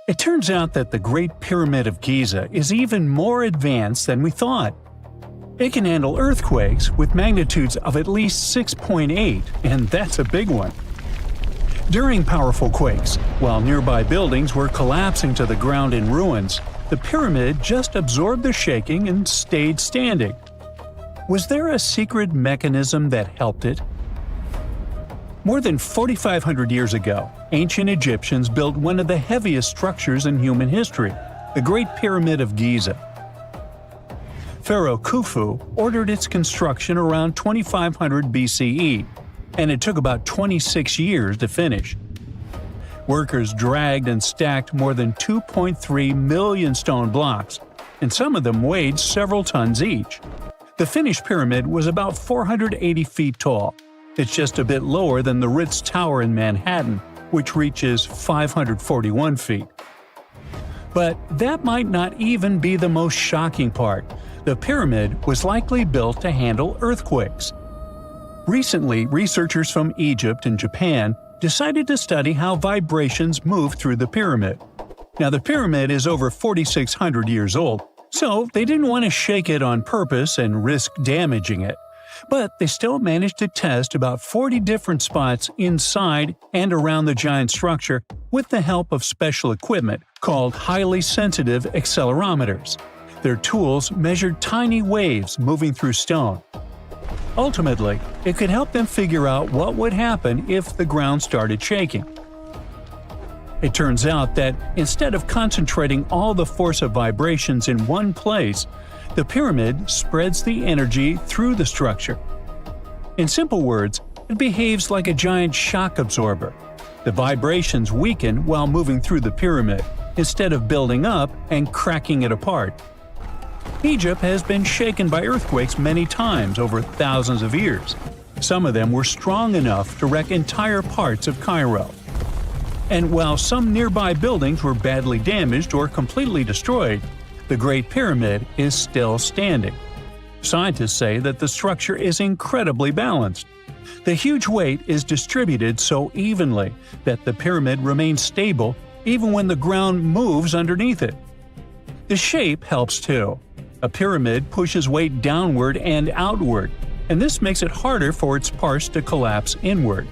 It turns out that the Great Pyramid of Giza is even more advanced than we thought. It can handle earthquakes with magnitudes of at least 6.8, and that's a big one. During powerful quakes, while nearby buildings were collapsing to the ground in ruins, the pyramid just absorbed the shaking and stayed standing. Was there a secret mechanism that helped it? More than 4,500 years ago, ancient Egyptians built one of the heaviest structures in human history, the Great Pyramid of Giza. Pharaoh Khufu ordered its construction around 2500 BCE, and it took about 26 years to finish. Workers dragged and stacked more than 2.3 million stone blocks, and some of them weighed several tons each. The finished pyramid was about 480 feet tall. It's just a bit lower than the Ritz Tower in Manhattan, which reaches 541 feet. But that might not even be the most shocking part. The pyramid was likely built to handle earthquakes. Recently, researchers from Egypt and Japan decided to study how vibrations move through the pyramid. Now, the pyramid is over 4,600 years old, so they didn't want to shake it on purpose and risk damaging it. But they still managed to test about 40 different spots inside and around the giant structure with the help of special equipment called highly sensitive accelerometers. Their tools measured tiny waves moving through stone. Ultimately, it could help them figure out what would happen if the ground started shaking. It turns out that instead of concentrating all the force of vibrations in one place, the pyramid spreads the energy through the structure. In simple words, it behaves like a giant shock absorber. The vibrations weaken while moving through the pyramid, instead of building up and cracking it apart. Egypt has been shaken by earthquakes many times over thousands of years. Some of them were strong enough to wreck entire parts of Cairo. And while some nearby buildings were badly damaged or completely destroyed, the Great Pyramid is still standing. Scientists say that the structure is incredibly balanced. The huge weight is distributed so evenly that the pyramid remains stable even when the ground moves underneath it. The shape helps too. A pyramid pushes weight downward and outward, and this makes it harder for its parts to collapse inward.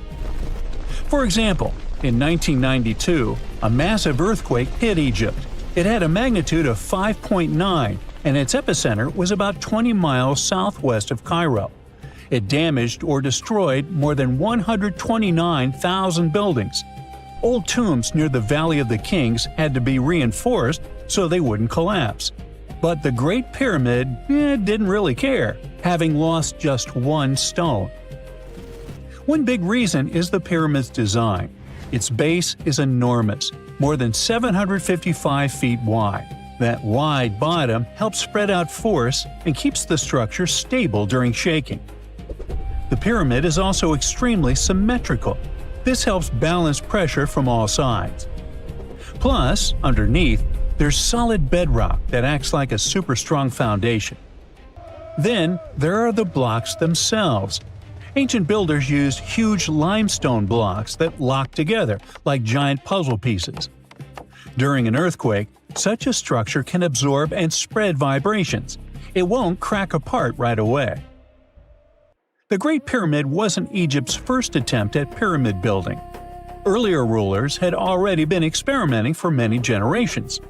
For example, in 1992, a massive earthquake hit Egypt. It had a magnitude of 5.9, and its epicenter was about 20 miles southwest of Cairo. It damaged or destroyed more than 129,000 buildings. Old tombs near the Valley of the Kings had to be reinforced so they wouldn't collapse. But the Great Pyramid didn't really care, having lost just one stone. One big reason is the pyramid's design. Its base is enormous, more than 755 feet wide. That wide bottom helps spread out force and keeps the structure stable during shaking. The pyramid is also extremely symmetrical. This helps balance pressure from all sides. Plus, underneath, there's solid bedrock that acts like a super strong foundation. Then, there are the blocks themselves. Ancient builders used huge limestone blocks that lock together like giant puzzle pieces. During an earthquake, such a structure can absorb and spread vibrations. It won't crack apart right away. The Great Pyramid wasn't Egypt's first attempt at pyramid building. Earlier rulers had already been experimenting for many generations.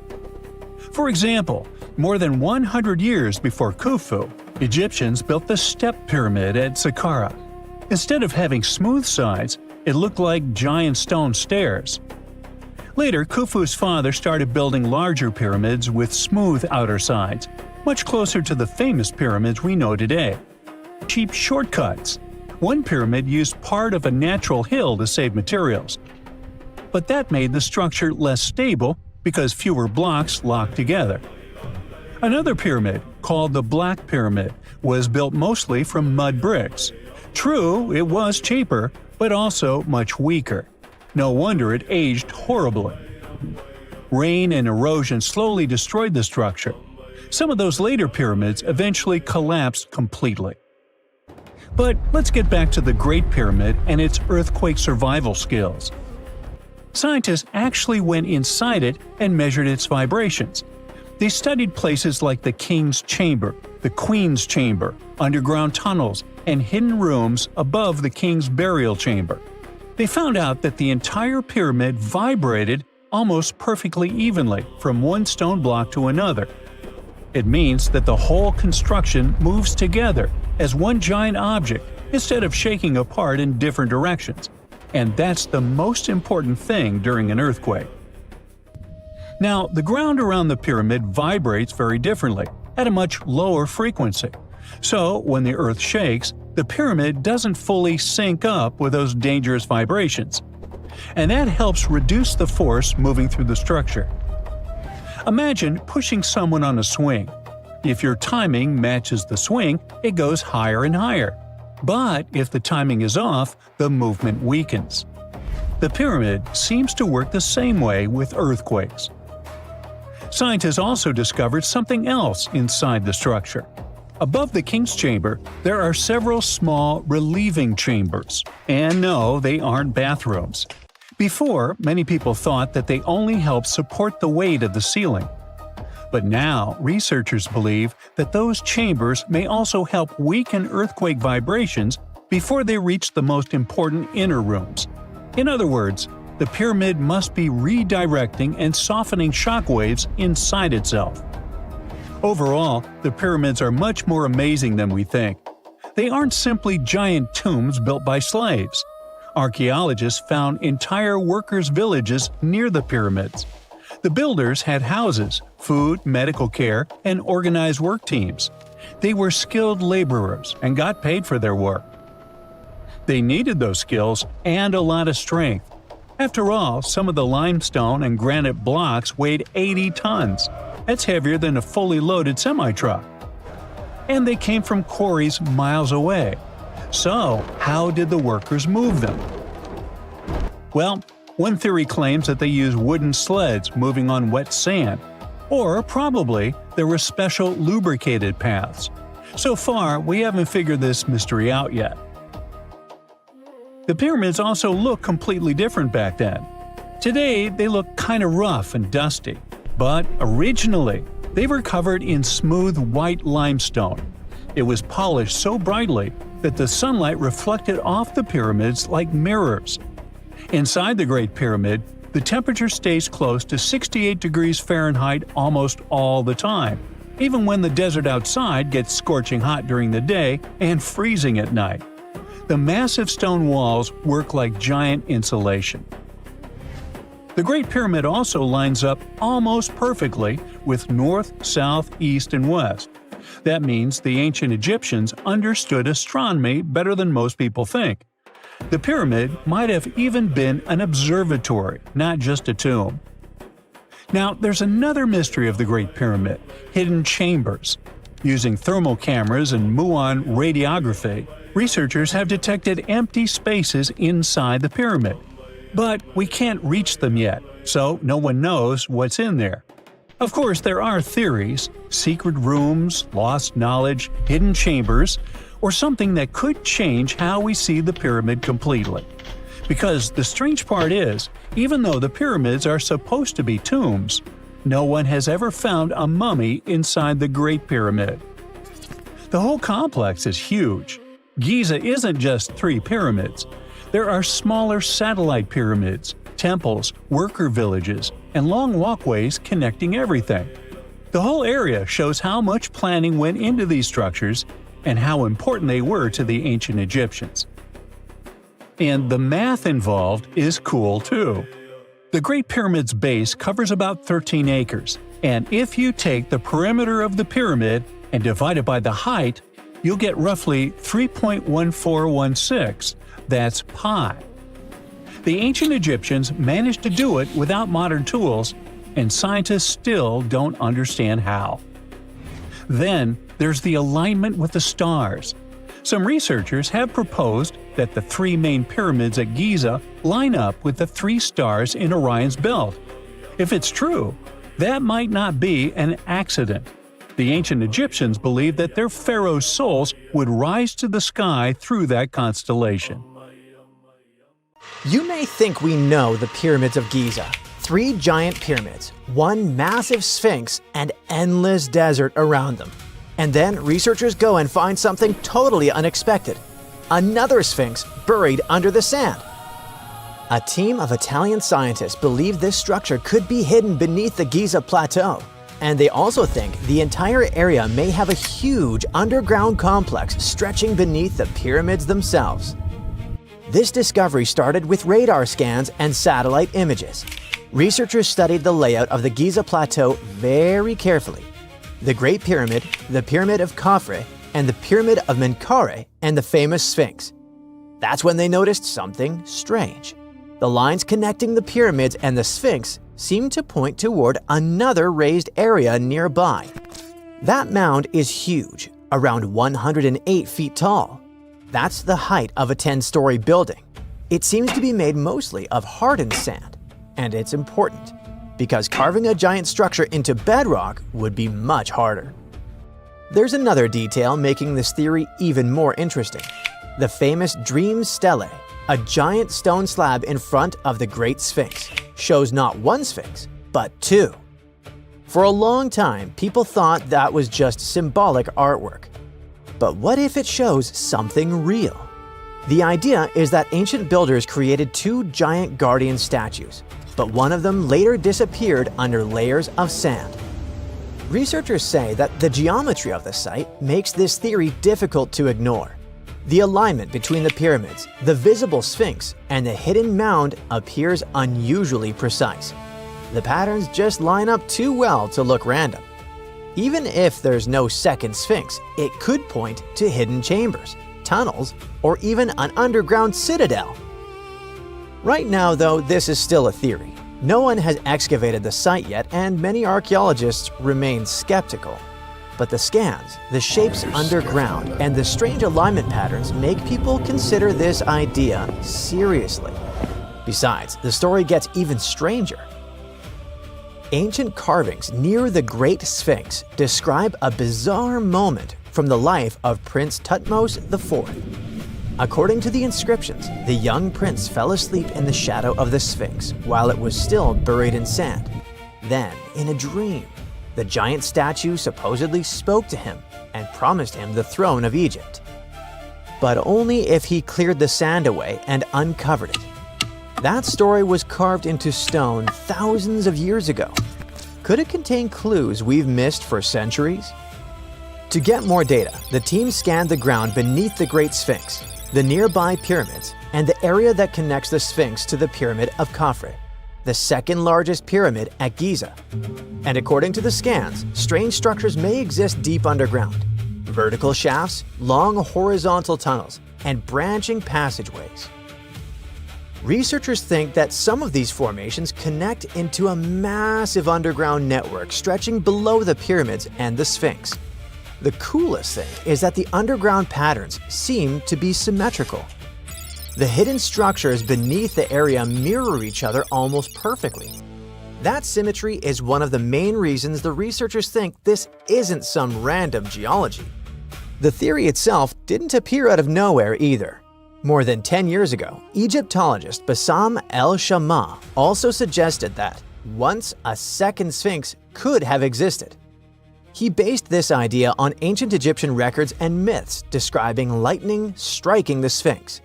For example, more than 100 years before Khufu, Egyptians built the step pyramid at Saqqara. Instead of having smooth sides, it looked like giant stone stairs. Later, Khufu's father started building larger pyramids with smooth outer sides, much closer to the famous pyramids we know today. Cheap shortcuts. One pyramid used part of a natural hill to save materials. But that made the structure less stable because fewer blocks locked together. Another pyramid, called the Black Pyramid, was built mostly from mud bricks. True, it was cheaper, but also much weaker. No wonder it aged horribly. Rain and erosion slowly destroyed the structure. Some of those later pyramids eventually collapsed completely. But let's get back to the Great Pyramid and its earthquake survival skills. Scientists actually went inside it and measured its vibrations. They studied places like the King's Chamber, the Queen's Chamber, underground tunnels, and hidden rooms above the King's burial chamber. They found out that the entire pyramid vibrated almost perfectly evenly from one stone block to another. It means that the whole construction moves together as one giant object instead of shaking apart in different directions. And that's the most important thing during an earthquake. Now, the ground around the pyramid vibrates very differently, at a much lower frequency. So, when the earth shakes, the pyramid doesn't fully sync up with those dangerous vibrations. And that helps reduce the force moving through the structure. Imagine pushing someone on a swing. If your timing matches the swing, it goes higher and higher. But if the timing is off, the movement weakens. The pyramid seems to work the same way with earthquakes. Scientists also discovered something else inside the structure. Above the King's Chamber, there are several small relieving chambers. And no, they aren't bathrooms. Before, many people thought that they only help support the weight of the ceiling. But now, researchers believe that those chambers may also help weaken earthquake vibrations before they reach the most important inner rooms. In other words, the pyramid must be redirecting and softening shock waves inside itself. Overall, the pyramids are much more amazing than we think. They aren't simply giant tombs built by slaves. Archaeologists found entire workers' villages near the pyramids. The builders had houses, food, medical care, and organized work teams. They were skilled laborers and got paid for their work. They needed those skills and a lot of strength. After all, some of the limestone and granite blocks weighed 80 tons. That's heavier than a fully loaded semi-truck. And they came from quarries miles away. So, how did the workers move them? Well, one theory claims that they used wooden sleds moving on wet sand, or probably there were special lubricated paths. So far, we haven't figured this mystery out yet. The pyramids also look completely different back then. Today, they look kind of rough and dusty, but originally, they were covered in smooth white limestone. It was polished so brightly that the sunlight reflected off the pyramids like mirrors. Inside the Great Pyramid, the temperature stays close to 68 degrees Fahrenheit almost all the time, even when the desert outside gets scorching hot during the day and freezing at night. The massive stone walls work like giant insulation. The Great Pyramid also lines up almost perfectly with north, south, east, and west. That means the ancient Egyptians understood astronomy better than most people think. The pyramid might have even been an observatory, not just a tomb. Now, there's another mystery of the Great Pyramid: hidden chambers. Using thermal cameras and muon radiography, researchers have detected empty spaces inside the pyramid. But we can't reach them yet, so no one knows what's in there. Of course, there are theories: secret rooms, lost knowledge, hidden chambers, or something that could change how we see the pyramid completely. Because the strange part is, even though the pyramids are supposed to be tombs, no one has ever found a mummy inside the Great Pyramid. The whole complex is huge. Giza isn't just 3 pyramids. There are smaller satellite pyramids, temples, worker villages, and long walkways connecting everything. The whole area shows how much planning went into these structures and how important they were to the ancient Egyptians. And the math involved is cool too. The Great Pyramid's base covers about 13 acres, and if you take the perimeter of the pyramid and divide it by the height, you'll get roughly 3.1416, that's pi. The ancient Egyptians managed to do it without modern tools, and scientists still don't understand how. Then, there's the alignment with the stars. Some researchers have proposed that the 3 main pyramids at Giza line up with the 3 stars in Orion's belt. If it's true, that might not be an accident. The ancient Egyptians believed that their pharaoh's souls would rise to the sky through that constellation. You may think we know the Pyramids of Giza. 3 giant pyramids, 1 massive sphinx, and endless desert around them. And then researchers go and find something totally unexpected. Another sphinx buried under the sand. A team of Italian scientists believe this structure could be hidden beneath the Giza Plateau. And they also think the entire area may have a huge underground complex stretching beneath the pyramids themselves. This discovery started with radar scans and satellite images. Researchers studied the layout of the Giza Plateau very carefully. The Great Pyramid, the Pyramid of Khafre, and the Pyramid of Menkaure, and the famous Sphinx. That's when they noticed something strange. The lines connecting the pyramids and the Sphinx seemed to point toward another raised area nearby. That mound is huge, around 108 feet tall. That's the height of a 10-story building. It seems to be made mostly of hardened sand. And it's important, because carving a giant structure into bedrock would be much harder. There's another detail making this theory even more interesting. The famous Dream Stele, a giant stone slab in front of the Great Sphinx, shows not 1 sphinx, but 2. For a long time, people thought that was just symbolic artwork. But what if it shows something real? The idea is that ancient builders created 2 giant guardian statues, but one of them later disappeared under layers of sand. Researchers say that the geometry of the site makes this theory difficult to ignore. The alignment between the pyramids, the visible sphinx, and the hidden mound appears unusually precise. The patterns just line up too well to look random. Even if there's no second sphinx, it could point to hidden chambers, tunnels, or even an underground citadel. Right now, though, this is still a theory. No one has excavated the site yet, and many archaeologists remain skeptical. But the scans, the shapes underground, and the strange alignment patterns make people consider this idea seriously. Besides, the story gets even stranger. Ancient carvings near the Great Sphinx describe a bizarre moment from the life of Prince Thutmose IV. According to the inscriptions, the young prince fell asleep in the shadow of the Sphinx while it was still buried in sand. Then, in a dream, the giant statue supposedly spoke to him and promised him the throne of Egypt. But only if he cleared the sand away and uncovered it. That story was carved into stone thousands of years ago. Could it contain clues we've missed for centuries? To get more data, the team scanned the ground beneath the Great Sphinx, the nearby pyramids, and the area that connects the Sphinx to the Pyramid of Khafre, the second largest pyramid at Giza. And according to the scans, strange structures may exist deep underground. Vertical shafts, long horizontal tunnels, and branching passageways. Researchers think that some of these formations connect into a massive underground network stretching below the pyramids and the Sphinx. The coolest thing is that the underground patterns seem to be symmetrical. The hidden structures beneath the area mirror each other almost perfectly. That symmetry is one of the main reasons the researchers think this isn't some random geology. The theory itself didn't appear out of nowhere either. More than 10 years ago, Egyptologist Bassam el-Shamma also suggested that once a second Sphinx could have existed. He based this idea on ancient Egyptian records and myths describing lightning striking the Sphinx.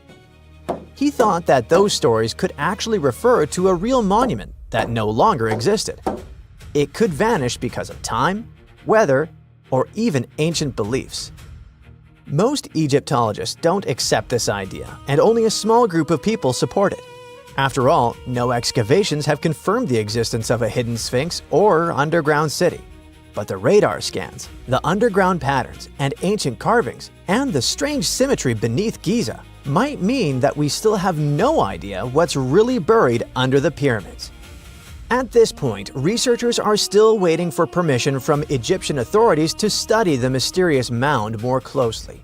He thought that those stories could actually refer to a real monument that no longer existed. It could vanish because of time, weather, or even ancient beliefs. Most Egyptologists don't accept this idea, and only a small group of people support it. After all, no excavations have confirmed the existence of a hidden Sphinx or underground city. But the radar scans, the underground patterns and ancient carvings, and the strange symmetry beneath Giza might mean that we still have no idea what's really buried under the pyramids. At this point, researchers are still waiting for permission from Egyptian authorities to study the mysterious mound more closely.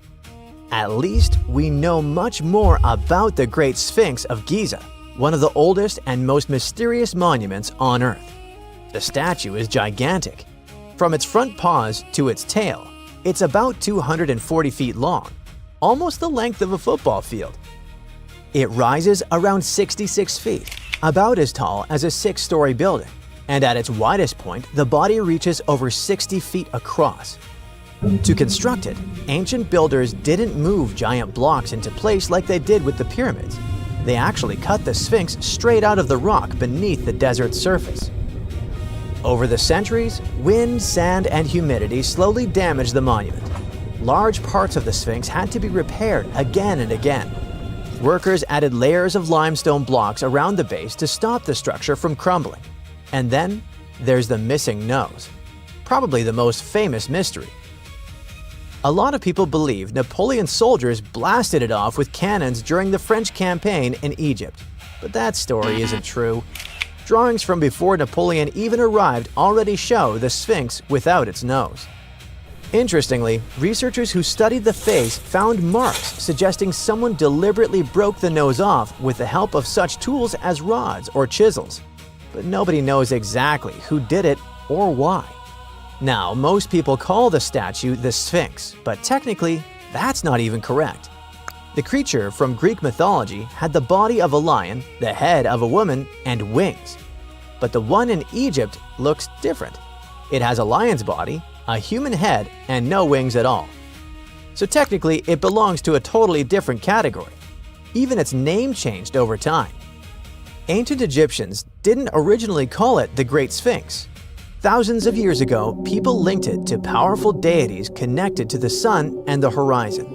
At least we know much more about the Great Sphinx of Giza, one of the oldest and most mysterious monuments on Earth. The statue is gigantic. From its front paws to its tail, it's about 240 feet long, almost the length of a football field. It rises around 66 feet, about as tall as a 6-story building, and at its widest point, the body reaches over 60 feet across. To construct it, ancient builders didn't move giant blocks into place like they did with the pyramids. They actually cut the Sphinx straight out of the rock beneath the desert's surface. Over the centuries, wind, sand, and humidity slowly damaged the monument. Large parts of the Sphinx had to be repaired again and again. Workers added layers of limestone blocks around the base to stop the structure from crumbling. And then there's the missing nose, probably the most famous mystery. A lot of people believe Napoleon's soldiers blasted it off with cannons during the French campaign in Egypt, but that story isn't true. Drawings from before Napoleon even arrived already show the Sphinx without its nose. Interestingly, researchers who studied the face found marks suggesting someone deliberately broke the nose off with the help of such tools as rods or chisels. But nobody knows exactly who did it or why. Now, most people call the statue the Sphinx, but technically, that's not even correct. The creature from Greek mythology had the body of a lion, the head of a woman, and wings. But the one in Egypt looks different. It has a lion's body, a human head, and no wings at all. So technically, it belongs to a totally different category. Even its name changed over time. Ancient Egyptians didn't originally call it the Great Sphinx. Thousands of years ago, people linked it to powerful deities connected to the sun and the horizon.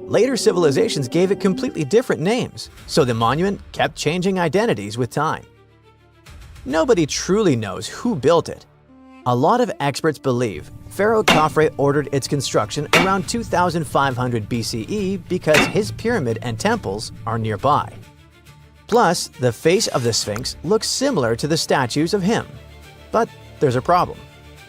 Later civilizations gave it completely different names, so the monument kept changing identities with time. Nobody truly knows who built it. A lot of experts believe Pharaoh Khafre ordered its construction around 2500 BCE because his pyramid and temples are nearby. Plus, the face of the Sphinx looks similar to the statues of him. But there's a problem.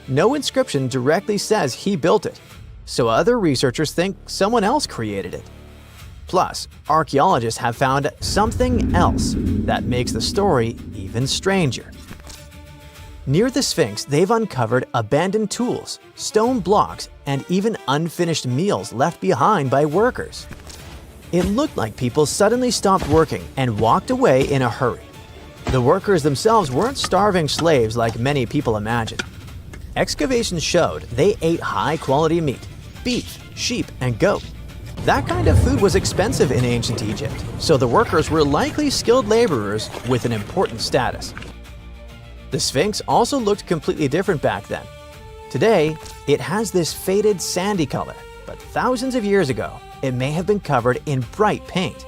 No inscription directly says he built it, so other researchers think someone else created it. Plus, archaeologists have found something else that makes the story even stranger. Near the Sphinx, they've uncovered abandoned tools, stone blocks, and even unfinished meals left behind by workers. It looked like people suddenly stopped working and walked away in a hurry. The workers themselves weren't starving slaves like many people imagine. Excavations showed they ate high-quality meat, beef, sheep, and goat. That kind of food was expensive in ancient Egypt, so the workers were likely skilled laborers with an important status. The Sphinx also looked completely different back then. Today, it has this faded sandy color, but thousands of years ago, it may have been covered in bright paint.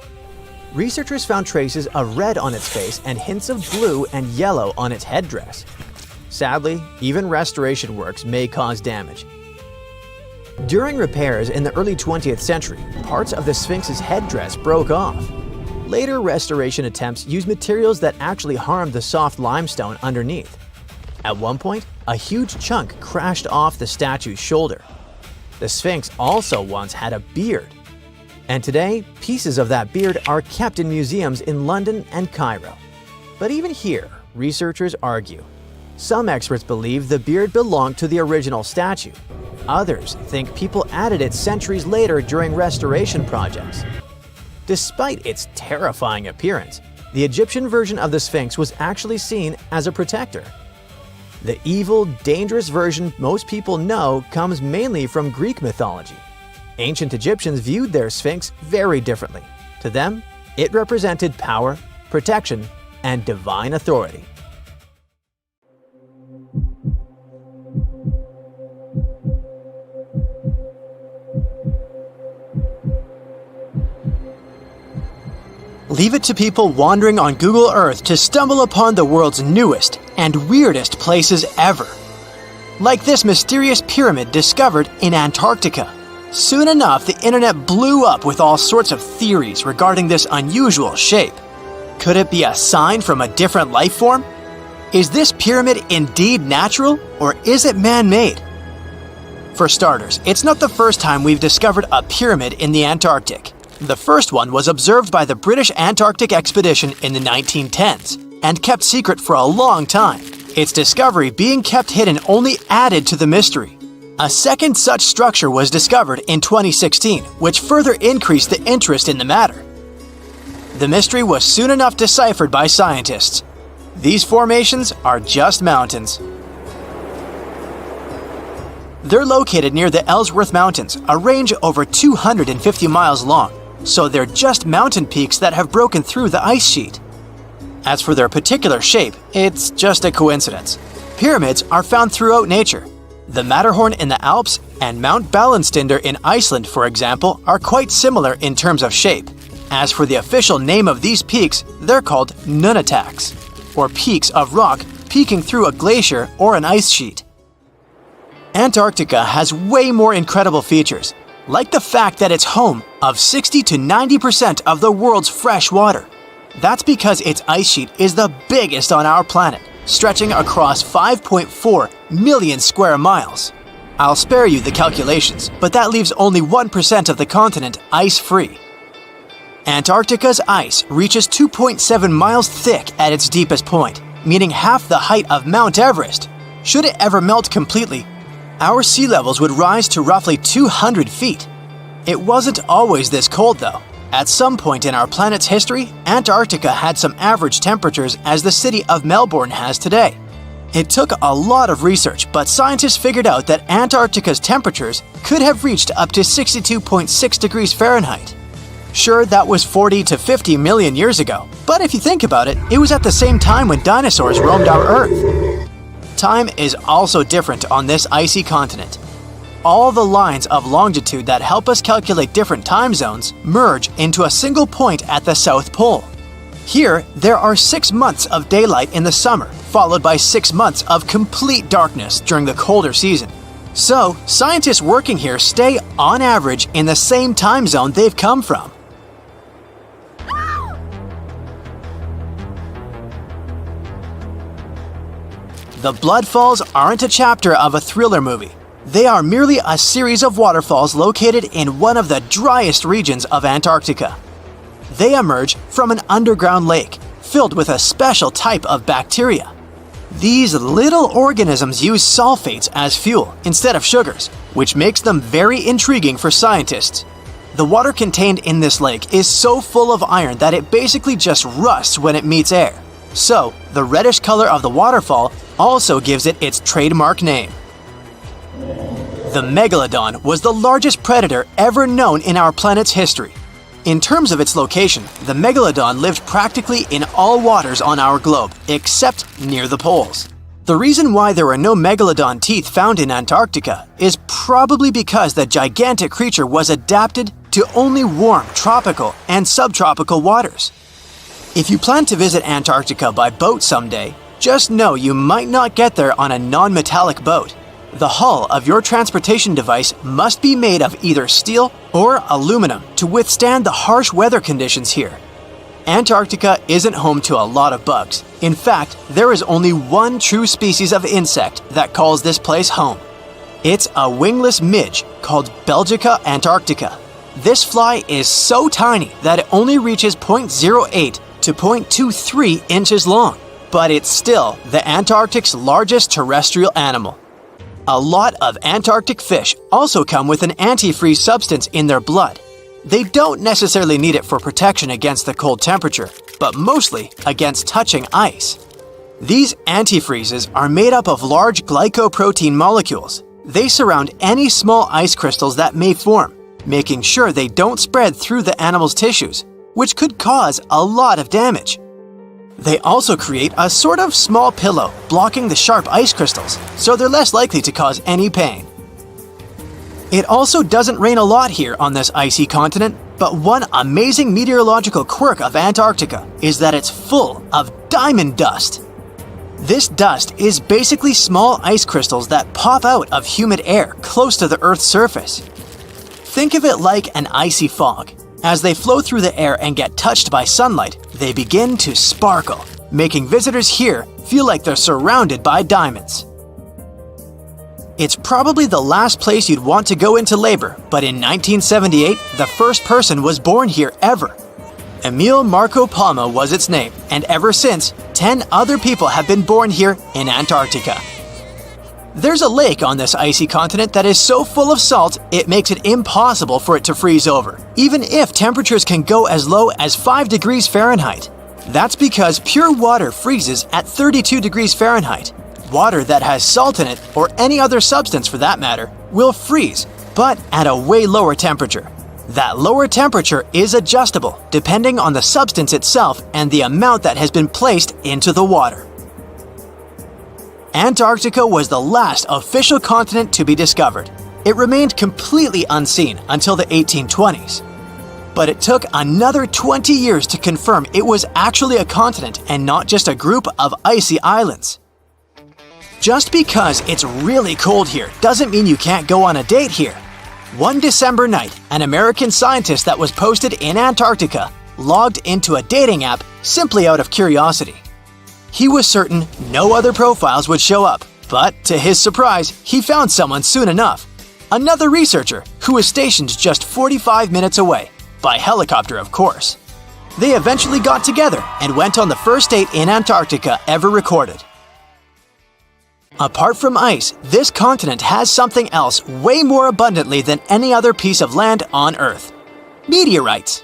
Researchers found traces of red on its face and hints of blue and yellow on its headdress. Sadly, even restoration works may cause damage. During repairs in the early 20th century, parts of the Sphinx's headdress broke off. Later restoration attempts used materials that actually harmed the soft limestone underneath. At one point, a huge chunk crashed off the statue's shoulder. The Sphinx also once had a beard. And today, pieces of that beard are kept in museums in London and Cairo. But even here, researchers argue. Some experts believe the beard belonged to the original statue. Others think people added it centuries later during restoration projects. Despite its terrifying appearance, the Egyptian version of the Sphinx was actually seen as a protector. The evil, dangerous version most people know comes mainly from Greek mythology. Ancient Egyptians viewed their Sphinx very differently. To them, it represented power, protection, and divine authority. Leave it to people wandering on Google Earth to stumble upon the world's newest and weirdest places ever. Like this mysterious pyramid discovered in Antarctica. Soon enough, the internet blew up with all sorts of theories regarding this unusual shape. Could it be a sign from a different life form? Is this pyramid indeed natural, or is it man-made? For starters, it's not the first time we've discovered a pyramid in the Antarctic. The first one was observed by the British Antarctic expedition in the 1910s and kept secret for a long time. Its discovery being kept hidden only added to the mystery. A second such structure was discovered in 2016, which further increased the interest in the matter. The mystery was soon enough deciphered by scientists. These formations are just mountains. They're located near the Ellsworth Mountains, a range over 250 miles long, so they're just mountain peaks that have broken through the ice sheet. As for their particular shape, it's just a coincidence. Pyramids are found throughout nature. The Matterhorn in the Alps and Mount Ballenstinder in Iceland, for example, are quite similar in terms of shape. As for the official name of these peaks, they're called nunataks, or peaks of rock peeking through a glacier or an ice sheet. Antarctica has way more incredible features, like the fact that it's home of 60 to 90% of the world's fresh water. That's because its ice sheet is the biggest on our planet, stretching across 5.4 million square miles. I'll spare you the calculations, but that leaves only 1% of the continent ice-free. Antarctica's ice reaches 2.7 miles thick at its deepest point, meaning half the height of Mount Everest. Should it ever melt completely, our sea levels would rise to roughly 200 feet. It wasn't always this cold, though. At some point in our planet's history, Antarctica had some average temperatures as the city of Melbourne has today. It took a lot of research, but scientists figured out that Antarctica's temperatures could have reached up to 62.6 degrees Fahrenheit. Sure, that was 40 to 50 million years ago, but if you think about it, it was at the same time when dinosaurs roamed our Earth. Time is also different on this icy continent. All the lines of longitude that help us calculate different time zones merge into a single point at the South Pole. Here, there are 6 months of daylight in the summer, followed by 6 months of complete darkness during the colder season. So, scientists working here stay, on average, in the same time zone they've come from. The Bloodfalls aren't a chapter of a thriller movie. They are merely a series of waterfalls located in one of the driest regions of Antarctica. They emerge from an underground lake filled with a special type of bacteria. These little organisms use sulfates as fuel instead of sugars, which makes them very intriguing for scientists. The water contained in this lake is so full of iron that it basically just rusts when it meets air. So, the reddish color of the waterfall also gives it its trademark name. The megalodon was the largest predator ever known in our planet's history. In terms of its location, the megalodon lived practically in all waters on our globe, except near the poles. The reason why there are no megalodon teeth found in Antarctica is probably because the gigantic creature was adapted to only warm tropical and subtropical waters. If you plan to visit Antarctica by boat someday, just know you might not get there on a non-metallic boat. The hull of your transportation device must be made of either steel or aluminum to withstand the harsh weather conditions here. Antarctica isn't home to a lot of bugs. In fact, there is only one true species of insect that calls this place home. It's a wingless midge called Belgica antarctica. This fly is so tiny that it only reaches 0.08 to 0.23 inches long, but it's still the Antarctic's largest terrestrial animal. A lot of Antarctic fish also come with an antifreeze substance in their blood. They don't necessarily need it for protection against the cold temperature, but mostly against touching ice. These antifreezes are made up of large glycoprotein molecules. They surround any small ice crystals that may form, making sure they don't spread through the animal's tissues, which could cause a lot of damage. They also create a sort of small pillow blocking the sharp ice crystals, so they're less likely to cause any pain. It also doesn't rain a lot here on this icy continent, but one amazing meteorological quirk of Antarctica is that it's full of diamond dust. This dust is basically small ice crystals that pop out of humid air close to the Earth's surface. Think of it like an icy fog. As they flow through the air and get touched by sunlight, they begin to sparkle, making visitors here feel like they're surrounded by diamonds. It's probably the last place you'd want to go into labor, but in 1978, the first person was born here ever. Emil Marco Palma was its name, and ever since, 10 other people have been born here in Antarctica. There's a lake on this icy continent that is so full of salt, it makes it impossible for it to freeze over, even if temperatures can go as low as 5 degrees Fahrenheit. That's because pure water freezes at 32 degrees Fahrenheit. Water that has salt in it, or any other substance for that matter, will freeze, but at a way lower temperature. That lower temperature is adjustable depending on the substance itself and the amount that has been placed into the water. Antarctica was the last official continent to be discovered. It remained completely unseen until the 1820s. But it took another 20 years to confirm it was actually a continent and not just a group of icy islands. Just because it's really cold here doesn't mean you can't go on a date here. One December night, an American scientist that was posted in Antarctica logged into a dating app simply out of curiosity. He was certain no other profiles would show up, but to his surprise, he found someone soon enough. Another researcher who was stationed just 45 minutes away, by helicopter of course. They eventually got together and went on the first date in Antarctica ever recorded. Apart from ice, this continent has something else way more abundantly than any other piece of land on Earth: meteorites.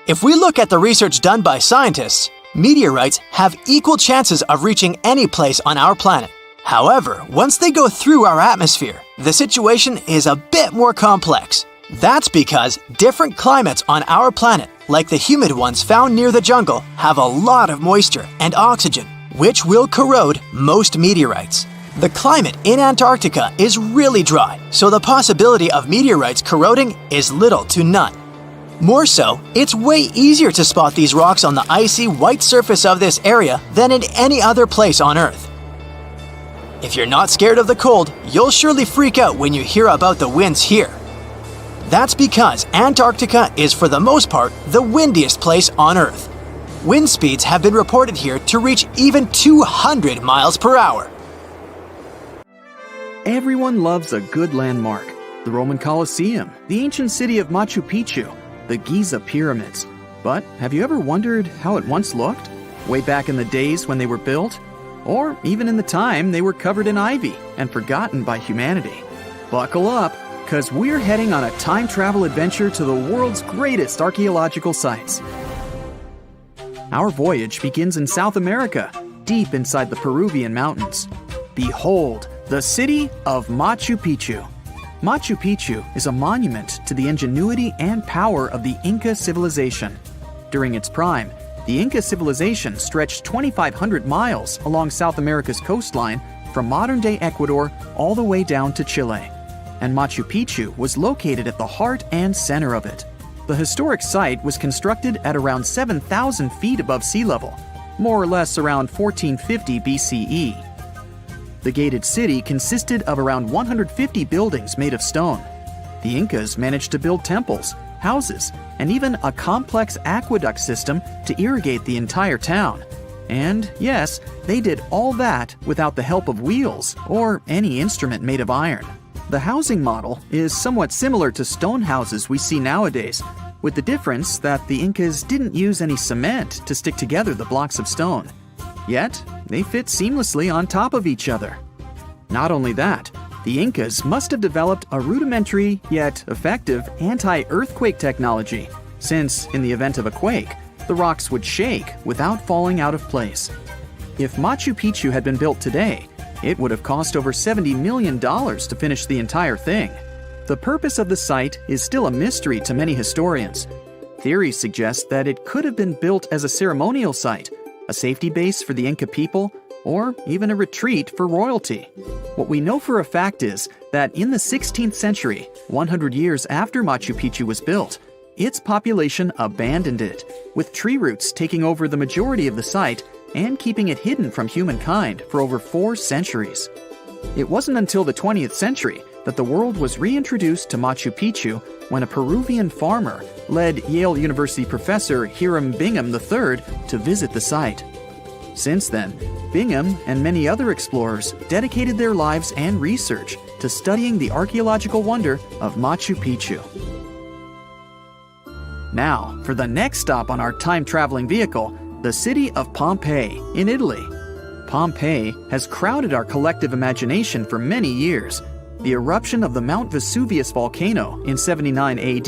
If we look at the research done by scientists, meteorites have equal chances of reaching any place on our planet. However, once they go through our atmosphere, the situation is a bit more complex. That's because different climates on our planet, like the humid ones found near the jungle, have a lot of moisture and oxygen, which will corrode most meteorites. The climate in Antarctica is really dry, so the possibility of meteorites corroding is little to none. More so, it's way easier to spot these rocks on the icy white surface of this area than in any other place on Earth. If you're not scared of the cold, you'll surely freak out when you hear about the winds here. That's because Antarctica is for the most part the windiest place on Earth. Wind speeds have been reported here to reach even 200 miles per hour. Everyone loves a good landmark. The Roman Colosseum, the ancient city of Machu Picchu, the Giza Pyramids. But have you ever wondered how it once looked? Way back in the days when they were built? Or even in the time they were covered in ivy and forgotten by humanity? Buckle up, because we're heading on a time travel adventure to the world's greatest archaeological sites. Our voyage begins in South America, deep inside the Peruvian mountains. Behold, the city of Machu Picchu. Machu Picchu is a monument to the ingenuity and power of the Inca civilization. During its prime, the Inca civilization stretched 2,500 miles along South America's coastline from modern-day Ecuador all the way down to Chile. And Machu Picchu was located at the heart and center of it. The historic site was constructed at around 7,000 feet above sea level, more or less around 1450 BCE. The gated city consisted of around 150 buildings made of stone. The Incas managed to build temples, houses, and even a complex aqueduct system to irrigate the entire town. And yes, they did all that without the help of wheels or any instrument made of iron. The housing model is somewhat similar to stone houses we see nowadays, with the difference that the Incas didn't use any cement to stick together the blocks of stone. Yet, they fit seamlessly on top of each other. Not only that, the Incas must have developed a rudimentary yet effective anti-earthquake technology, since in the event of a quake, the rocks would shake without falling out of place. If Machu Picchu had been built today, it would have cost over $70 million to finish the entire thing. The purpose of the site is still a mystery to many historians. Theories suggest that it could have been built as a ceremonial site, a safety base for the Inca people, or even a retreat for royalty. What we know for a fact is that in the 16th century, 100 years after Machu Picchu was built, its population abandoned it, with tree roots taking over the majority of the site and keeping it hidden from humankind for over 4 centuries. It wasn't until the 20th century that the world was reintroduced to Machu Picchu when a Peruvian farmer led Yale University professor Hiram Bingham III to visit the site. Since then, Bingham and many other explorers dedicated their lives and research to studying the archaeological wonder of Machu Picchu. Now, for the next stop on our time-traveling vehicle, the city of Pompeii in Italy. Pompeii has crowded our collective imagination for many years. The eruption of the Mount Vesuvius volcano in 79 AD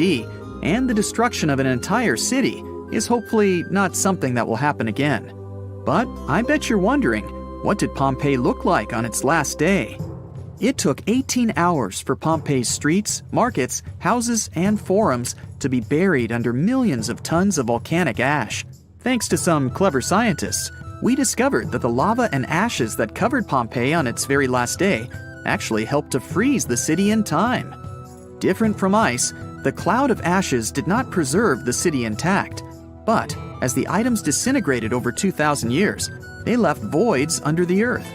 and the destruction of an entire city is hopefully not something that will happen again. But I bet you're wondering, what did Pompeii look like on its last day? It took 18 hours for Pompeii's streets, markets, houses, and forums to be buried under millions of tons of volcanic ash. Thanks to some clever scientists, we discovered that the lava and ashes that covered Pompeii on its very last day actually helped to freeze the city in time. Different from ice, the cloud of ashes did not preserve the city intact, but as the items disintegrated over 2,000 years, they left voids under the earth.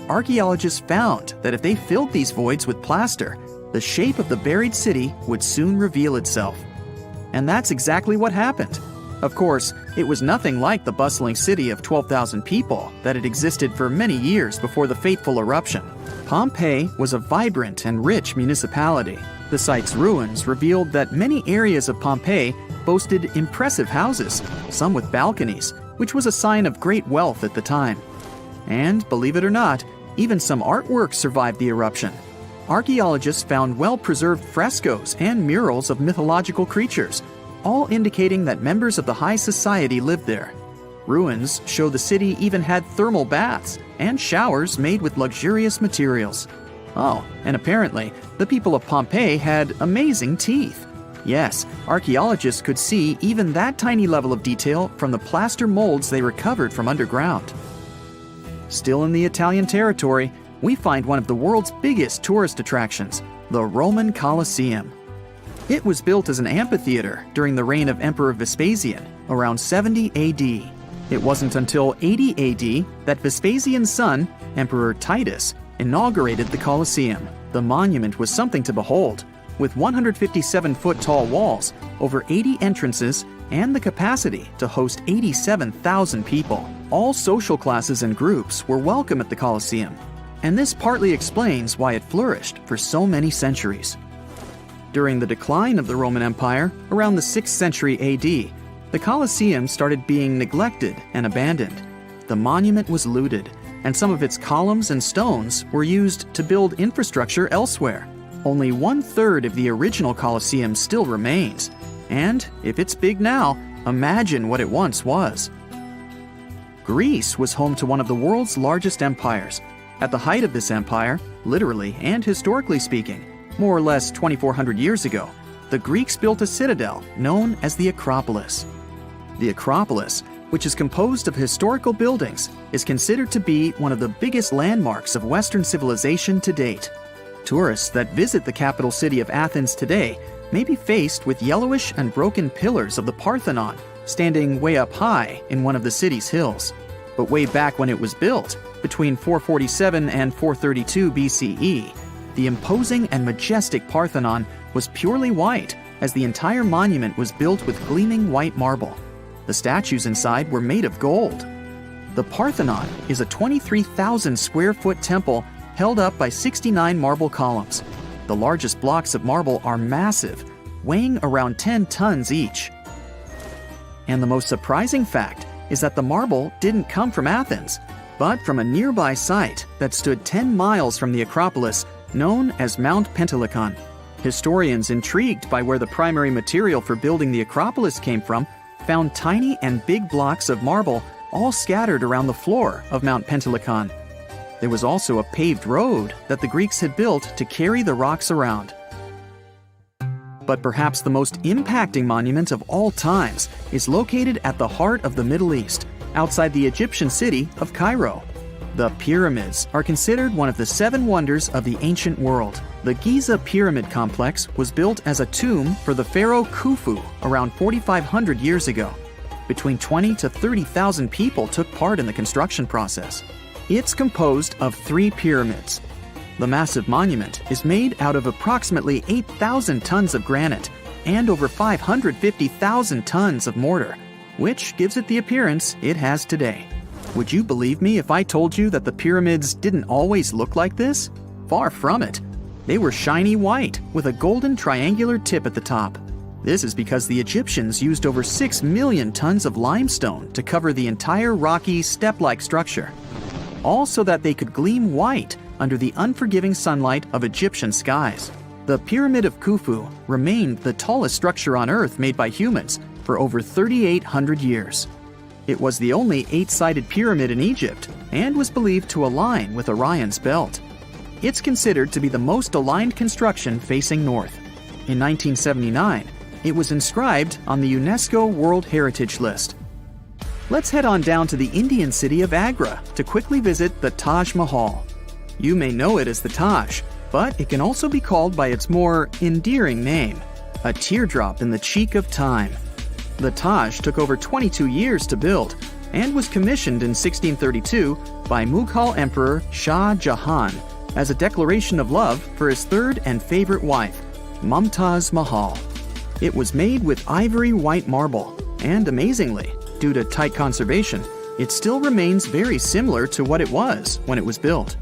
Archaeologists found that if they filled these voids with plaster, the shape of the buried city would soon reveal itself. And that's exactly what happened. Of course, it was nothing like the bustling city of 12,000 people that had existed for many years before the fateful eruption. Pompeii was a vibrant and rich municipality. The site's ruins revealed that many areas of Pompeii boasted impressive houses, some with balconies, which was a sign of great wealth at the time. And believe it or not, even some artwork survived the eruption. Archaeologists found well-preserved frescoes and murals of mythological creatures, all indicating that members of the high society lived there. Ruins show the city even had thermal baths and showers made with luxurious materials. Oh, and apparently, the people of Pompeii had amazing teeth. Yes, archaeologists could see even that tiny level of detail from the plaster molds they recovered from underground. Still in the Italian territory, we find one of the world's biggest tourist attractions, the Roman Colosseum. It was built as an amphitheater during the reign of Emperor Vespasian, around 70 AD. It wasn't until 80 AD that Vespasian's son, Emperor Titus, inaugurated the Colosseum. The monument was something to behold, with 157-foot-tall walls, over 80 entrances, and the capacity to host 87,000 people. All social classes and groups were welcome at the Colosseum, and this partly explains why it flourished for so many centuries. During the decline of the Roman Empire, around the 6th century AD, the Colosseum started being neglected and abandoned. The monument was looted, and some of its columns and stones were used to build infrastructure elsewhere. Only 1/3 of the original Colosseum still remains, and if it's big now, imagine what it once was. Greece was home to one of the world's largest empires. At the height of this empire, literally and historically speaking, more or less 2,400 years ago, the Greeks built a citadel known as the Acropolis. The Acropolis, which is composed of historical buildings, is considered to be one of the biggest landmarks of Western civilization to date. Tourists that visit the capital city of Athens today may be faced with yellowish and broken pillars of the Parthenon, standing way up high in one of the city's hills. But way back when it was built, between 447 and 432 BCE, the imposing and majestic Parthenon was purely white, as the entire monument was built with gleaming white marble. The statues inside were made of gold. The Parthenon is a 23,000 square foot temple held up by 69 marble columns. The largest blocks of marble are massive, weighing around 10 tons each. And the most surprising fact is that the marble didn't come from Athens, but from a nearby site that stood 10 miles from the Acropolis, known as Mount Pentelicon. Historians intrigued by where the primary material for building the Acropolis came from found tiny and big blocks of marble all scattered around the floor of Mount Pentelicon. There was also a paved road that the Greeks had built to carry the rocks around. But perhaps the most impacting monument of all times is located at the heart of the Middle East, outside the Egyptian city of Cairo. The pyramids are considered one of the 7 wonders of the ancient world. The Giza Pyramid Complex was built as a tomb for the pharaoh Khufu around 4,500 years ago. Between 20 to 30,000 people took part in the construction process. It's composed of 3 pyramids. The massive monument is made out of approximately 8,000 tons of granite and over 550,000 tons of mortar, which gives it the appearance it has today. Would you believe me if I told you that the pyramids didn't always look like this? Far from it. They were shiny white with a golden triangular tip at the top. This is because the Egyptians used over 6 million tons of limestone to cover the entire rocky, step-like structure. all so that they could gleam white under the unforgiving sunlight of Egyptian skies. The Pyramid of Khufu remained the tallest structure on Earth made by humans for over 3,800 years. It was the only 8-sided pyramid in Egypt and was believed to align with Orion's belt. It's considered to be the most aligned construction facing north. In 1979, it was inscribed on the UNESCO World Heritage List. Let's head on down to the Indian city of Agra to quickly visit the Taj Mahal. You may know it as the Taj, but it can also be called by its more endearing name, a teardrop in the cheek of time. The Taj took over 22 years to build and was commissioned in 1632 by Mughal Emperor Shah Jahan as a declaration of love for his third and favorite wife, Mumtaz Mahal. It was made with ivory white marble, and amazingly, due to tight conservation, it still remains very similar to what it was when it was built.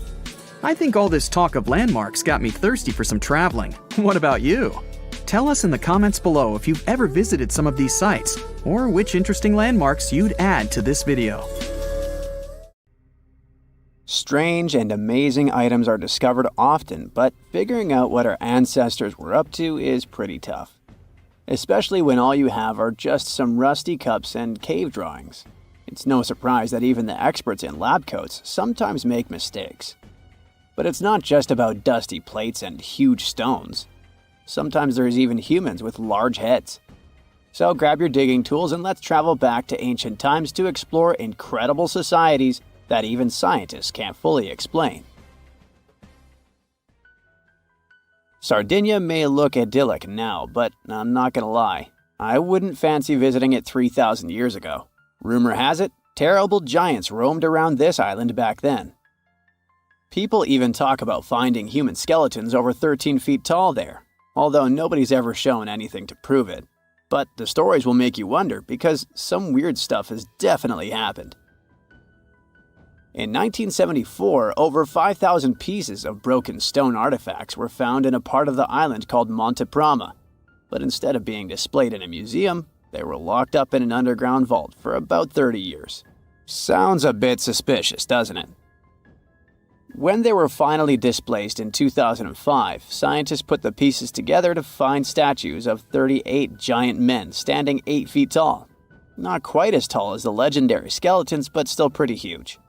I think all this talk of landmarks got me thirsty for some traveling. What about you? Tell us in the comments below if you've ever visited some of these sites, or which interesting landmarks you'd add to this video. Strange and amazing items are discovered often, but figuring out what our ancestors were up to is pretty tough. Especially when all you have are just some rusty cups and cave drawings. It's no surprise that even the experts in lab coats sometimes make mistakes. But it's not just about dusty plates and huge stones. Sometimes there's even humans with large heads. So grab your digging tools and let's travel back to ancient times to explore incredible societies that even scientists can't fully explain. Sardinia may look idyllic now, but I'm not gonna lie, I wouldn't fancy visiting it 3,000 years ago. Rumor has it, terrible giants roamed around this island back then. People even talk about finding human skeletons over 13 feet tall there, although nobody's ever shown anything to prove it. But the stories will make you wonder because some weird stuff has definitely happened. In 1974, over 5,000 pieces of broken stone artifacts were found in a part of the island called Monte Prama, but instead of being displayed in a museum, they were locked up in an underground vault for about 30 years. Sounds a bit suspicious, doesn't it? When they were finally displaced in 2005, scientists put the pieces together to find statues of 38 giant men standing 8 feet tall. Not quite as tall as the legendary skeletons, but still pretty huge.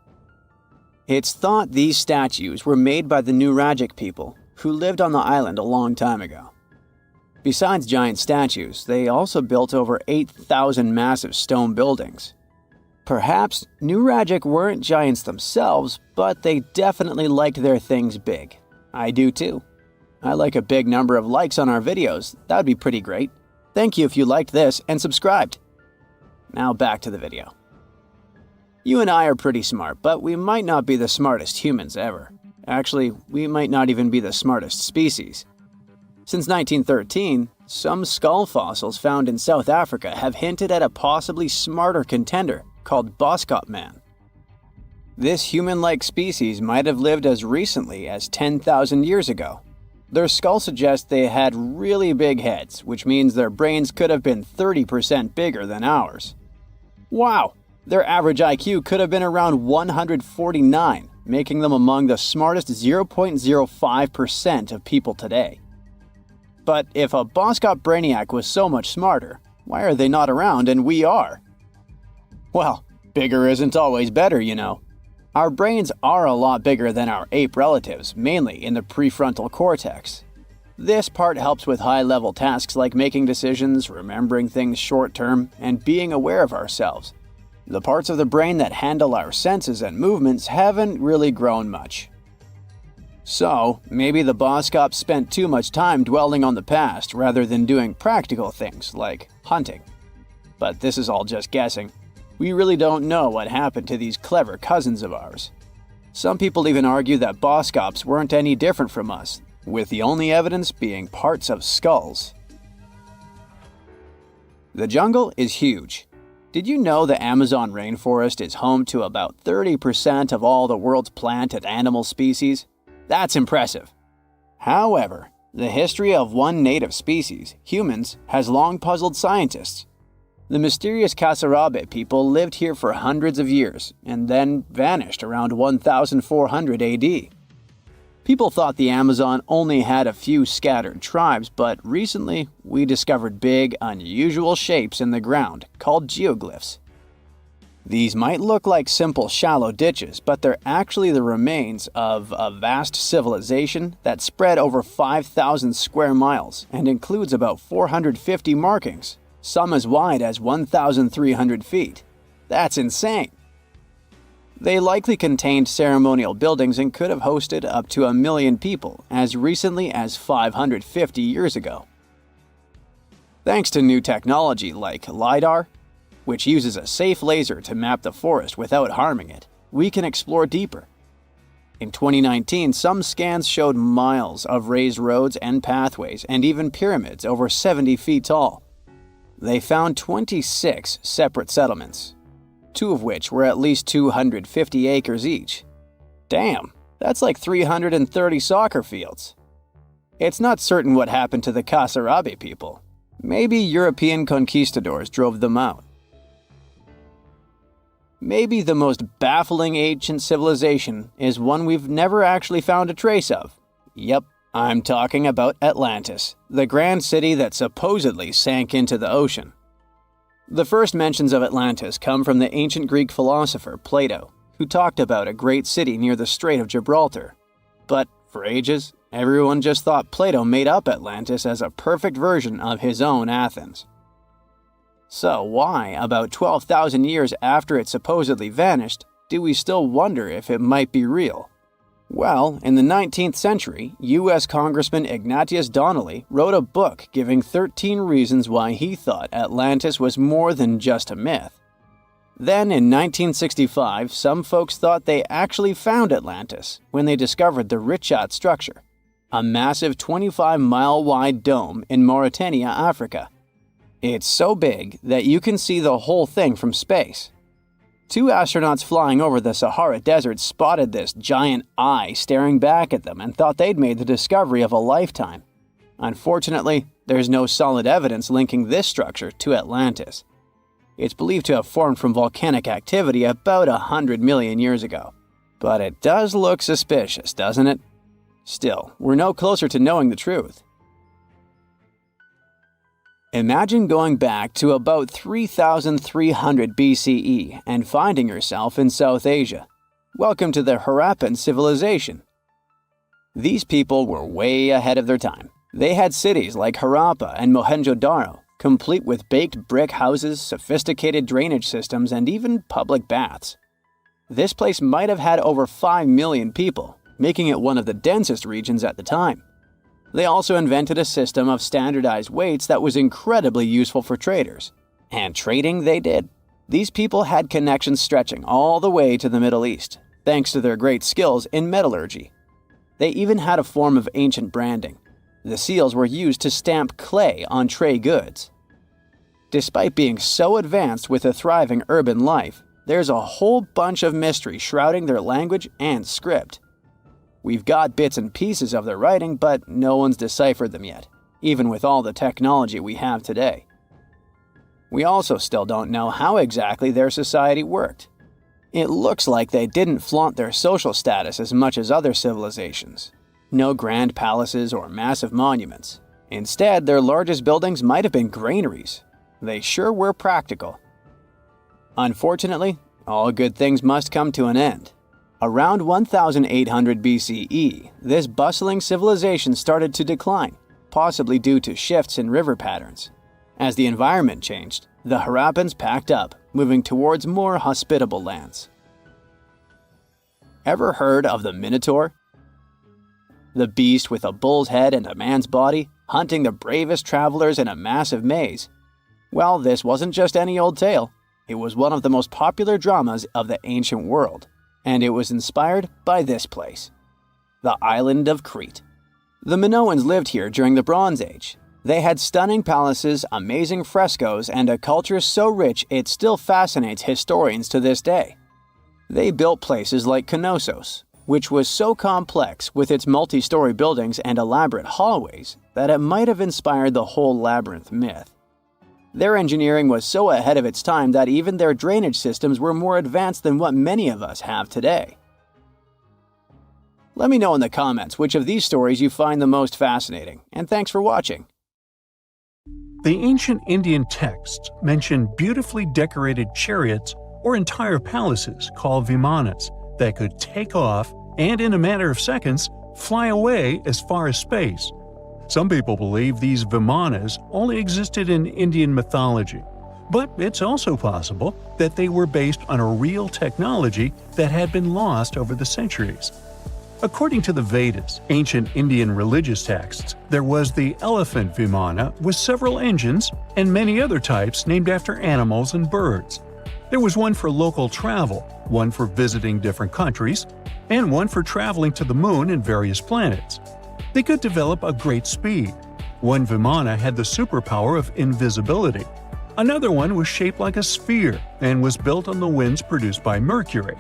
It's thought these statues were made by the Nuragic people, who lived on the island a long time ago. Besides giant statues, they also built over 8,000 massive stone buildings. Perhaps Nuragic weren't giants themselves, but they definitely liked their things big. I do too. I like a big number of likes on our videos. That'd be pretty great. Thank you if you liked this and subscribed. Now back to the video. You and I are pretty smart, but we might not be the smartest humans ever. Actually, we might not even be the smartest species. Since 1913, some skull fossils found in South Africa have hinted at a possibly smarter contender called Boskop Man. This human-like species might have lived as recently as 10,000 years ago. Their skull suggests they had really big heads, which means their brains could have been 30% bigger than ours. Wow! Their average IQ could have been around 149, making them among the smartest 0.05% of people today. But if a Boskop Brainiac was so much smarter, why are they not around and we are? Well, bigger isn't always better, you know. Our brains are a lot bigger than our ape relatives, mainly in the prefrontal cortex. This part helps with high-level tasks like making decisions, remembering things short-term, and being aware of ourselves. The parts of the brain that handle our senses and movements haven't really grown much. So, maybe the Boskops spent too much time dwelling on the past rather than doing practical things like hunting. But this is all just guessing. We really don't know what happened to these clever cousins of ours. Some people even argue that Boskops weren't any different from us, with the only evidence being parts of skulls. The jungle is huge. Did you know the Amazon rainforest is home to about 30% of all the world's plant and animal species? That's impressive. However, the history of one native species, humans, has long puzzled scientists. The mysterious Kasarabe people lived here for hundreds of years and then vanished around 1400 AD. People thought the Amazon only had a few scattered tribes, but recently we discovered big, unusual shapes in the ground called geoglyphs. These might look like simple shallow ditches, but they're actually the remains of a vast civilization that spread over 5,000 square miles and includes about 450 markings, some as wide as 1,300 feet. That's insane! They likely contained ceremonial buildings and could have hosted up to 1 million people as recently as 550 years ago. Thanks to new technology like LiDAR, which uses a safe laser to map the forest without harming it, we can explore deeper. In 2019, some scans showed miles of raised roads and pathways and even pyramids over 70 feet tall. They found 26 separate settlements, 2 of which were at least 250 acres each. Damn, that's like 330 soccer fields. It's not certain what happened to the Kasarabe people. Maybe European conquistadors drove them out. Maybe the most baffling ancient civilization is one we've never actually found a trace of. Yep, I'm talking about Atlantis, the grand city that supposedly sank into the ocean. The first mentions of Atlantis come from the ancient Greek philosopher Plato, who talked about a great city near the Strait of Gibraltar. But for ages, everyone just thought Plato made up Atlantis as a perfect version of his own Athens. So why, about 12,000 years after it supposedly vanished, do we still wonder if it might be real? Well, in the 19th century, U.S. Congressman Ignatius Donnelly wrote a book giving 13 reasons why he thought Atlantis was more than just a myth. Then, in 1965, some folks thought they actually found Atlantis when they discovered the Richat structure, a massive 25-mile-wide dome in Mauritania, Africa. It's so big that you can see the whole thing from space. 2 astronauts flying over the Sahara Desert spotted this giant eye staring back at them and thought they'd made the discovery of a lifetime. Unfortunately, there's no solid evidence linking this structure to Atlantis. It's believed to have formed from volcanic activity about 100 million years ago. But it does look suspicious, doesn't it? Still, we're no closer to knowing the truth. Imagine going back to about 3,300 BCE and finding yourself in South Asia. Welcome to the Harappan civilization. These people were way ahead of their time. They had cities like Harappa and Mohenjo-Daro, complete with baked brick houses, sophisticated drainage systems, and even public baths. This place might have had over 5 million people, making it one of the densest regions at the time. They also invented a system of standardized weights that was incredibly useful for traders. And trading they did. These people had connections stretching all the way to the Middle East, thanks to their great skills in metallurgy. They even had a form of ancient branding. The seals were used to stamp clay on trade goods. Despite being so advanced with a thriving urban life, there's a whole bunch of mystery shrouding their language and script. We've got bits and pieces of their writing, but no one's deciphered them yet, even with all the technology we have today. We also still don't know how exactly their society worked. It looks like they didn't flaunt their social status as much as other civilizations. No grand palaces or massive monuments. Instead, their largest buildings might have been granaries. They sure were practical. Unfortunately, all good things must come to an end. Around 1800 BCE, this bustling civilization started to decline, possibly due to shifts in river patterns. As the environment changed, the Harappans packed up, moving towards more hospitable lands. Ever heard of the Minotaur? The beast with a bull's head and a man's body, hunting the bravest travelers in a massive maze. Well, this wasn't just any old tale. It was one of the most popular dramas of the ancient world. And it was inspired by this place, the island of Crete. The Minoans lived here during the Bronze Age. They had stunning palaces, amazing frescoes, and a culture so rich it still fascinates historians to this day. They built places like Knossos, which was so complex with its multi-story buildings and elaborate hallways that it might have inspired the whole labyrinth myth. Their engineering was so ahead of its time that even their drainage systems were more advanced than what many of us have today. Let me know in the comments which of these stories you find the most fascinating, and thanks for watching. The ancient Indian texts mention beautifully decorated chariots or entire palaces called vimanas that could take off and, in a matter of seconds, fly away as far as space. Some people believe these vimanas only existed in Indian mythology, but it's also possible that they were based on a real technology that had been lost over the centuries. According to the Vedas, ancient Indian religious texts, there was the elephant vimana with several engines and many other types named after animals and birds. There was one for local travel, one for visiting different countries, and one for traveling to the moon and various planets. They could develop a great speed. One vimana had the superpower of invisibility. Another one was shaped like a sphere and was built on the winds produced by Mercury.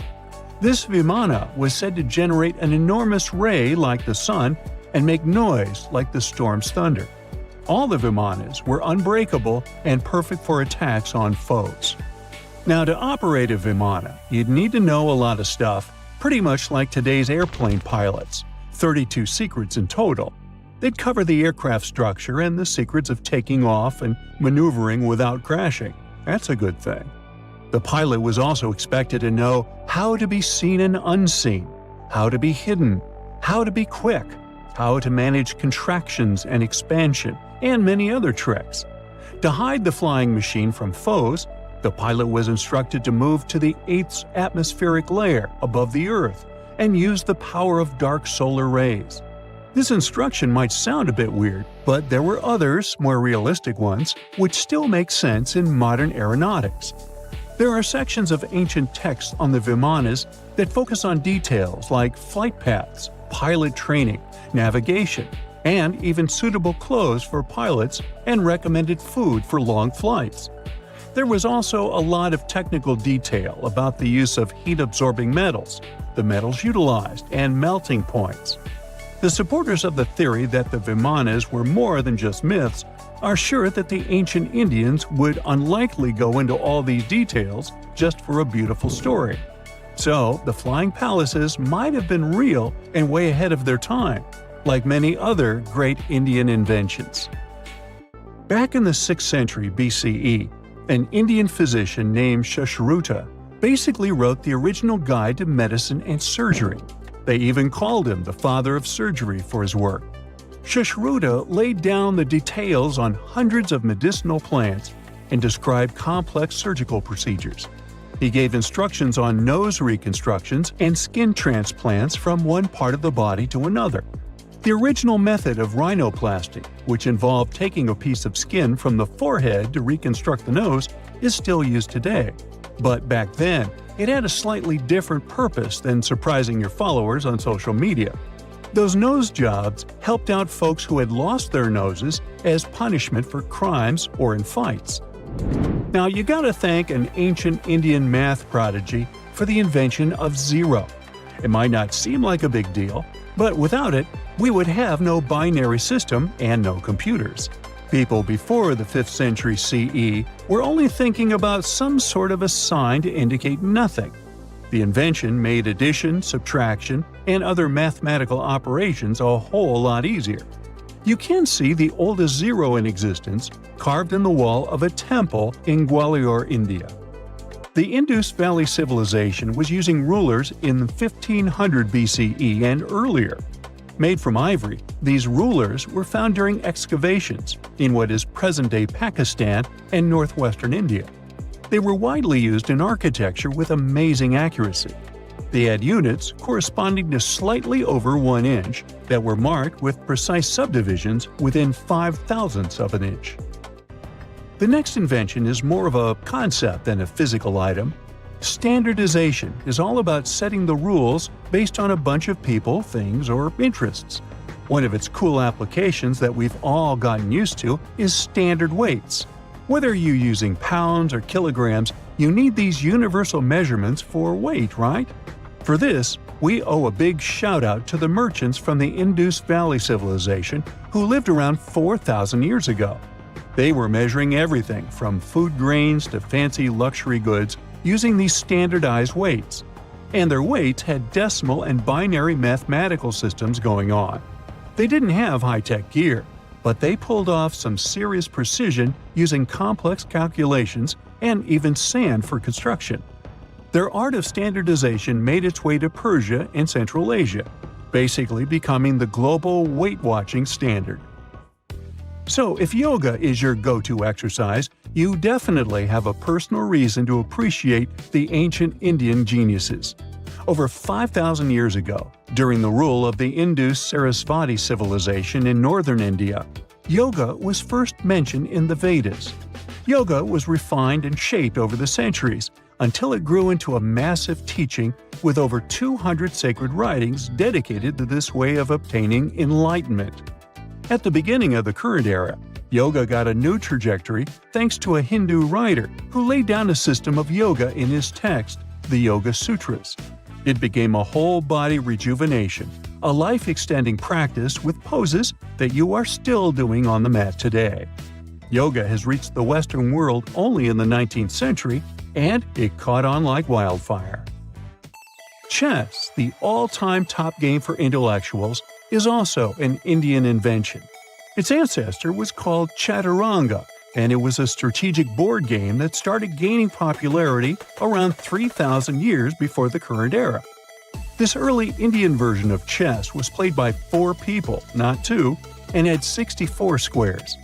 This vimana was said to generate an enormous ray like the sun and make noise like the storm's thunder. All the vimanas were unbreakable and perfect for attacks on foes. Now, to operate a vimana, you'd need to know a lot of stuff, pretty much like today's airplane pilots. 32 secrets in total. They'd cover the aircraft structure and the secrets of taking off and maneuvering without crashing. That's a good thing. The pilot was also expected to know how to be seen and unseen, how to be hidden, how to be quick, how to manage contractions and expansion, and many other tricks. To hide the flying machine from foes, the pilot was instructed to move to the 8th atmospheric layer above the Earth and use the power of dark solar rays. This instruction might sound a bit weird, but there were others, more realistic ones, which still make sense in modern aeronautics. There are sections of ancient texts on the vimanas that focus on details like flight paths, pilot training, navigation, and even suitable clothes for pilots and recommended food for long flights. There was also a lot of technical detail about the use of heat-absorbing metals, the metals utilized, and melting points. The supporters of the theory that the vimanas were more than just myths are sure that the ancient Indians would unlikely go into all these details just for a beautiful story. So, the flying palaces might have been real and way ahead of their time, like many other great Indian inventions. Back in the 6th century BCE, an Indian physician named Sushruta basically wrote the original guide to medicine and surgery. They even called him the father of surgery for his work. Sushruta laid down the details on hundreds of medicinal plants and described complex surgical procedures. He gave instructions on nose reconstructions and skin transplants from one part of the body to another. The original method of rhinoplasty, which involved taking a piece of skin from the forehead to reconstruct the nose, is still used today. But back then, it had a slightly different purpose than surprising your followers on social media. Those nose jobs helped out folks who had lost their noses as punishment for crimes or in fights. Now, you gotta thank an ancient Indian math prodigy for the invention of zero. It might not seem like a big deal, but without it, we would have no binary system and no computers. People before the 5th century CE were only thinking about some sort of a sign to indicate nothing. The invention made addition, subtraction, and other mathematical operations a whole lot easier. You can see the oldest zero in existence carved in the wall of a temple in Gwalior, India. The Indus Valley Civilization was using rulers in 1500 BCE and earlier. Made from ivory, these rulers were found during excavations in what is present-day Pakistan and northwestern India. They were widely used in architecture with amazing accuracy. They had units corresponding to slightly over 1 inch that were marked with precise subdivisions within 5/1000ths of an inch. The next invention is more of a concept than a physical item. Standardization is all about setting the rules based on a bunch of people, things, or interests. One of its cool applications that we've all gotten used to is standard weights. Whether you're using pounds or kilograms, you need these universal measurements for weight, right? For this, we owe a big shout-out to the merchants from the Indus Valley Civilization who lived around 4,000 years ago. They were measuring everything from food grains to fancy luxury goods using these standardized weights. And their weights had decimal and binary mathematical systems going on. They didn't have high-tech gear, but they pulled off some serious precision using complex calculations and even sand for construction. Their art of standardization made its way to Persia and Central Asia, basically becoming the global weight-watching standard. So if yoga is your go-to exercise, you definitely have a personal reason to appreciate the ancient Indian geniuses. Over 5,000 years ago, during the rule of the Indus-Sarasvati civilization in northern India, yoga was first mentioned in the Vedas. Yoga was refined and shaped over the centuries until it grew into a massive teaching with over 200 sacred writings dedicated to this way of obtaining enlightenment. At the beginning of the current era, yoga got a new trajectory thanks to a Hindu writer who laid down a system of yoga in his text, the Yoga Sutras. It became a whole-body rejuvenation, a life-extending practice with poses that you are still doing on the mat today. Yoga has reached the Western world only in the 19th century, and it caught on like wildfire. Chess, the all-time top game for intellectuals, is also an Indian invention. Its ancestor was called Chaturanga, and it was a strategic board game that started gaining popularity around 3,000 years before the current era. This early Indian version of chess was played by 4 people, not 2, and had 64 squares.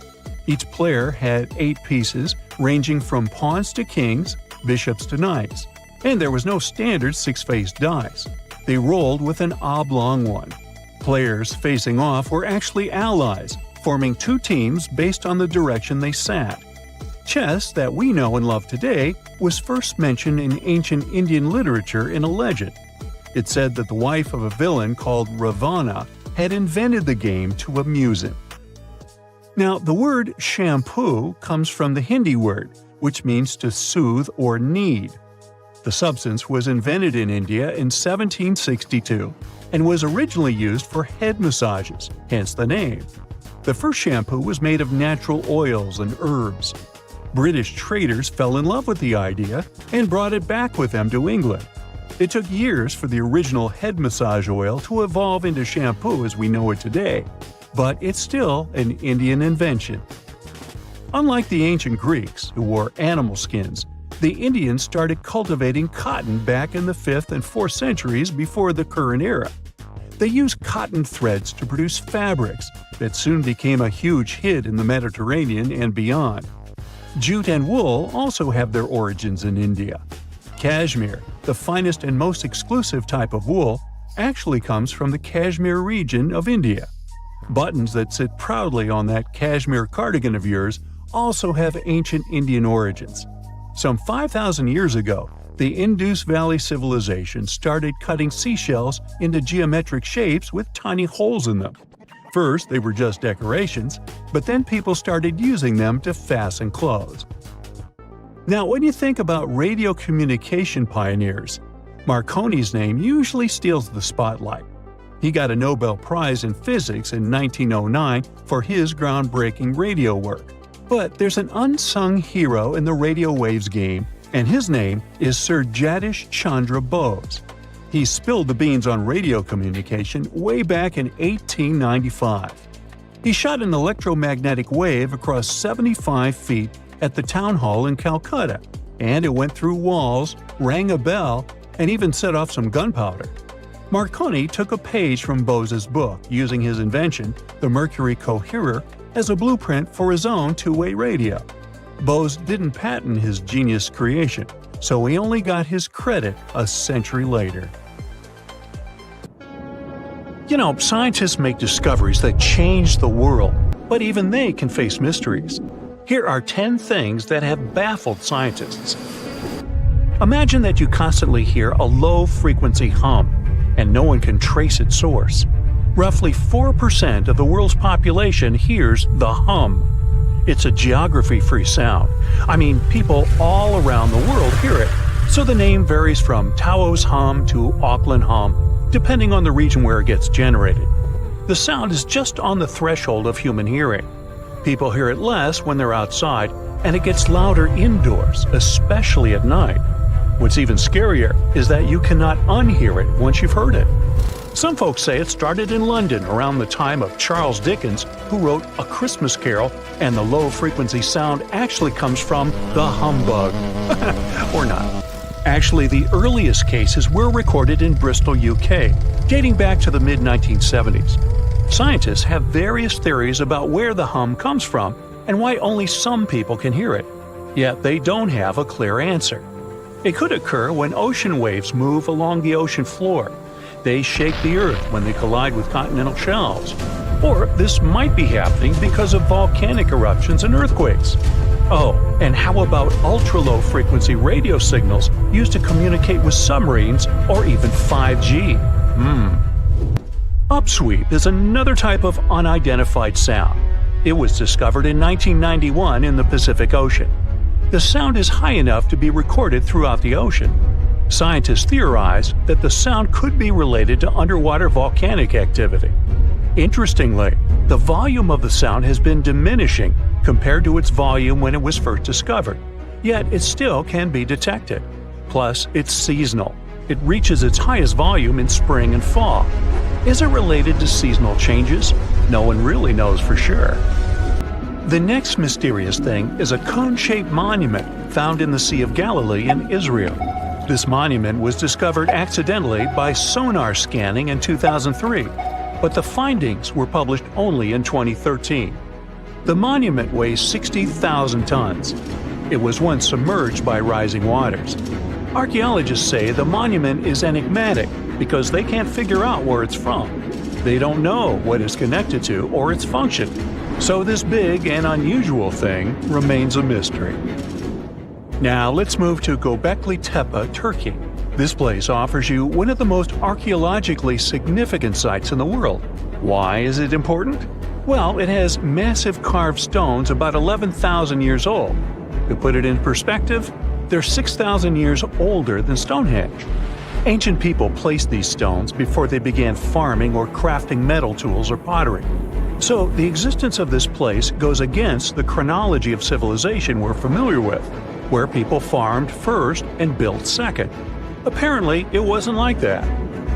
Each player had 8 pieces, ranging from pawns to kings, bishops to knights, and there was no standard 6-faced dice. They rolled with an oblong one. Players facing off were actually allies, forming 2 teams based on the direction they sat. Chess, that we know and love today, was first mentioned in ancient Indian literature in a legend. It said that the wife of a villain called Ravana had invented the game to amuse him. Now, the word shampoo comes from the Hindi word, which means to soothe or knead. The substance was invented in India in 1762 and was originally used for head massages, hence the name. The first shampoo was made of natural oils and herbs. British traders fell in love with the idea and brought it back with them to England. It took years for the original head massage oil to evolve into shampoo as we know it today, but it's still an Indian invention. Unlike the ancient Greeks, who wore animal skins, the Indians started cultivating cotton back in the 5th and 4th centuries before the current era. They used cotton threads to produce fabrics that soon became a huge hit in the Mediterranean and beyond. Jute and wool also have their origins in India. Cashmere, the finest and most exclusive type of wool, actually comes from the Kashmir region of India. Buttons that sit proudly on that cashmere cardigan of yours also have ancient Indian origins. Some 5,000 years ago, the Indus Valley civilization started cutting seashells into geometric shapes with tiny holes in them. First, they were just decorations, but then people started using them to fasten clothes. Now, when you think about radio communication pioneers, Marconi's name usually steals the spotlight. He got a Nobel Prize in Physics in 1909 for his groundbreaking radio work. But there's an unsung hero in the radio waves game, and his name is Sir Jagdish Chandra Bose. He spilled the beans on radio communication way back in 1895. He shot an electromagnetic wave across 75 feet at the town hall in Calcutta, and it went through walls, rang a bell, and even set off some gunpowder. Marconi took a page from Bose's book, using his invention, the Mercury Coherer, as a blueprint for his own two-way radio. Bose didn't patent his genius creation, so he only got his credit a century later. You know, scientists make discoveries that change the world, but even they can face mysteries. Here are 10 things that have baffled scientists. Imagine that you constantly hear a low-frequency hum, and no one can trace its source. Roughly 4% of the world's population hears the hum. It's a geography-free sound. I mean, people all around the world hear it, so the name varies from Tao's hum to Auckland hum, depending on the region where it gets generated. The sound is just on the threshold of human hearing. People hear it less when they're outside, and it gets louder indoors, especially at night. What's even scarier is that you cannot unhear it once you've heard it. Some folks say it started in London around the time of Charles Dickens, who wrote A Christmas Carol, and the low-frequency sound actually comes from the humbug. Or not. Actually, the earliest cases were recorded in Bristol, UK, dating back to the mid-1970s. Scientists have various theories about where the hum comes from and why only some people can hear it, yet they don't have a clear answer. It could occur when ocean waves move along the ocean floor. They shake the Earth when they collide with continental shelves. Or this might be happening because of volcanic eruptions and earthquakes. Oh, and how about ultra-low frequency radio signals used to communicate with submarines or even 5G? Upsweep is another type of unidentified sound. It was discovered in 1991 in the Pacific Ocean. The sound is high enough to be recorded throughout the ocean. Scientists theorize that the sound could be related to underwater volcanic activity. Interestingly, the volume of the sound has been diminishing compared to its volume when it was first discovered, yet it still can be detected. Plus, it's seasonal. It reaches its highest volume in spring and fall. Is it related to seasonal changes? No one really knows for sure. The next mysterious thing is a cone-shaped monument found in the Sea of Galilee in Israel. This monument was discovered accidentally by sonar scanning in 2003, but the findings were published only in 2013. The monument weighs 60,000 tons. It was once submerged by rising waters. Archaeologists say the monument is enigmatic because they can't figure out where it's from. They don't know what it's connected to or its function. So this big and unusual thing remains a mystery. Now let's move to Göbekli Tepe, Turkey. This place offers you one of the most archaeologically significant sites in the world. Why is it important? Well, it has massive carved stones about 11,000 years old. To put it in perspective, they're 6,000 years older than Stonehenge. Ancient people placed these stones before they began farming or crafting metal tools or pottery. So the existence of this place goes against the chronology of civilization we're familiar with, where people farmed first and built second. Apparently, it wasn't like that.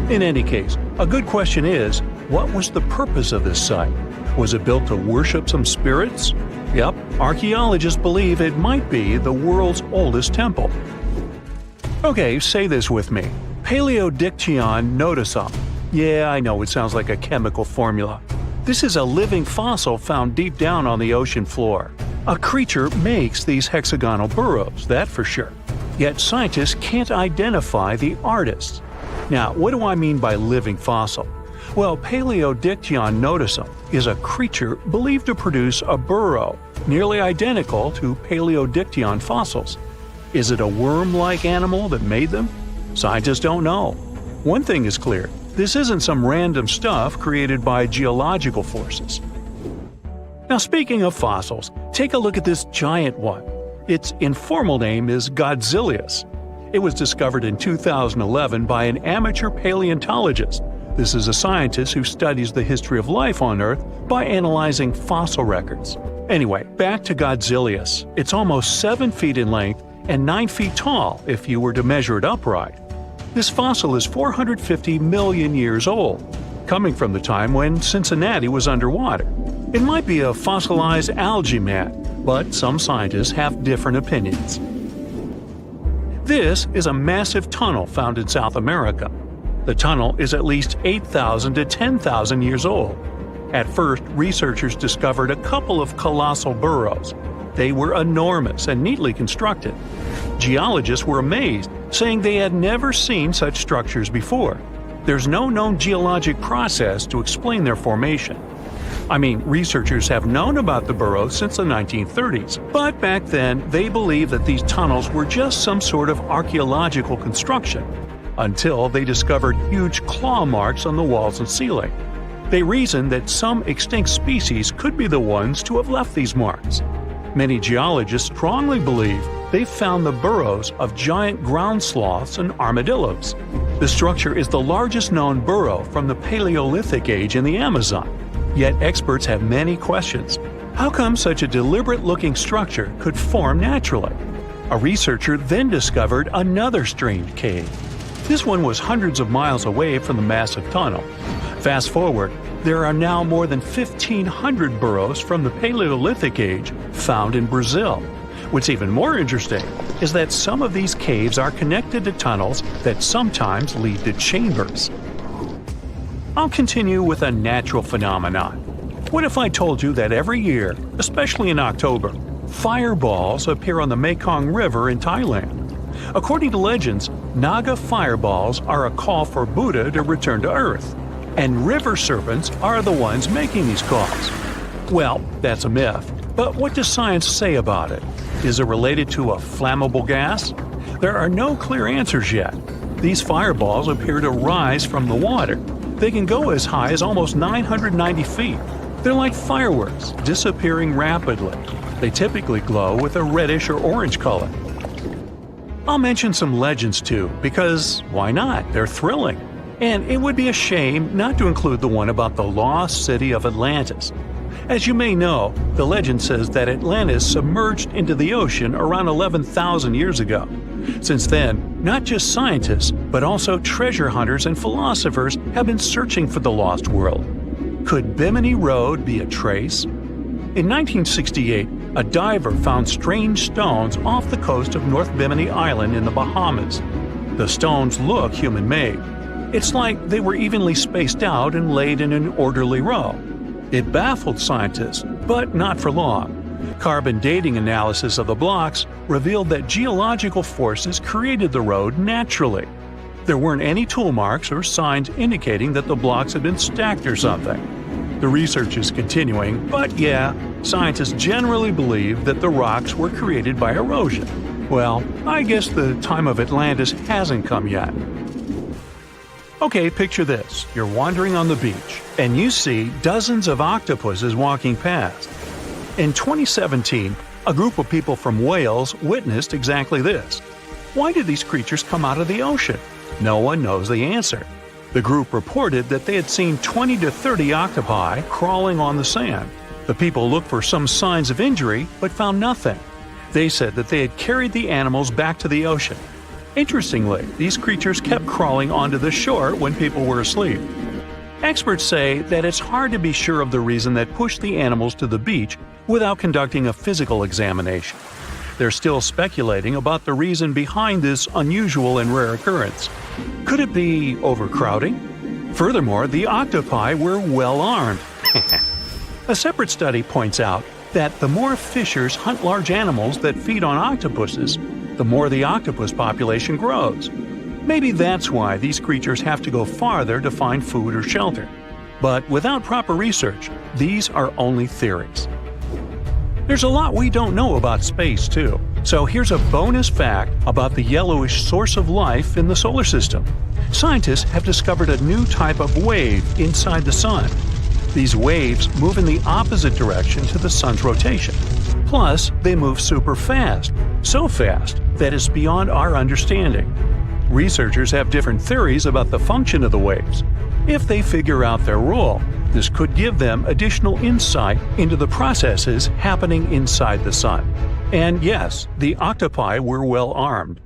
In any case, a good question is, what was the purpose of this site? Was it built to worship some spirits? Yep, archaeologists believe it might be the world's oldest temple. Okay, say this with me. Paleodictyon notusum. Yeah, I know it sounds like a chemical formula. This is a living fossil found deep down on the ocean floor. A creature makes these hexagonal burrows, that for sure. Yet scientists can't identify the artists. Now, what do I mean by living fossil? Well, Paleodictyon notusum is a creature believed to produce a burrow nearly identical to Paleodictyon fossils. Is it a worm-like animal that made them? Scientists don't know. One thing is clear, this isn't some random stuff created by geological forces. Now, speaking of fossils, take a look at this giant one. Its informal name is Godzillius. It was discovered in 2011 by an amateur paleontologist. This is a scientist who studies the history of life on Earth by analyzing fossil records. Anyway, back to Godzillius. It's almost 7 feet in length and 9 feet tall if you were to measure it upright. This fossil is 450 million years old, coming from the time when Cincinnati was underwater. It might be a fossilized algae mat, but some scientists have different opinions. This is a massive tunnel found in South America. The tunnel is at least 8,000 to 10,000 years old. At first, researchers discovered a couple of colossal burrows. They were enormous and neatly constructed. Geologists were amazed, saying they had never seen such structures before. There's no known geologic process to explain their formation. I mean, researchers have known about the burrows since the 1930s, but back then they believed that these tunnels were just some sort of archaeological construction, until they discovered huge claw marks on the walls and ceiling. They reasoned that some extinct species could be the ones to have left these marks. Many geologists strongly believe they've found the burrows of giant ground sloths and armadillos. The structure is the largest known burrow from the Paleolithic age in the Amazon. Yet experts have many questions. How come such a deliberate-looking structure could form naturally? A researcher then discovered another strange cave. This one was hundreds of miles away from the massive tunnel. Fast forward, there are now more than 1,500 burrows from the Paleolithic age found in Brazil. What's even more interesting is that some of these caves are connected to tunnels that sometimes lead to chambers. I'll continue with a natural phenomenon. What if I told you that every year, especially in October, fireballs appear on the Mekong River in Thailand? According to legends, Naga fireballs are a call for Buddha to return to Earth, and river serpents are the ones making these calls. Well, that's a myth, but what does science say about it? Is it related to a flammable gas? There are no clear answers yet. These fireballs appear to rise from the water. They can go as high as almost 990 feet. They're like fireworks, disappearing rapidly. They typically glow with a reddish or orange color. I'll mention some legends too, because why not? They're thrilling. And it would be a shame not to include the one about the lost city of Atlantis. As you may know, the legend says that Atlantis submerged into the ocean around 11,000 years ago. Since then, not just scientists, but also treasure hunters and philosophers have been searching for the lost world. Could Bimini Road be a trace? In 1968, a diver found strange stones off the coast of North Bimini Island in the Bahamas. The stones look human-made. It's like they were evenly spaced out and laid in an orderly row. It baffled scientists, but not for long. Carbon dating analysis of the blocks revealed that geological forces created the road naturally. There weren't any tool marks or signs indicating that the blocks had been stacked or something. The research is continuing, but yeah, scientists generally believe that the rocks were created by erosion. Well, I guess the time of Atlantis hasn't come yet. Okay, picture this. You're wandering on the beach, and you see dozens of octopuses walking past. In 2017, a group of people from Wales witnessed exactly this. Why did these creatures come out of the ocean? No one knows the answer. The group reported that they had seen 20 to 30 octopi crawling on the sand. The people looked for some signs of injury, but found nothing. They said that they had carried the animals back to the ocean. Interestingly, these creatures kept crawling onto the shore when people were asleep. Experts say that it's hard to be sure of the reason that pushed the animals to the beach without conducting a physical examination. They're still speculating about the reason behind this unusual and rare occurrence. Could it be overcrowding? Furthermore, the octopi were well armed. A separate study points out that the more fishers hunt large animals that feed on octopuses, the more the octopus population grows. Maybe that's why these creatures have to go farther to find food or shelter. But without proper research, these are only theories. There's a lot we don't know about space, too. So here's a bonus fact about the yellowish source of life in the solar system. Scientists have discovered a new type of wave inside the sun. These waves move in the opposite direction to the sun's rotation. Plus, they move super fast, so fast that it's beyond our understanding. Researchers have different theories about the function of the waves. If they figure out their role, this could give them additional insight into the processes happening inside the sun. And yes, the octopi were well armed.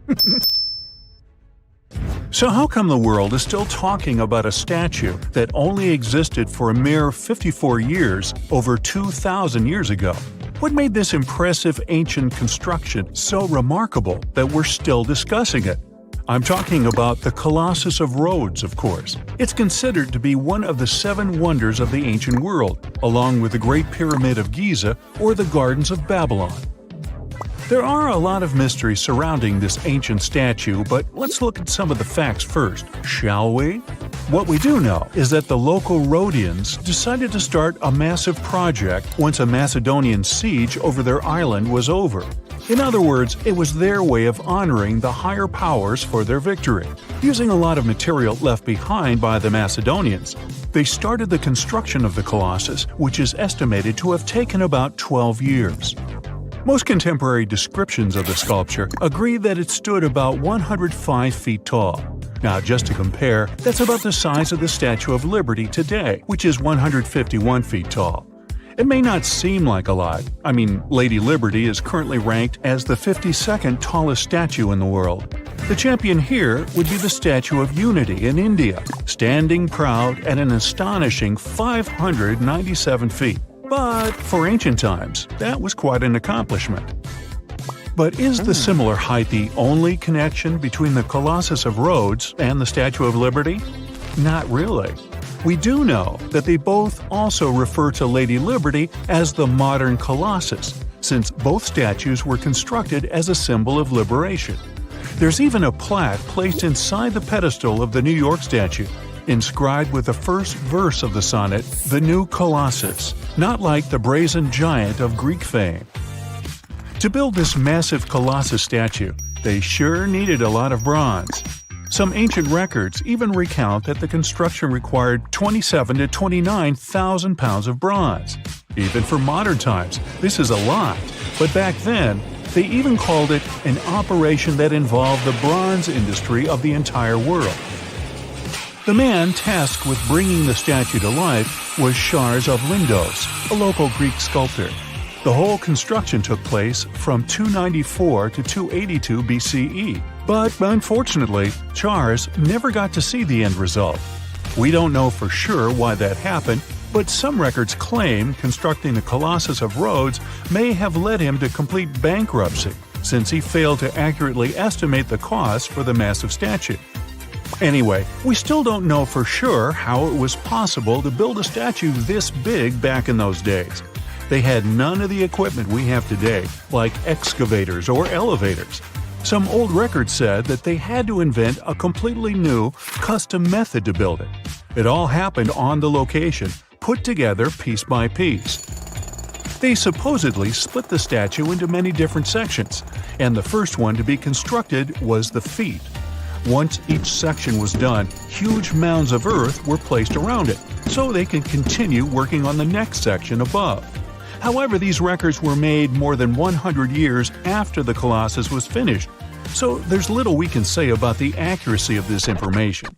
So how come the world is still talking about a statue that only existed for a mere 54 years over 2,000 years ago? What made this impressive ancient construction so remarkable that we're still discussing it? I'm talking about the Colossus of Rhodes, of course. It's considered to be one of the 7 wonders of the ancient world, along with the Great Pyramid of Giza or the Gardens of Babylon. There are a lot of mysteries surrounding this ancient statue, but let's look at some of the facts first, shall we? What we do know is that the local Rhodians decided to start a massive project once a Macedonian siege over their island was over. In other words, it was their way of honoring the higher powers for their victory. Using a lot of material left behind by the Macedonians, they started the construction of the Colossus, which is estimated to have taken about 12 years. Most contemporary descriptions of the sculpture agree that it stood about 105 feet tall. Now, just to compare, that's about the size of the Statue of Liberty today, which is 151 feet tall. It may not seem like a lot. I mean, Lady Liberty is currently ranked as the 52nd tallest statue in the world. The champion here would be the Statue of Unity in India, standing proud at an astonishing 597 feet. But for ancient times, that was quite an accomplishment. But is the similar height the only connection between the Colossus of Rhodes and the Statue of Liberty? Not really. We do know that they both also refer to Lady Liberty as the modern Colossus, since both statues were constructed as a symbol of liberation. There's even a plaque placed inside the pedestal of the New York statue, inscribed with the first verse of the sonnet, "The New Colossus," not like the brazen giant of Greek fame. To build this massive Colossus statue, they sure needed a lot of bronze. Some ancient records even recount that the construction required 27,000 to 29,000 pounds of bronze. Even for modern times, this is a lot, but back then, they even called it an operation that involved the bronze industry of the entire world. The man tasked with bringing the statue to life was Chares of Lindos, a local Greek sculptor. The whole construction took place from 294 to 282 BCE, but unfortunately, Chares never got to see the end result. We don't know for sure why that happened, but some records claim constructing the Colossus of Rhodes may have led him to complete bankruptcy, since he failed to accurately estimate the cost for the massive statue. Anyway, we still don't know for sure how it was possible to build a statue this big back in those days. They had none of the equipment we have today, like excavators or elevators. Some old records said that they had to invent a completely new, custom method to build it. It all happened on the location, put together piece by piece. They supposedly split the statue into many different sections, and the first one to be constructed was the feet. Once each section was done, huge mounds of earth were placed around it, so they could continue working on the next section above. However, these records were made more than 100 years after the Colossus was finished, so there's little we can say about the accuracy of this information.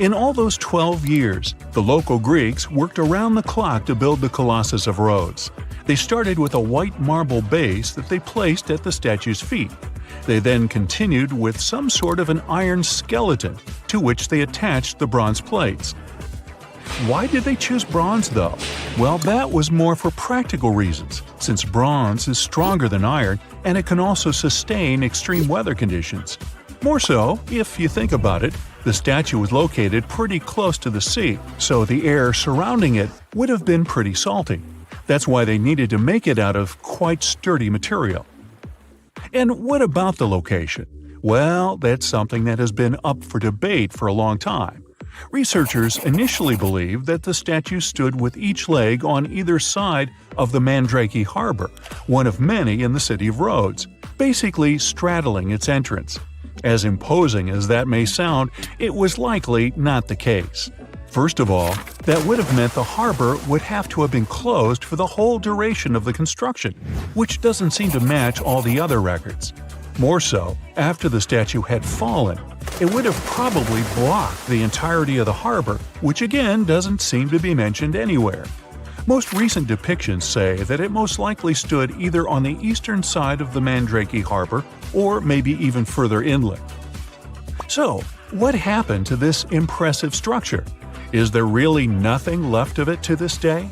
In all those 12 years, the local Greeks worked around the clock to build the Colossus of Rhodes. They started with a white marble base that they placed at the statue's feet. They then continued with some sort of an iron skeleton, to which they attached the bronze plates. Why did they choose bronze, though? Well, that was more for practical reasons, since bronze is stronger than iron and it can also sustain extreme weather conditions. More so, if you think about it, the statue was located pretty close to the sea, so the air surrounding it would have been pretty salty. That's why they needed to make it out of quite sturdy material. And what about the location? Well, that's something that has been up for debate for a long time. Researchers initially believed that the statue stood with each leg on either side of the Mandrake Harbor, one of many in the city of Rhodes, basically straddling its entrance. As imposing as that may sound, it was likely not the case. First of all, that would have meant the harbor would have to have been closed for the whole duration of the construction, which doesn't seem to match all the other records. More so, after the statue had fallen, it would have probably blocked the entirety of the harbor, which again doesn't seem to be mentioned anywhere. Most recent depictions say that it most likely stood either on the eastern side of the Mandrake Harbor or maybe even further inland. So, what happened to this impressive structure? Is there really nothing left of it to this day?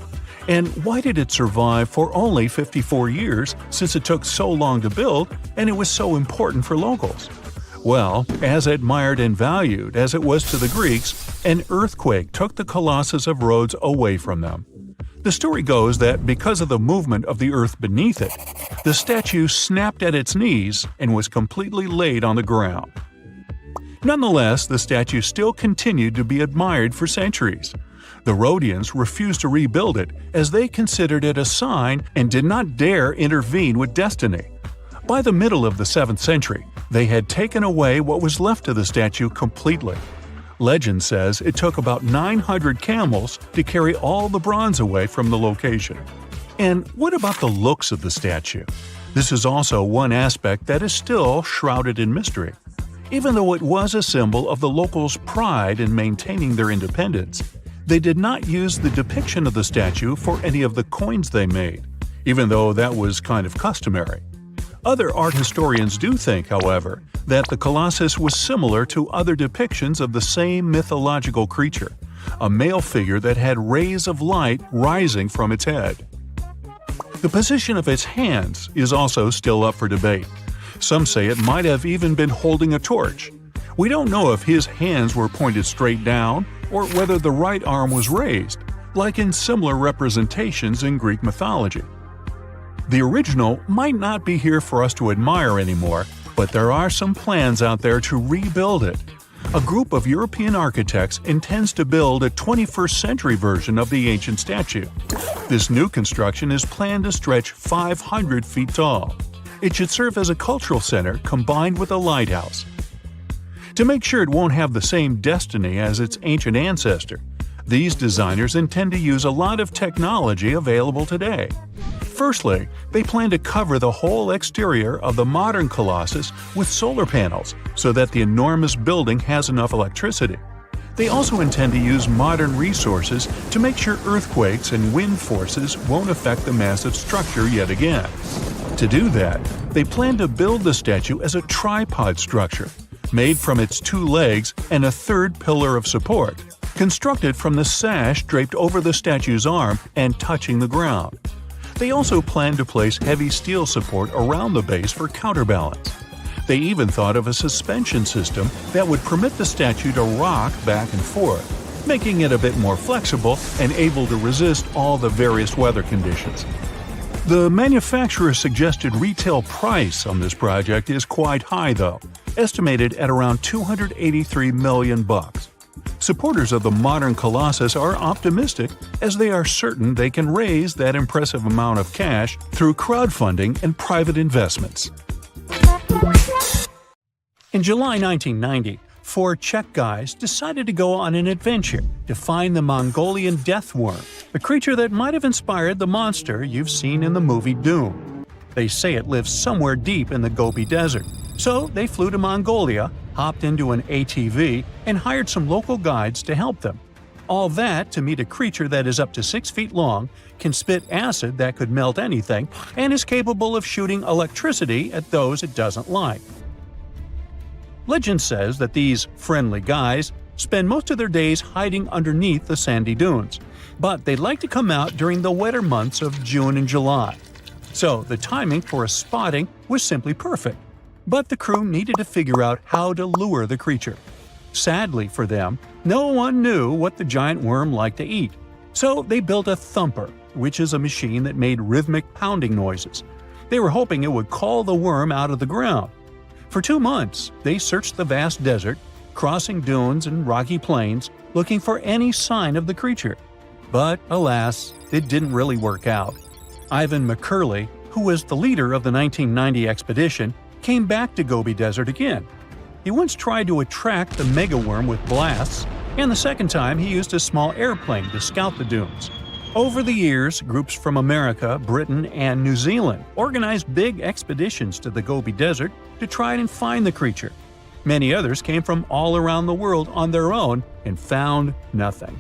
And why did it survive for only 54 years, since it took so long to build and it was so important for locals? Well, as admired and valued as it was to the Greeks, an earthquake took the Colossus of Rhodes away from them. The story goes that because of the movement of the earth beneath it, the statue snapped at its knees and was completely laid on the ground. Nonetheless, the statue still continued to be admired for centuries. The Rhodians refused to rebuild it as they considered it a sign and did not dare intervene with destiny. By the middle of the 7th century, they had taken away what was left of the statue completely. Legend says it took about 900 camels to carry all the bronze away from the location. And what about the looks of the statue? This is also one aspect that is still shrouded in mystery. Even though it was a symbol of the locals' pride in maintaining their independence, They did not use the depiction of the statue for any of the coins they made, even though that was kind of customary. Other art historians do think, however, that the Colossus was similar to other depictions of the same mythological creature, a male figure that had rays of light rising from its head. The position of its hands is also still up for debate. Some say it might have even been holding a torch. We don't know if his hands were pointed straight down or whether the right arm was raised, like in similar representations in Greek mythology. The original might not be here for us to admire anymore, but there are some plans out there to rebuild it. A group of European architects intends to build a 21st century version of the ancient statue. This new construction is planned to stretch 500 feet tall. It should serve as a cultural center combined with a lighthouse. To make sure it won't have the same destiny as its ancient ancestor, these designers intend to use a lot of technology available today. Firstly, they plan to cover the whole exterior of the modern Colossus with solar panels so that the enormous building has enough electricity. They also intend to use modern resources to make sure earthquakes and wind forces won't affect the massive structure yet again. To do that, they plan to build the statue as a tripod structure, made from its two legs and a third pillar of support, constructed from the sash draped over the statue's arm and touching the ground. They also plan to place heavy steel support around the base for counterbalance. They even thought of a suspension system that would permit the statue to rock back and forth, making it a bit more flexible and able to resist all the various weather conditions. The manufacturer's suggested retail price on this project is quite high though, estimated at around $283 million. Supporters of the modern Colossus are optimistic as they are certain they can raise that impressive amount of cash through crowdfunding and private investments. In July 1990, 4 Czech guys decided to go on an adventure to find the Mongolian death worm, the creature that might have inspired the monster you've seen in the movie Doom. They say it lives somewhere deep in the Gobi Desert, so they flew to Mongolia, hopped into an ATV, and hired some local guides to help them. All that to meet a creature that is up to 6 feet long, can spit acid that could melt anything, and is capable of shooting electricity at those it doesn't like. Legend says that these friendly guys spend most of their days hiding underneath the sandy dunes, but they like to come out during the wetter months of June and July. So the timing for a spotting was simply perfect. But the crew needed to figure out how to lure the creature. Sadly for them, no one knew what the giant worm liked to eat. So they built a thumper, which is a machine that made rhythmic pounding noises. They were hoping it would call the worm out of the ground. For 2 months, they searched the vast desert, crossing dunes and rocky plains, looking for any sign of the creature. But alas, it didn't really work out. Ivan McCurley, who was the leader of the 1990 expedition, came back to Gobi Desert again. He once tried to attract the megaworm with blasts, and the second time he used a small airplane to scout the dunes. Over the years, groups from America, Britain, and New Zealand organized big expeditions to the Gobi Desert to try and find the creature. Many others came from all around the world on their own and found nothing.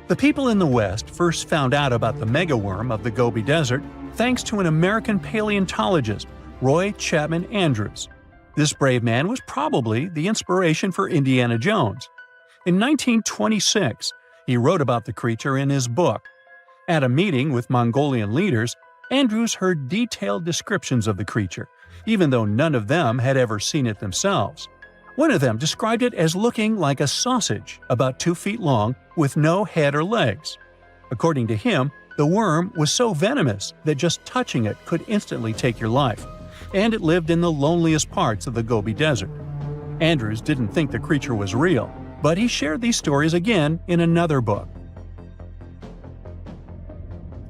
The people in the West first found out about the megaworm of the Gobi Desert thanks to an American paleontologist, Roy Chapman Andrews. This brave man was probably the inspiration for Indiana Jones. In 1926, he wrote about the creature in his book. At a meeting with Mongolian leaders, Andrews heard detailed descriptions of the creature, even though none of them had ever seen it themselves. One of them described it as looking like a sausage, about 2 feet long, with no head or legs. According to him, the worm was so venomous that just touching it could instantly take your life, and it lived in the loneliest parts of the Gobi Desert. Andrews didn't think the creature was real, but he shared these stories again in another book.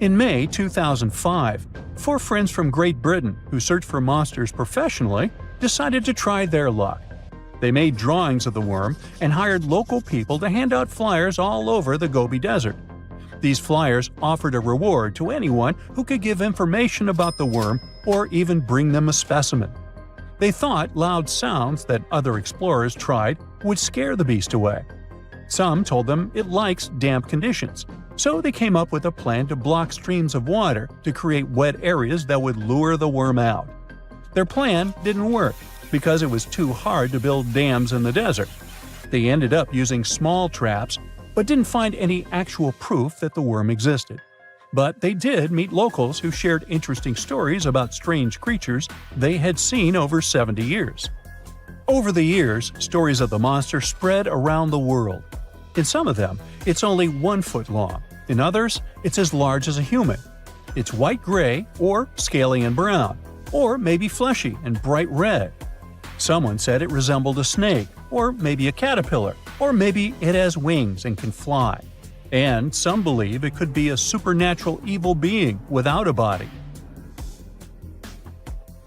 In May 2005, 4 friends from Great Britain who searched for monsters professionally decided to try their luck. They made drawings of the worm and hired local people to hand out flyers all over the Gobi Desert. These flyers offered a reward to anyone who could give information about the worm or even bring them a specimen. They thought loud sounds that other explorers tried would scare the beast away. Some told them it likes damp conditions, so they came up with a plan to block streams of water to create wet areas that would lure the worm out. Their plan didn't work because it was too hard to build dams in the desert. They ended up using small traps, but didn't find any actual proof that the worm existed. But they did meet locals who shared interesting stories about strange creatures they had seen over 70 years. Over the years, stories of the monster spread around the world. In some of them, it's only 1 foot long. In others, it's as large as a human. It's white-gray or scaly and brown, or maybe fleshy and bright red. Someone said it resembled a snake, or maybe a caterpillar, or maybe it has wings and can fly. And some believe it could be a supernatural evil being without a body.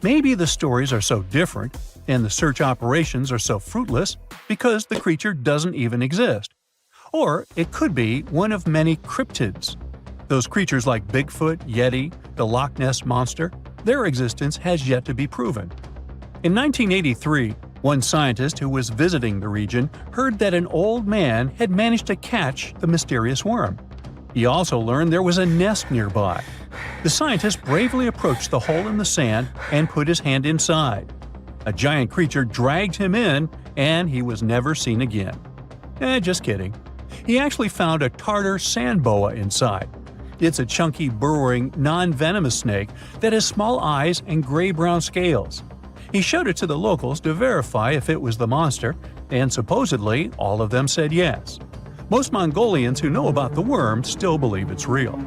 Maybe the stories are so different, and the search operations are so fruitless, because the creature doesn't even exist. Or it could be one of many cryptids. Those creatures like Bigfoot, Yeti, the Loch Ness Monster, their existence has yet to be proven. In 1983, one scientist who was visiting the region heard that an old man had managed to catch the mysterious worm. He also learned there was a nest nearby. The scientist bravely approached the hole in the sand and put his hand inside. A giant creature dragged him in, and he was never seen again. Just kidding. He actually found a Tartar sand boa inside. It's a chunky, burrowing, non-venomous snake that has small eyes and gray-brown scales. He showed it to the locals to verify if it was the monster, and supposedly all of them said yes. Most Mongolians who know about the worm still believe it's real.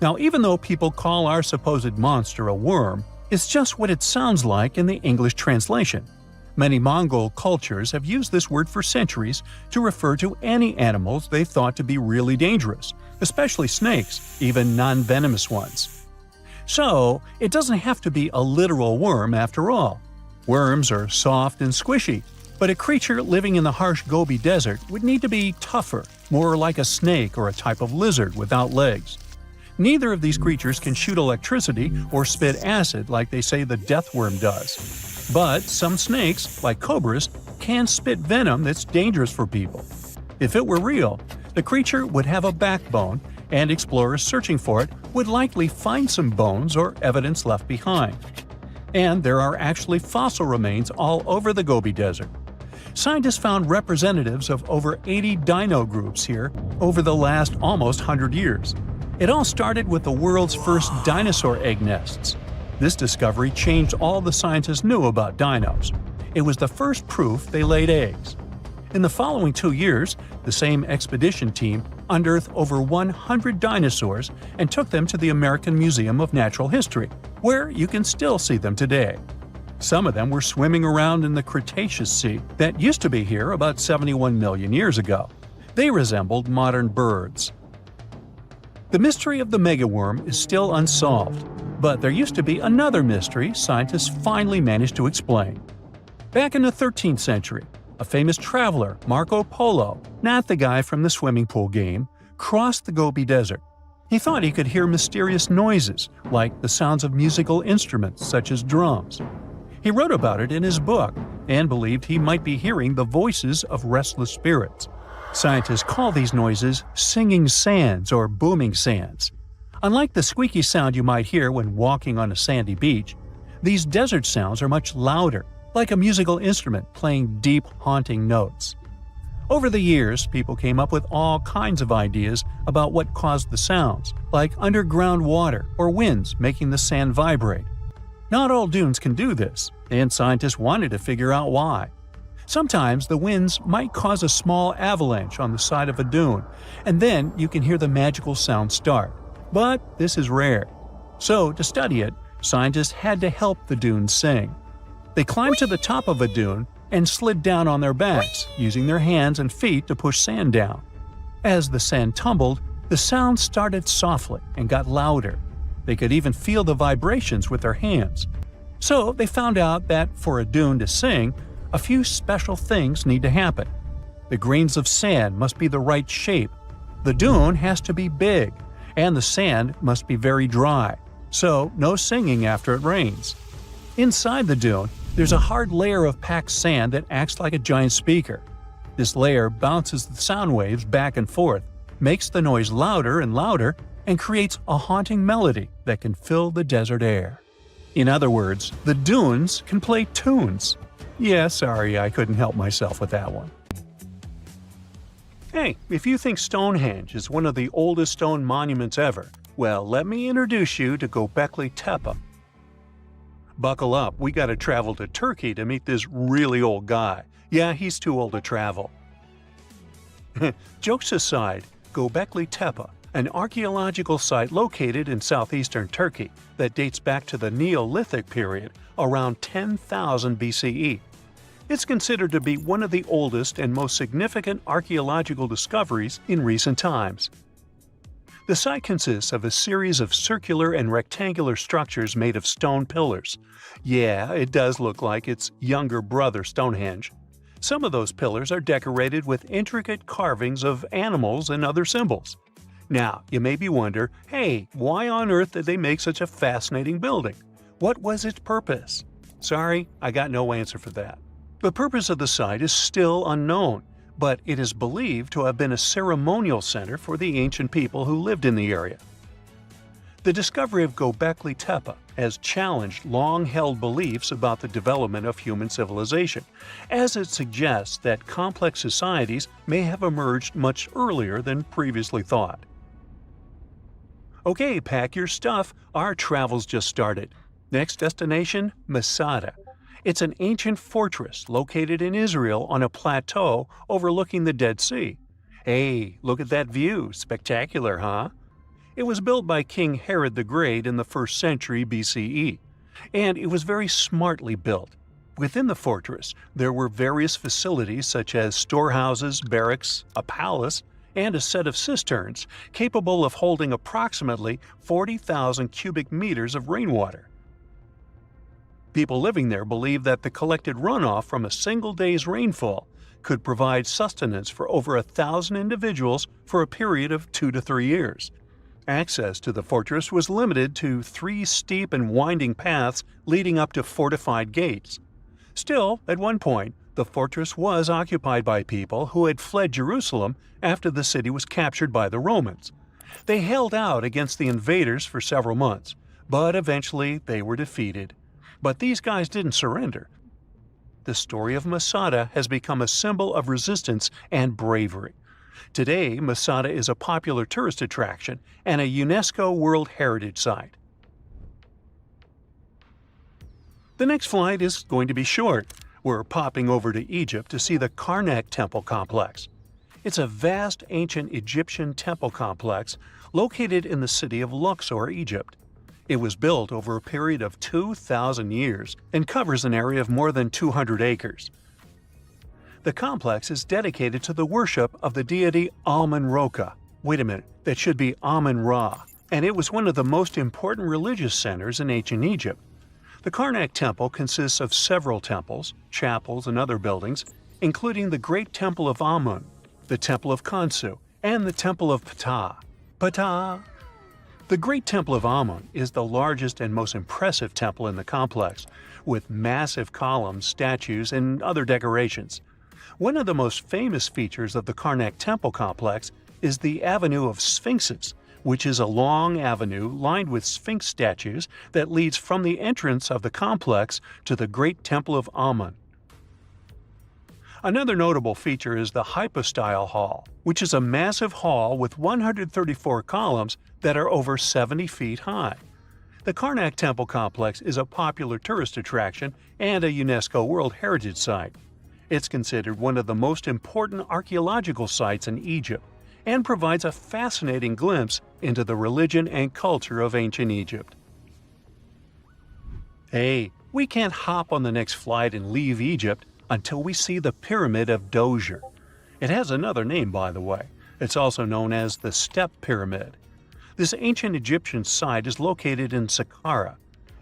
Now, even though people call our supposed monster a worm, it's just what it sounds like in the English translation. Many Mongol cultures have used this word for centuries to refer to any animals they thought to be really dangerous, especially snakes, even non-venomous ones. So, it doesn't have to be a literal worm after all. Worms are soft and squishy, but a creature living in the harsh Gobi Desert would need to be tougher, more like a snake or a type of lizard without legs. Neither of these creatures can shoot electricity or spit acid like they say the death worm does. But some snakes, like cobras, can spit venom that's dangerous for people. If it were real, the creature would have a backbone, and explorers searching for it would likely find some bones or evidence left behind. And there are actually fossil remains all over the Gobi Desert. Scientists found representatives of over 80 dino groups here over the last almost 100 years. It all started with the world's first dinosaur egg nests. This discovery changed all the scientists knew about dinos. It was the first proof they laid eggs. In the following 2 years, the same expedition team unearthed over 100 dinosaurs and took them to the American Museum of Natural History, where you can still see them today. Some of them were swimming around in the Cretaceous Sea that used to be here about 71 million years ago. They resembled modern birds. The mystery of the megaworm is still unsolved, but there used to be another mystery scientists finally managed to explain. Back in the 13th century, a famous traveler, Marco Polo, not the guy from the swimming pool game, crossed the Gobi Desert. He thought he could hear mysterious noises, like the sounds of musical instruments such as drums. He wrote about it in his book and believed he might be hearing the voices of restless spirits. Scientists call these noises singing sands or booming sands. Unlike the squeaky sound you might hear when walking on a sandy beach, these desert sounds are much louder, like a musical instrument playing deep, haunting notes. Over the years, people came up with all kinds of ideas about what caused the sounds, like underground water or winds making the sand vibrate. Not all dunes can do this, and scientists wanted to figure out why. Sometimes the winds might cause a small avalanche on the side of a dune, and then you can hear the magical sound start. But this is rare. So, to study it, scientists had to help the dunes sing. They climbed to the top of a dune and slid down on their backs, using their hands and feet to push sand down. As the sand tumbled, the sound started softly and got louder. They could even feel the vibrations with their hands. So, they found out that for a dune to sing, a few special things need to happen. The grains of sand must be the right shape, the dune has to be big, and the sand must be very dry, so no singing after it rains. Inside the dune, there's a hard layer of packed sand that acts like a giant speaker. This layer bounces the sound waves back and forth, makes the noise louder and louder, and creates a haunting melody that can fill the desert air. In other words, the dunes can play tunes. Yeah, sorry, I couldn't help myself with that one. Hey, if you think Stonehenge is one of the oldest stone monuments ever, well, let me introduce you to Göbekli Tepe. Buckle up, we gotta travel to Turkey to meet this really old guy. Yeah, he's too old to travel. Jokes aside, Göbekli Tepe, an archaeological site located in southeastern Turkey that dates back to the Neolithic period around 10,000 BCE. It's considered to be one of the oldest and most significant archaeological discoveries in recent times. The site consists of a series of circular and rectangular structures made of stone pillars. Yeah, it does look like its younger brother Stonehenge. Some of those pillars are decorated with intricate carvings of animals and other symbols. Now, you maybe wonder, hey, why on earth did they make such a fascinating building? What was its purpose? Sorry, I got no answer for that. The purpose of the site is still unknown, but it is believed to have been a ceremonial center for the ancient people who lived in the area. The discovery of Göbekli Tepe has challenged long-held beliefs about the development of human civilization, as it suggests that complex societies may have emerged much earlier than previously thought. Okay, pack your stuff, our travel's just started. Next destination, Masada. It's an ancient fortress located in Israel on a plateau overlooking the Dead Sea. Hey, look at that view, spectacular, huh? It was built by King Herod the Great in the 1st century BCE, and it was very smartly built. Within the fortress, there were various facilities such as storehouses, barracks, a palace, and a set of cisterns capable of holding approximately 40,000 cubic meters of rainwater. People living there believed that the collected runoff from a single day's rainfall could provide sustenance for over 1,000 individuals for a period of 2 to 3 years. Access to the fortress was limited to 3 steep and winding paths leading up to fortified gates. Still, at one point, the fortress was occupied by people who had fled Jerusalem after the city was captured by the Romans. They held out against the invaders for several months, but eventually they were defeated. But these guys didn't surrender. The story of Masada has become a symbol of resistance and bravery. Today, Masada is a popular tourist attraction and a UNESCO World Heritage Site. The next flight is going to be short. We're popping over to Egypt to see the Karnak Temple Complex. It's a vast ancient Egyptian temple complex located in the city of Luxor, Egypt. It was built over a period of 2,000 years and covers an area of more than 200 acres. The complex is dedicated to the worship of the deity Amun-Ra. Wait a minute, that should be Amun-Ra, and it was one of the most important religious centers in ancient Egypt. The Karnak Temple consists of several temples, chapels, and other buildings, including the Great Temple of Amun, the Temple of Khonsu, and the Temple of Ptah. Ptah! The Great Temple of Amun is the largest and most impressive temple in the complex, with massive columns, statues, and other decorations. One of the most famous features of the Karnak Temple complex is the Avenue of Sphinxes, which is a long avenue lined with Sphinx statues that leads from the entrance of the complex to the Great Temple of Amun. Another notable feature is the Hypostyle Hall, which is a massive hall with 134 columns that are over 70 feet high. The Karnak Temple Complex is a popular tourist attraction and a UNESCO World Heritage Site. It's considered one of the most important archaeological sites in Egypt and provides a fascinating glimpse into the religion and culture of ancient Egypt. Hey, we can't hop on the next flight and leave Egypt until we see the Pyramid of Djoser. It has another name, by the way. It's also known as the Step Pyramid. This ancient Egyptian site is located in Saqqara.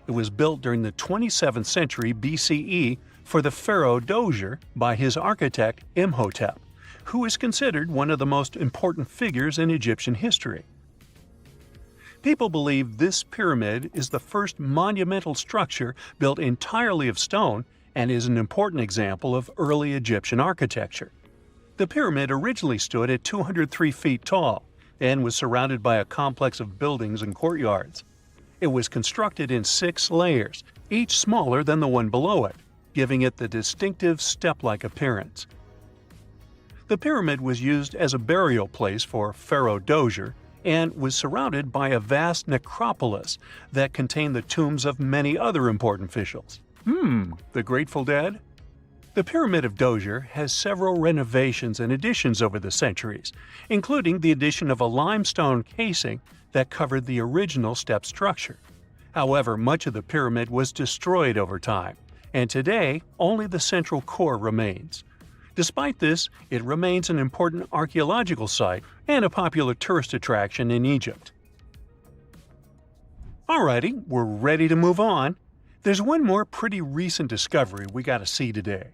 It was built during the 27th century BCE for the pharaoh Djoser by his architect Imhotep, who is considered one of the most important figures in Egyptian history. People believe this pyramid is the first monumental structure built entirely of stone and is an important example of early Egyptian architecture. The pyramid originally stood at 203 feet tall and was surrounded by a complex of buildings and courtyards. It was constructed in 6 layers, each smaller than the one below it, giving it the distinctive step-like appearance. The pyramid was used as a burial place for Pharaoh Dozier and was surrounded by a vast necropolis that contained the tombs of many other important officials. The Grateful Dead? The Pyramid of Dozier has several renovations and additions over the centuries, including the addition of a limestone casing that covered the original step structure. However, much of the pyramid was destroyed over time, and today only the central core remains. Despite this, it remains an important archaeological site and a popular tourist attraction in Egypt. Alrighty, we're ready to move on. There's one more pretty recent discovery we gotta see today.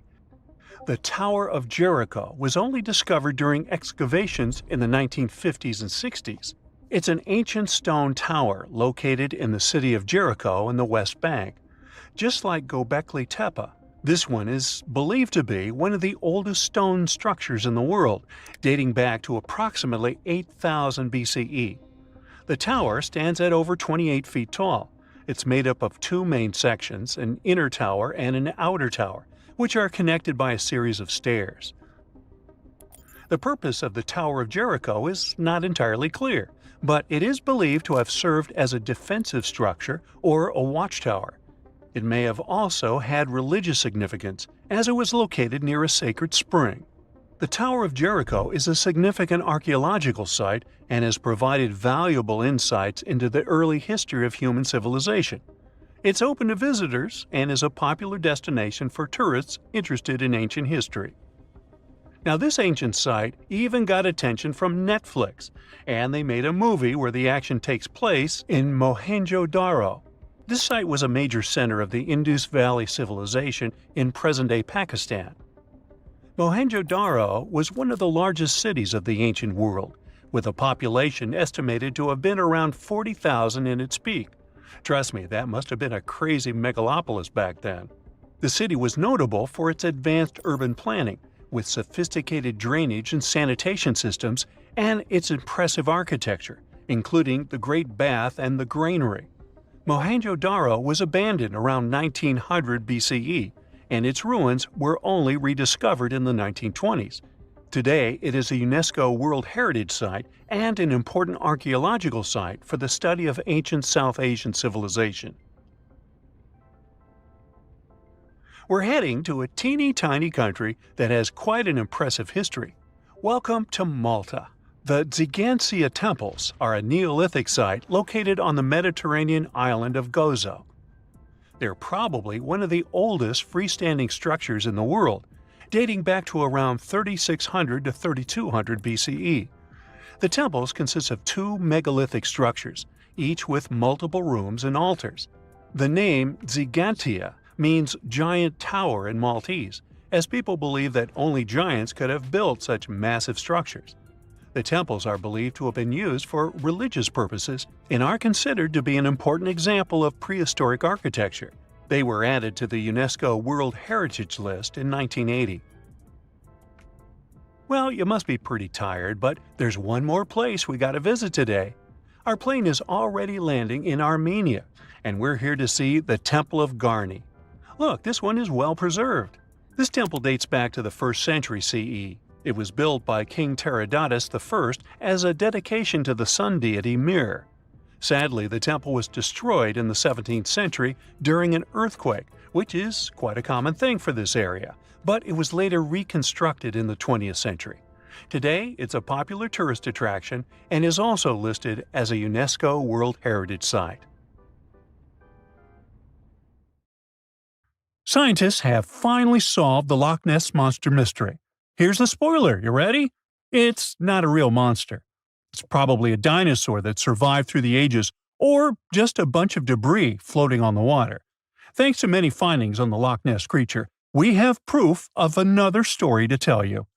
The Tower of Jericho was only discovered during excavations in the 1950s and 60s. It's an ancient stone tower located in the city of Jericho in the West Bank. Just like Göbekli Tepe, this one is believed to be one of the oldest stone structures in the world, dating back to approximately 8000 BCE. The tower stands at over 28 feet tall. It's made up of 2 main sections, an inner tower and an outer tower, which are connected by a series of stairs. The purpose of the Tower of Jericho is not entirely clear, but it is believed to have served as a defensive structure or a watchtower. It may have also had religious significance, as it was located near a sacred spring. The Tower of Jericho is a significant archaeological site and has provided valuable insights into the early history of human civilization. It's open to visitors and is a popular destination for tourists interested in ancient history. Now, this ancient site even got attention from Netflix, and they made a movie where the action takes place in Mohenjo-Daro. This site was a major center of the Indus Valley civilization in present-day Pakistan. Mohenjo-Daro was one of the largest cities of the ancient world, with a population estimated to have been around 40,000 in its peak. Trust me, that must have been a crazy megalopolis back then. The city was notable for its advanced urban planning, with sophisticated drainage and sanitation systems, and its impressive architecture, including the Great Bath and the Granary. Mohenjo-Daro was abandoned around 1900 BCE, and its ruins were only rediscovered in the 1920s. Today, it is a UNESCO World Heritage Site and an important archaeological site for the study of ancient South Asian civilization. We're heading to a teeny-tiny country that has quite an impressive history. Welcome to Malta. The Gigantia Temples are a Neolithic site located on the Mediterranean island of Gozo. They're probably one of the oldest freestanding structures in the world, dating back to around 3600 to 3200 BCE. The temples consist of 2 megalithic structures, each with multiple rooms and altars. The name Gigantia means giant tower in Maltese, as people believe that only giants could have built such massive structures. The temples are believed to have been used for religious purposes and are considered to be an important example of prehistoric architecture. They were added to the UNESCO World Heritage List in 1980. Well, you must be pretty tired, but there's one more place we gotta visit today. Our plane is already landing in Armenia, and we're here to see the Temple of Garni. Look, this one is well preserved. This temple dates back to the 1st century CE. It was built by King Tiridates I as a dedication to the sun deity Mir. Sadly, the temple was destroyed in the 17th century during an earthquake, which is quite a common thing for this area, but it was later reconstructed in the 20th century. Today, it's a popular tourist attraction and is also listed as a UNESCO World Heritage Site. Scientists have finally solved the Loch Ness Monster mystery. Here's the spoiler, you ready? It's not a real monster. It's probably a dinosaur that survived through the ages, or just a bunch of debris floating on the water. Thanks to many findings on the Loch Ness creature, we have proof of another story to tell you.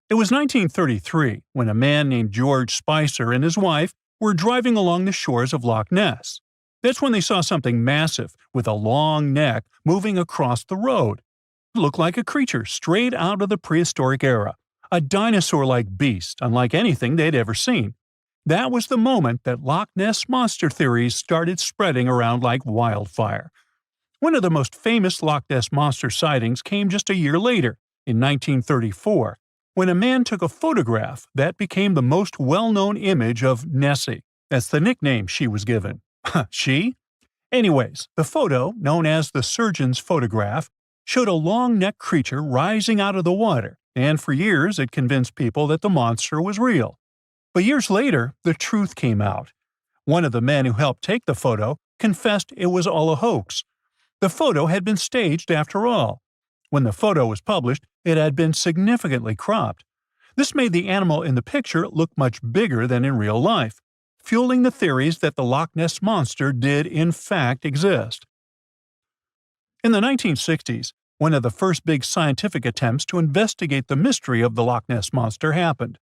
It was 1933 when a man named George Spicer and his wife were driving along the shores of Loch Ness. That's when they saw something massive with a long neck moving across the road. It looked like a creature straight out of the prehistoric era, a dinosaur-like beast unlike anything they'd ever seen. That was the moment that Loch Ness Monster theories started spreading around like wildfire. One of the most famous Loch Ness Monster sightings came just a year later, in 1934, when a man took a photograph that became the most well-known image of Nessie. That's the nickname she was given. She? Anyways, the photo, known as the surgeon's photograph, showed a long-necked creature rising out of the water, and for years it convinced people that the monster was real. But years later, the truth came out. One of the men who helped take the photo confessed it was all a hoax. The photo had been staged after all. When the photo was published, it had been significantly cropped. This made the animal in the picture look much bigger than in real life, fueling the theories that the Loch Ness Monster did in fact exist. In the 1960s, one of the first big scientific attempts to investigate the mystery of the Loch Ness Monster happened.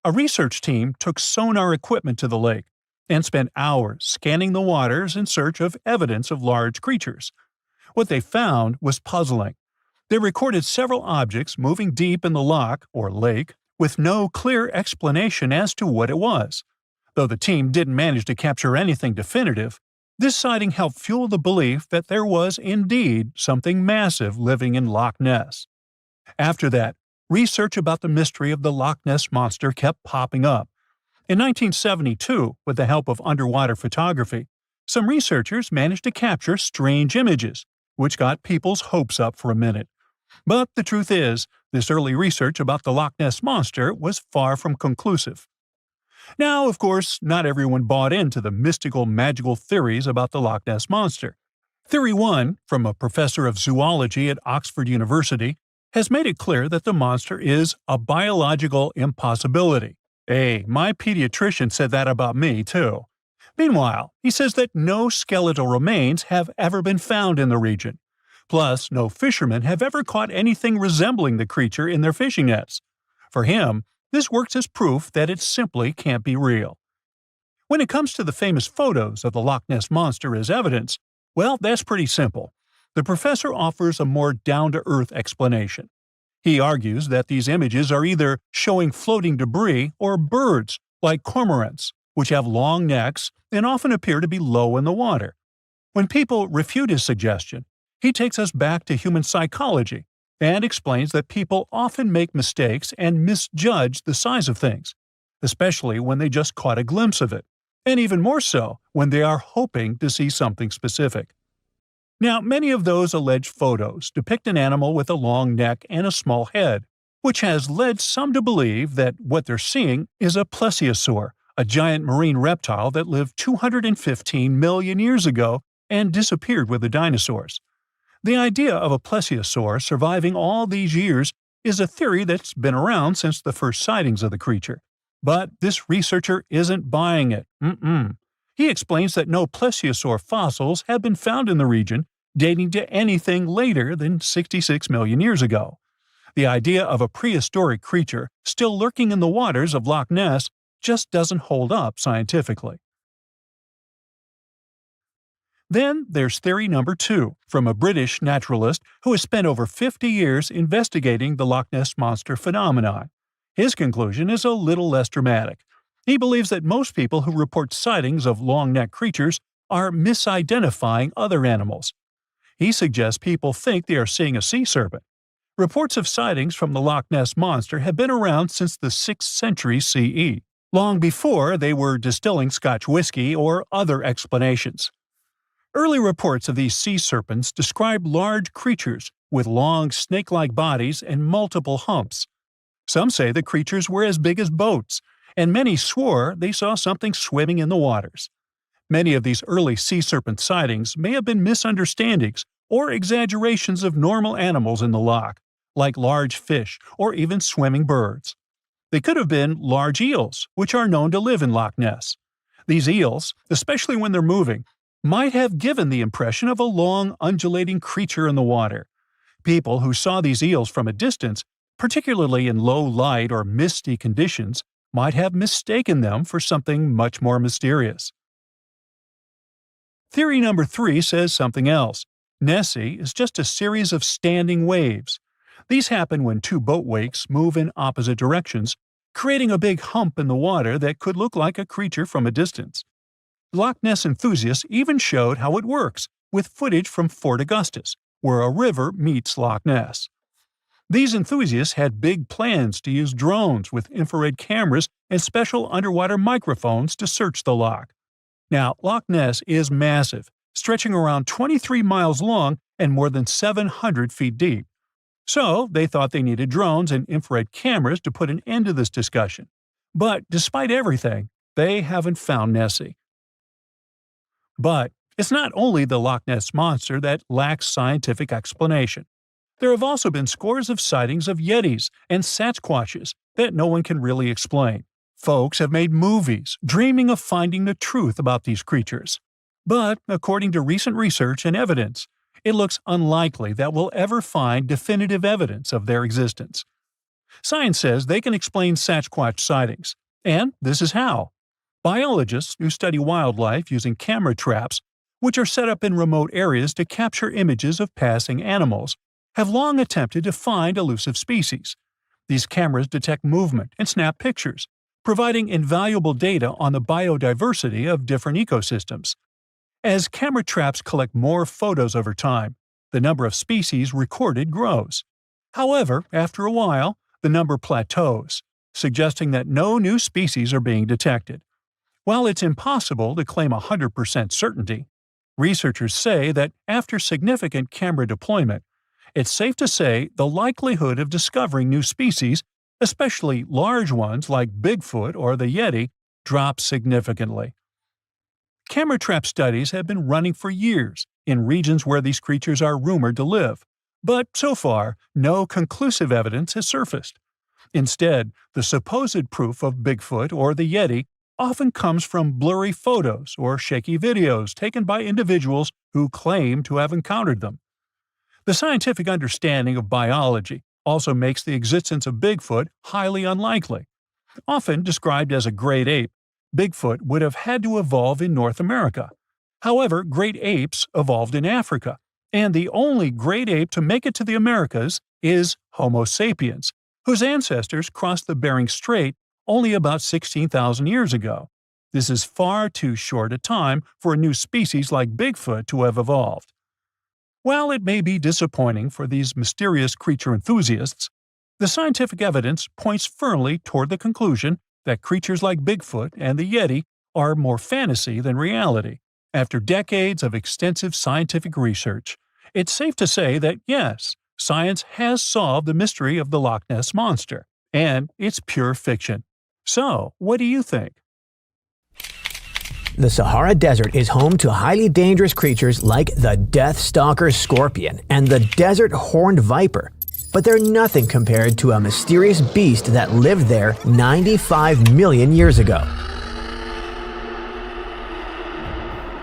A research team took sonar equipment to the lake and spent hours scanning the waters in search of evidence of large creatures. What they found was puzzling. They recorded several objects moving deep in the loch, or lake, with no clear explanation as to what it was. Though the team didn't manage to capture anything definitive, this sighting helped fuel the belief that there was indeed something massive living in Loch Ness. After that, research about the mystery of the Loch Ness Monster kept popping up. In 1972, with the help of underwater photography, some researchers managed to capture strange images, which got people's hopes up for a minute. But the truth is, this early research about the Loch Ness Monster was far from conclusive. Now, of course, not everyone bought into the mystical, magical theories about the Loch Ness Monster. Theory 1, from a professor of zoology at Oxford University, has made it clear that the monster is a biological impossibility. Hey, my pediatrician said that about me, too. Meanwhile, he says that no skeletal remains have ever been found in the region. Plus, no fishermen have ever caught anything resembling the creature in their fishing nets. For him, this works as proof that it simply can't be real. When it comes to the famous photos of the Loch Ness Monster as evidence, well, that's pretty simple. The professor offers a more down-to-earth explanation. He argues that these images are either showing floating debris or birds, like cormorants, which have long necks and often appear to be low in the water. When people refute his suggestion, he takes us back to human psychology and explains that people often make mistakes and misjudge the size of things, especially when they just caught a glimpse of it, and even more so when they are hoping to see something specific. Now, many of those alleged photos depict an animal with a long neck and a small head, which has led some to believe that what they're seeing is a plesiosaur, a giant marine reptile that lived 215 million years ago and disappeared with the dinosaurs. The idea of a plesiosaur surviving all these years is a theory that's been around since the first sightings of the creature. But this researcher isn't buying it. He explains that no plesiosaur fossils have been found in the region dating to anything later than 66 million years ago. The idea of a prehistoric creature still lurking in the waters of Loch Ness just doesn't hold up scientifically. Then there's theory number 2, from a British naturalist who has spent over 50 years investigating the Loch Ness Monster phenomenon. His conclusion is a little less dramatic. He believes that most people who report sightings of long-necked creatures are misidentifying other animals. He suggests people think they are seeing a sea serpent. Reports of sightings from the Loch Ness Monster have been around since the 6th century CE, long before they were distilling Scotch whiskey or other explanations. Early reports of these sea serpents describe large creatures with long snake-like bodies and multiple humps. Some say the creatures were as big as boats, and many swore they saw something swimming in the waters. Many of these early sea serpent sightings may have been misunderstandings or exaggerations of normal animals in the loch, like large fish or even swimming birds. They could have been large eels, which are known to live in Loch Ness. These eels, especially when they're moving, might have given the impression of a long, undulating creature in the water. People who saw these eels from a distance, particularly in low light or misty conditions, might have mistaken them for something much more mysterious. Theory number 3 says something else. Nessie is just a series of standing waves. These happen when two boat wakes move in opposite directions, creating a big hump in the water that could look like a creature from a distance. Loch Ness enthusiasts even showed how it works, with footage from Fort Augustus, where a river meets Loch Ness. These enthusiasts had big plans to use drones with infrared cameras and special underwater microphones to search the loch. Now, Loch Ness is massive, stretching around 23 miles long and more than 700 feet deep. So, they thought they needed drones and infrared cameras to put an end to this discussion. But despite everything, they haven't found Nessie. But it's not only the Loch Ness Monster that lacks scientific explanation. There have also been scores of sightings of Yetis and Sasquatches that no one can really explain. Folks have made movies, dreaming of finding the truth about these creatures. But, according to recent research and evidence, it looks unlikely that we'll ever find definitive evidence of their existence. Science says they can explain Sasquatch sightings, and this is how. Biologists who study wildlife using camera traps, which are set up in remote areas to capture images of passing animals, have long attempted to find elusive species. These cameras detect movement and snap pictures, providing invaluable data on the biodiversity of different ecosystems. As camera traps collect more photos over time, the number of species recorded grows. However, after a while, the number plateaus, suggesting that no new species are being detected. While it's impossible to claim 100% certainty, researchers say that after significant camera deployment, it's safe to say the likelihood of discovering new species, especially large ones like Bigfoot or the Yeti, drops significantly. Camera trap studies have been running for years in regions where these creatures are rumored to live, but so far, no conclusive evidence has surfaced. Instead, the supposed proof of Bigfoot or the Yeti often comes from blurry photos or shaky videos taken by individuals who claim to have encountered them. The scientific understanding of biology also makes the existence of Bigfoot highly unlikely. Often described as a great ape, Bigfoot would have had to evolve in North America. However, great apes evolved in Africa, and the only great ape to make it to the Americas is Homo sapiens, whose ancestors crossed the Bering Strait only about 16,000 years ago. This is far too short a time for a new species like Bigfoot to have evolved. While it may be disappointing for these mysterious creature enthusiasts, the scientific evidence points firmly toward the conclusion that creatures like Bigfoot and the Yeti are more fantasy than reality. After decades of extensive scientific research, it's safe to say that yes, science has solved the mystery of the Loch Ness Monster, and it's pure fiction. So, what do you think? The Sahara Desert is home to highly dangerous creatures like the Death Stalker scorpion and the desert horned viper, but they're nothing compared to a mysterious beast that lived there 95 million years ago.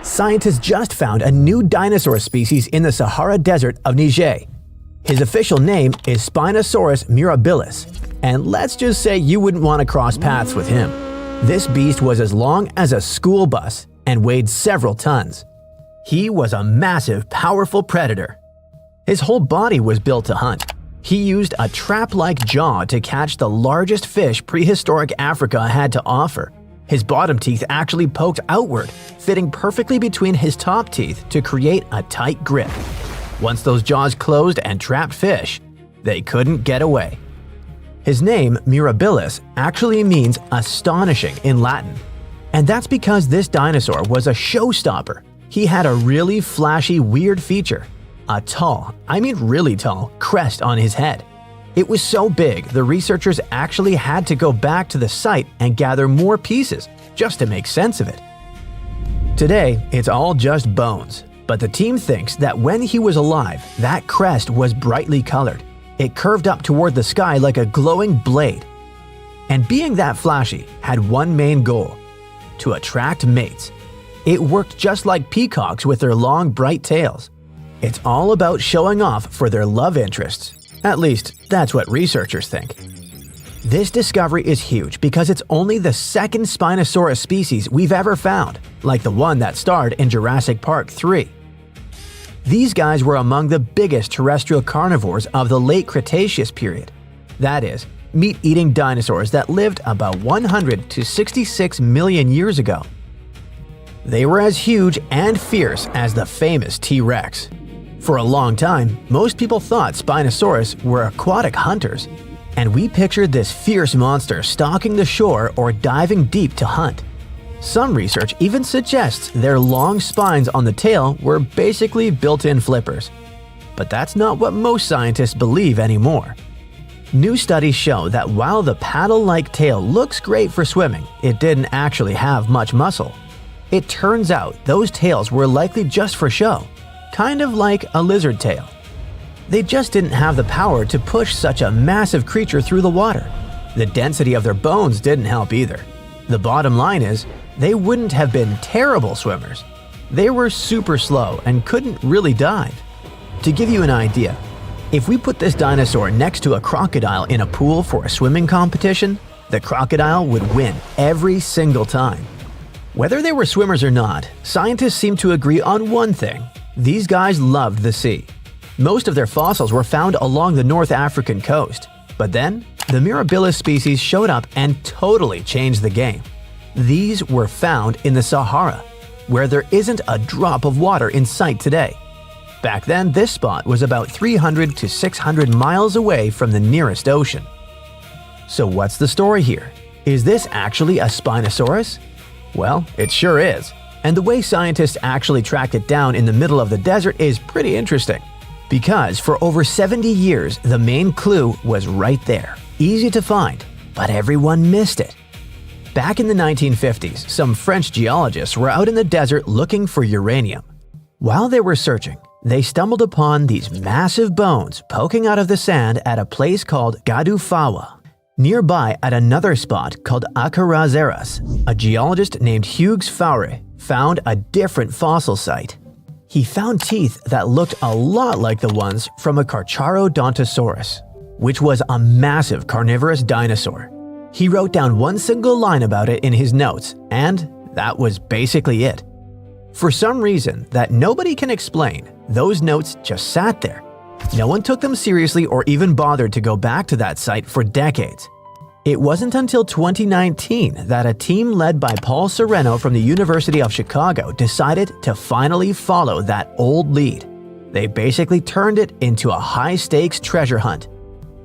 Scientists just found a new dinosaur species in the Sahara Desert of Niger. His official name is Spinosaurus mirabilis, and let's just say you wouldn't want to cross paths with him. This beast was as long as a school bus and weighed several tons. He was a massive, powerful predator. His whole body was built to hunt. He used a trap-like jaw to catch the largest fish prehistoric Africa had to offer. His bottom teeth actually poked outward, fitting perfectly between his top teeth to create a tight grip. Once those jaws closed and trapped fish, they couldn't get away. His name, Mirabilis, actually means astonishing in Latin. And that's because this dinosaur was a showstopper. He had a really flashy, weird feature. A tall, I mean really tall, crest on his head. It was so big, the researchers actually had to go back to the site and gather more pieces just to make sense of it. Today, it's all just bones, but the team thinks that when he was alive, that crest was brightly colored. It curved up toward the sky like a glowing blade. And being that flashy had one main goal: to attract mates. It worked just like peacocks with their long, bright tails. It's all about showing off for their love interests. At least, that's what researchers think. This discovery is huge because it's only the second Spinosaurus species we've ever found, like the one that starred in Jurassic Park 3. These guys were among the biggest terrestrial carnivores of the late Cretaceous period. That is, meat-eating dinosaurs that lived about 100 to 66 million years ago. They were as huge and fierce as the famous T-Rex. For a long time, most people thought Spinosaurus were aquatic hunters, and we pictured this fierce monster stalking the shore or diving deep to hunt. Some research even suggests their long spines on the tail were basically built-in flippers. But that's not what most scientists believe anymore. New studies show that while the paddle-like tail looks great for swimming, it didn't actually have much muscle. It turns out those tails were likely just for show, kind of like a lizard tail. They just didn't have the power to push such a massive creature through the water. The density of their bones didn't help either. The bottom line is, they wouldn't have been terrible swimmers. They were super slow and couldn't really dive. To give you an idea, if we put this dinosaur next to a crocodile in a pool for a swimming competition, the crocodile would win every single time. Whether they were swimmers or not, scientists seem to agree on one thing: these guys loved the sea. Most of their fossils were found along the North African coast. But then, the Mirabilis species showed up and totally changed the game. These were found in the Sahara, where there isn't a drop of water in sight today. Back then, this spot was about 300 to 600 miles away from the nearest ocean. So what's the story here? Is this actually a Spinosaurus? Well, it sure is. And the way scientists actually tracked it down in the middle of the desert is pretty interesting. Because for over 70 years, the main clue was right there, easy to find, but everyone missed it. Back in the 1950s, some French geologists were out in the desert looking for uranium. While they were searching, they stumbled upon these massive bones poking out of the sand at a place called Gadufawa. Nearby at another spot called Acarazeras, a geologist named Hugues Faure found a different fossil site. He found teeth that looked a lot like the ones from a Carcharodontosaurus, which was a massive carnivorous dinosaur. He wrote down one single line about it in his notes, and that was basically it. For some reason that nobody can explain, those notes just sat there. No one took them seriously or even bothered to go back to that site for decades. It wasn't until 2019 that a team led by Paul Sereno from the University of Chicago decided to finally follow that old lead. They basically turned it into a high-stakes treasure hunt.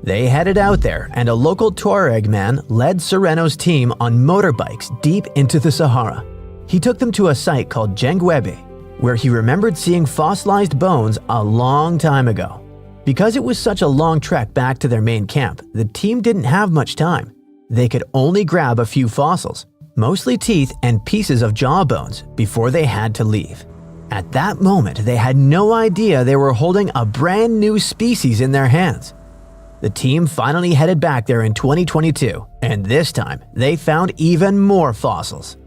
They headed out there, and a local Tuareg man led Sereno's team on motorbikes deep into the Sahara. He took them to a site called Jengwebe, where he remembered seeing fossilized bones a long time ago. Because it was such a long trek back to their main camp, the team didn't have much time. They could only grab a few fossils, mostly teeth and pieces of jaw bones, before they had to leave. At that moment, they had no idea they were holding a brand new species in their hands. The team finally headed back there in 2022, and this time, they found even more fossils.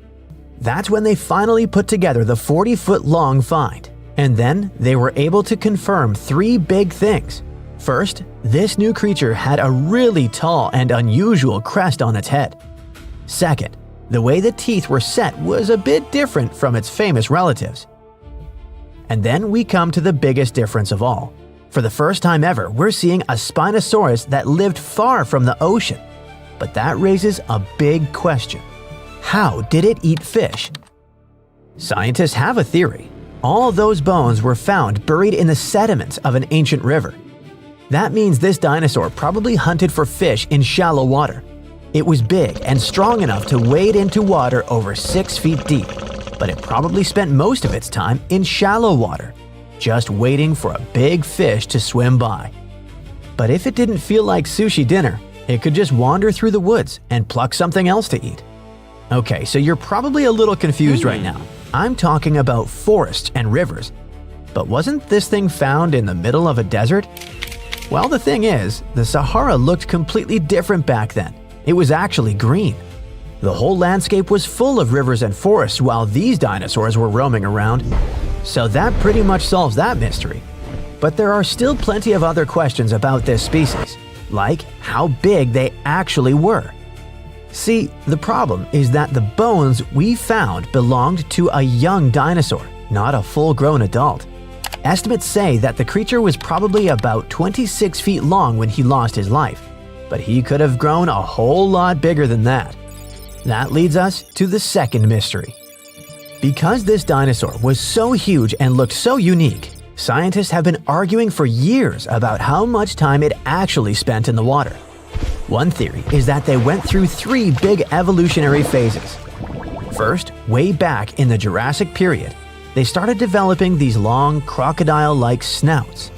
That's when they finally put together the 40-foot-long find. And then they were able to confirm three big things. First, this new creature had a really tall and unusual crest on its head. Second, the way the teeth were set was a bit different from its famous relatives. And then we come to the biggest difference of all. For the first time ever, we're seeing a Spinosaurus that lived far from the ocean. But that raises a big question. How did it eat fish? Scientists have a theory. All those bones were found buried in the sediments of an ancient river. That means this dinosaur probably hunted for fish in shallow water. It was big and strong enough to wade into water over 6 feet deep, but it probably spent most of its time in shallow water, just waiting for a big fish to swim by. But if it didn't feel like sushi dinner, it could just wander through the woods and pluck something else to eat. Okay, so you're probably a little confused right now. I'm talking about forests and rivers. But wasn't this thing found in the middle of a desert? Well, the thing is, the Sahara looked completely different back then. It was actually green. The whole landscape was full of rivers and forests while these dinosaurs were roaming around. So that pretty much solves that mystery. But there are still plenty of other questions about this species, like how big they actually were. See, the problem is that the bones we found belonged to a young dinosaur, not a full-grown adult. Estimates say that the creature was probably about 26 feet long when he lost his life, but he could have grown a whole lot bigger than that. That leads us to the second mystery. Because this dinosaur was so huge and looked so unique, scientists have been arguing for years about how much time it actually spent in the water. One theory is that they went through 3 big evolutionary phases. First, way back in the Jurassic period, they started developing these long, crocodile-like snouts.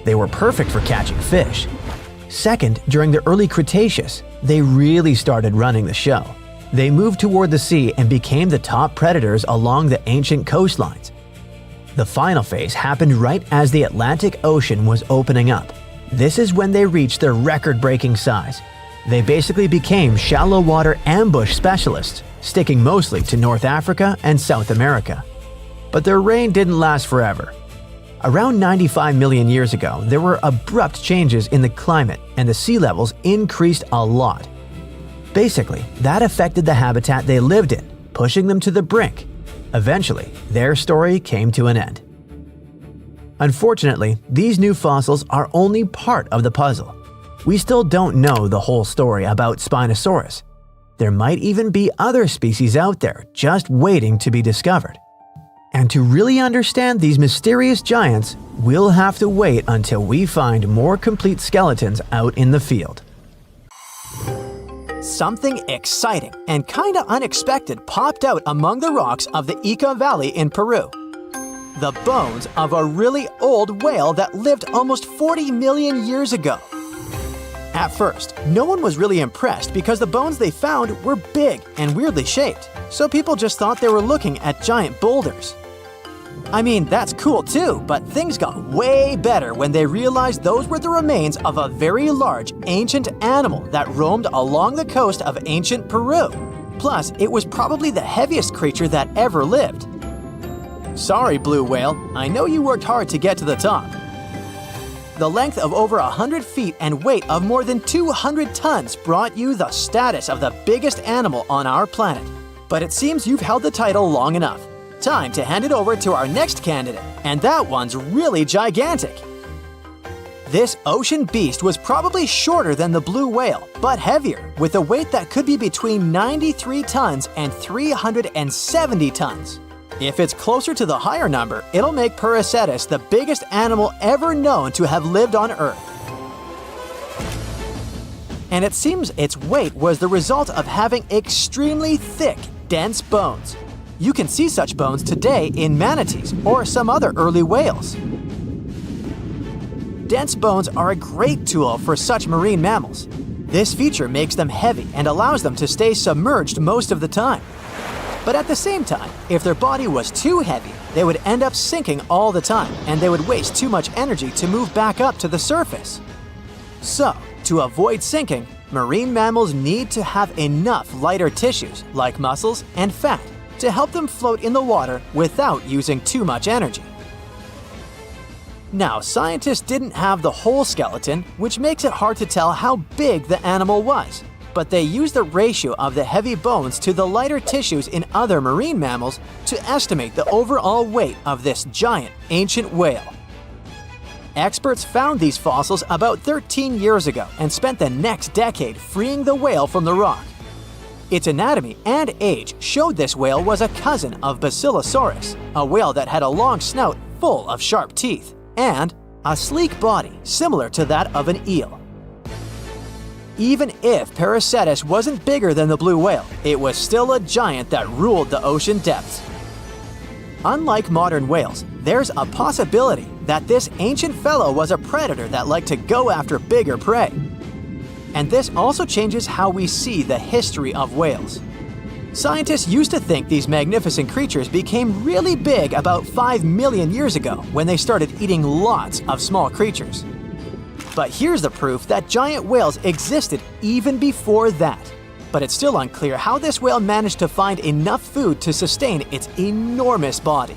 They were perfect for catching fish. Second, during the early Cretaceous, they really started running the show. They moved toward the sea and became the top predators along the ancient coastlines. The final phase happened right as the Atlantic Ocean was opening up. This is when they reached their record-breaking size. They basically became shallow water ambush specialists, sticking mostly to North Africa and South America. But their reign didn't last forever. Around 95 million years ago, there were abrupt changes in the climate and the sea levels increased a lot. Basically, that affected the habitat they lived in, pushing them to the brink. Eventually, their story came to an end. Unfortunately, these new fossils are only part of the puzzle. We still don't know the whole story about Spinosaurus. There might even be other species out there just waiting to be discovered. And to really understand these mysterious giants, we'll have to wait until we find more complete skeletons out in the field. Something exciting and kinda unexpected popped out among the rocks of the Ica Valley in Peru. The bones of a really old whale that lived almost 40 million years ago. At first, no one was really impressed because the bones they found were big and weirdly shaped, so people just thought they were looking at giant boulders. I mean, that's cool too, but things got way better when they realized those were the remains of a very large ancient animal that roamed along the coast of ancient Peru. Plus, it was probably the heaviest creature that ever lived. Sorry, blue whale, I know you worked hard to get to the top. The length of over 100 feet and weight of more than 200 tons brought you the status of the biggest animal on our planet. But it seems you've held the title long enough. Time to hand it over to our next candidate, and that one's really gigantic. This ocean beast was probably shorter than the blue whale, but heavier, with a weight that could be between 93 tons and 370 tons. If it's closer to the higher number, it'll make Pyramids the biggest animal ever known to have lived on Earth. And it seems its weight was the result of having extremely thick, dense bones. You can see such bones today in manatees or some other early whales. Dense bones are a great tool for such marine mammals. This feature makes them heavy and allows them to stay submerged most of the time. But at the same time, if their body was too heavy, they would end up sinking all the time and they would waste too much energy to move back up to the surface. So, to avoid sinking, marine mammals need to have enough lighter tissues like muscles and fat to help them float in the water without using too much energy. Now, scientists didn't have the whole skeleton, which makes it hard to tell how big the animal was, but they used the ratio of the heavy bones to the lighter tissues in other marine mammals to estimate the overall weight of this giant ancient whale. Experts found these fossils about 13 years ago and spent the next decade freeing the whale from the rock. Its anatomy and age showed this whale was a cousin of Basilosaurus, a whale that had a long snout full of sharp teeth, and a sleek body similar to that of an eel. Even if Pyramids wasn't bigger than the blue whale, it was still a giant that ruled the ocean depths. Unlike modern whales, there's a possibility that this ancient fellow was a predator that liked to go after bigger prey. And this also changes how we see the history of whales. Scientists used to think these magnificent creatures became really big about 5 million years ago when they started eating lots of small creatures. But here's the proof that giant whales existed even before that. But it's still unclear how this whale managed to find enough food to sustain its enormous body.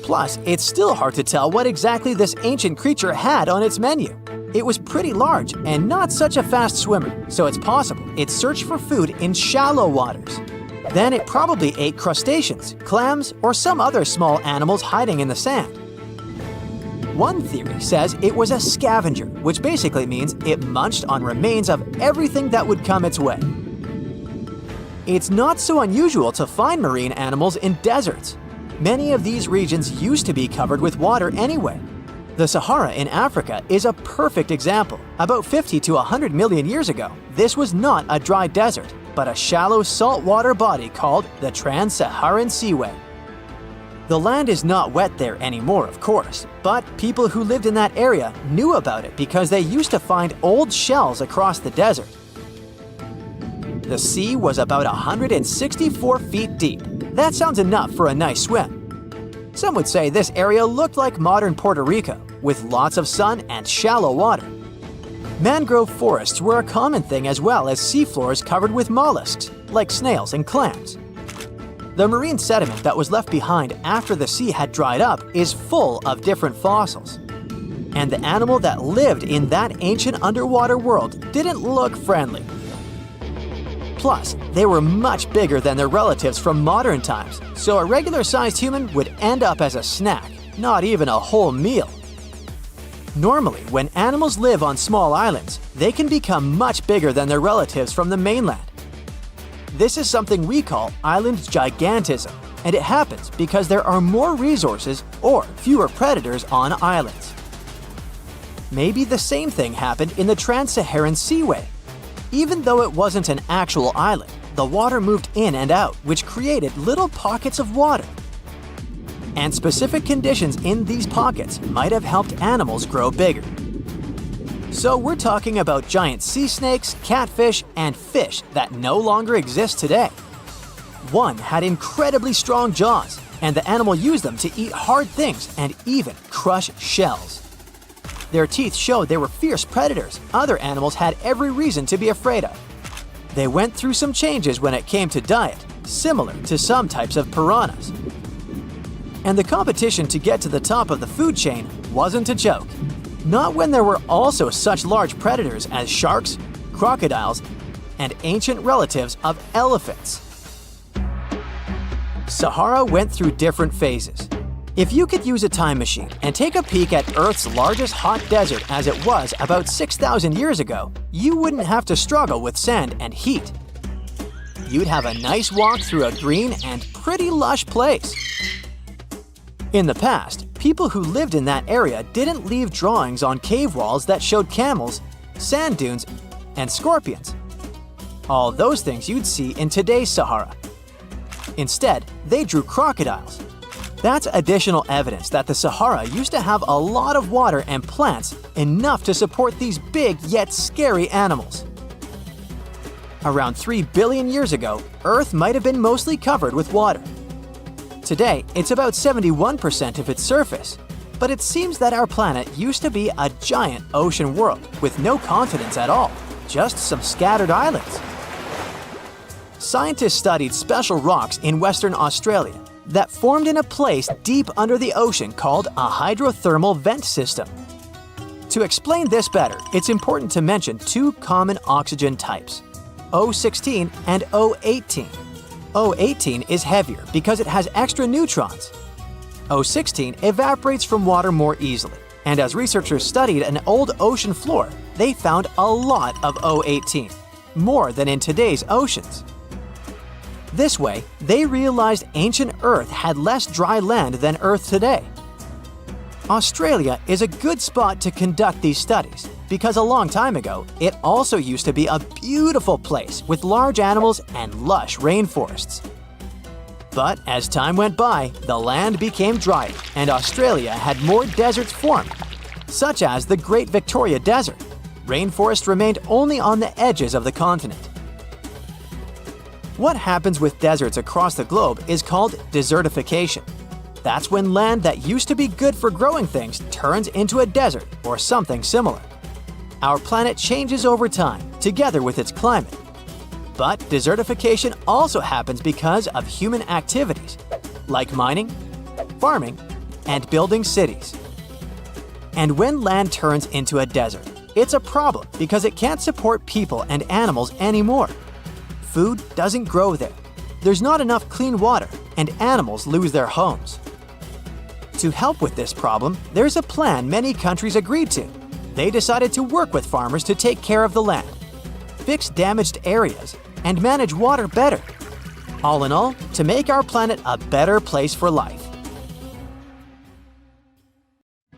Plus, it's still hard to tell what exactly this ancient creature had on its menu. It was pretty large and not such a fast swimmer, so it's possible it searched for food in shallow waters. Then it probably ate crustaceans, clams, or some other small animals hiding in the sand. One theory says it was a scavenger, which basically means it munched on remains of everything that would come its way. It's not so unusual to find marine animals in deserts. Many of these regions used to be covered with water anyway. The Sahara in Africa is a perfect example. About 50 to 100 million years ago, this was not a dry desert, but a shallow saltwater body called the Trans-Saharan Seaway. The land is not wet there anymore, of course, but people who lived in that area knew about it because they used to find old shells across the desert. The sea was about 164 feet deep. That sounds enough for a nice swim. Some would say this area looked like modern Puerto Rico, with lots of sun and shallow water. Mangrove forests were a common thing as well as seafloors covered with mollusks, like snails and clams. The marine sediment that was left behind after the sea had dried up is full of different fossils. And the animal that lived in that ancient underwater world didn't look friendly. Plus, they were much bigger than their relatives from modern times, so a regular-sized human would end up as a snack, not even a whole meal. Normally, when animals live on small islands, they can become much bigger than their relatives from the mainland. This is something we call island gigantism, and it happens because there are more resources or fewer predators on islands. Maybe the same thing happened in the Trans-Saharan Seaway. Even though it wasn't an actual island, the water moved in and out, which created little pockets of water. And specific conditions in these pockets might have helped animals grow bigger. So we're talking about giant sea snakes, catfish, and fish that no longer exist today. One had incredibly strong jaws, and the animal used them to eat hard things and even crush shells. Their teeth showed they were fierce predators other animals had every reason to be afraid of. They went through some changes when it came to diet, similar to some types of piranhas. And the competition to get to the top of the food chain wasn't a joke. Not when there were also such large predators as sharks, crocodiles, and ancient relatives of elephants. Sahara went through different phases. If you could use a time machine and take a peek at Earth's largest hot desert as it was about 6,000 years ago, you wouldn't have to struggle with sand and heat. You'd have a nice walk through a green and pretty lush place. In the past, people who lived in that area didn't leave drawings on cave walls that showed camels, sand dunes, and scorpions. All those things you'd see in today's Sahara. Instead, they drew crocodiles. That's additional evidence that the Sahara used to have a lot of water and plants enough to support these big yet scary animals. Around 3 billion years ago, Earth might have been mostly covered with water. Today, it's about 71% of its surface, but it seems that our planet used to be a giant ocean world with no continents at all, just some scattered islands. Scientists studied special rocks in Western Australia that formed in a place deep under the ocean called a hydrothermal vent system. To explain this better, it's important to mention two common oxygen types, O16 and O18. O18 is heavier because it has extra neutrons. O16 evaporates from water more easily, and as researchers studied an old ocean floor, they found a lot of O18, more than in today's oceans. This way, they realized ancient Earth had less dry land than Earth today. Australia is a good spot to conduct these studies because a long time ago, it also used to be a beautiful place with large animals and lush rainforests. But as time went by, the land became drier and Australia had more deserts formed, such as the Great Victoria Desert. Rainforest remained only on the edges of the continent. What happens with deserts across the globe is called desertification. That's when land that used to be good for growing things turns into a desert or something similar. Our planet changes over time, together with its climate. But desertification also happens because of human activities, like mining, farming, and building cities. And when land turns into a desert, it's a problem because it can't support people and animals anymore. Food doesn't grow there. there's not enough clean water and animals lose their homes. To help with this problem, there's a plan many countries agreed to. They decided to work with farmers to take care of the land, fix damaged areas, and manage water better. All in all, to make our planet a better place for life.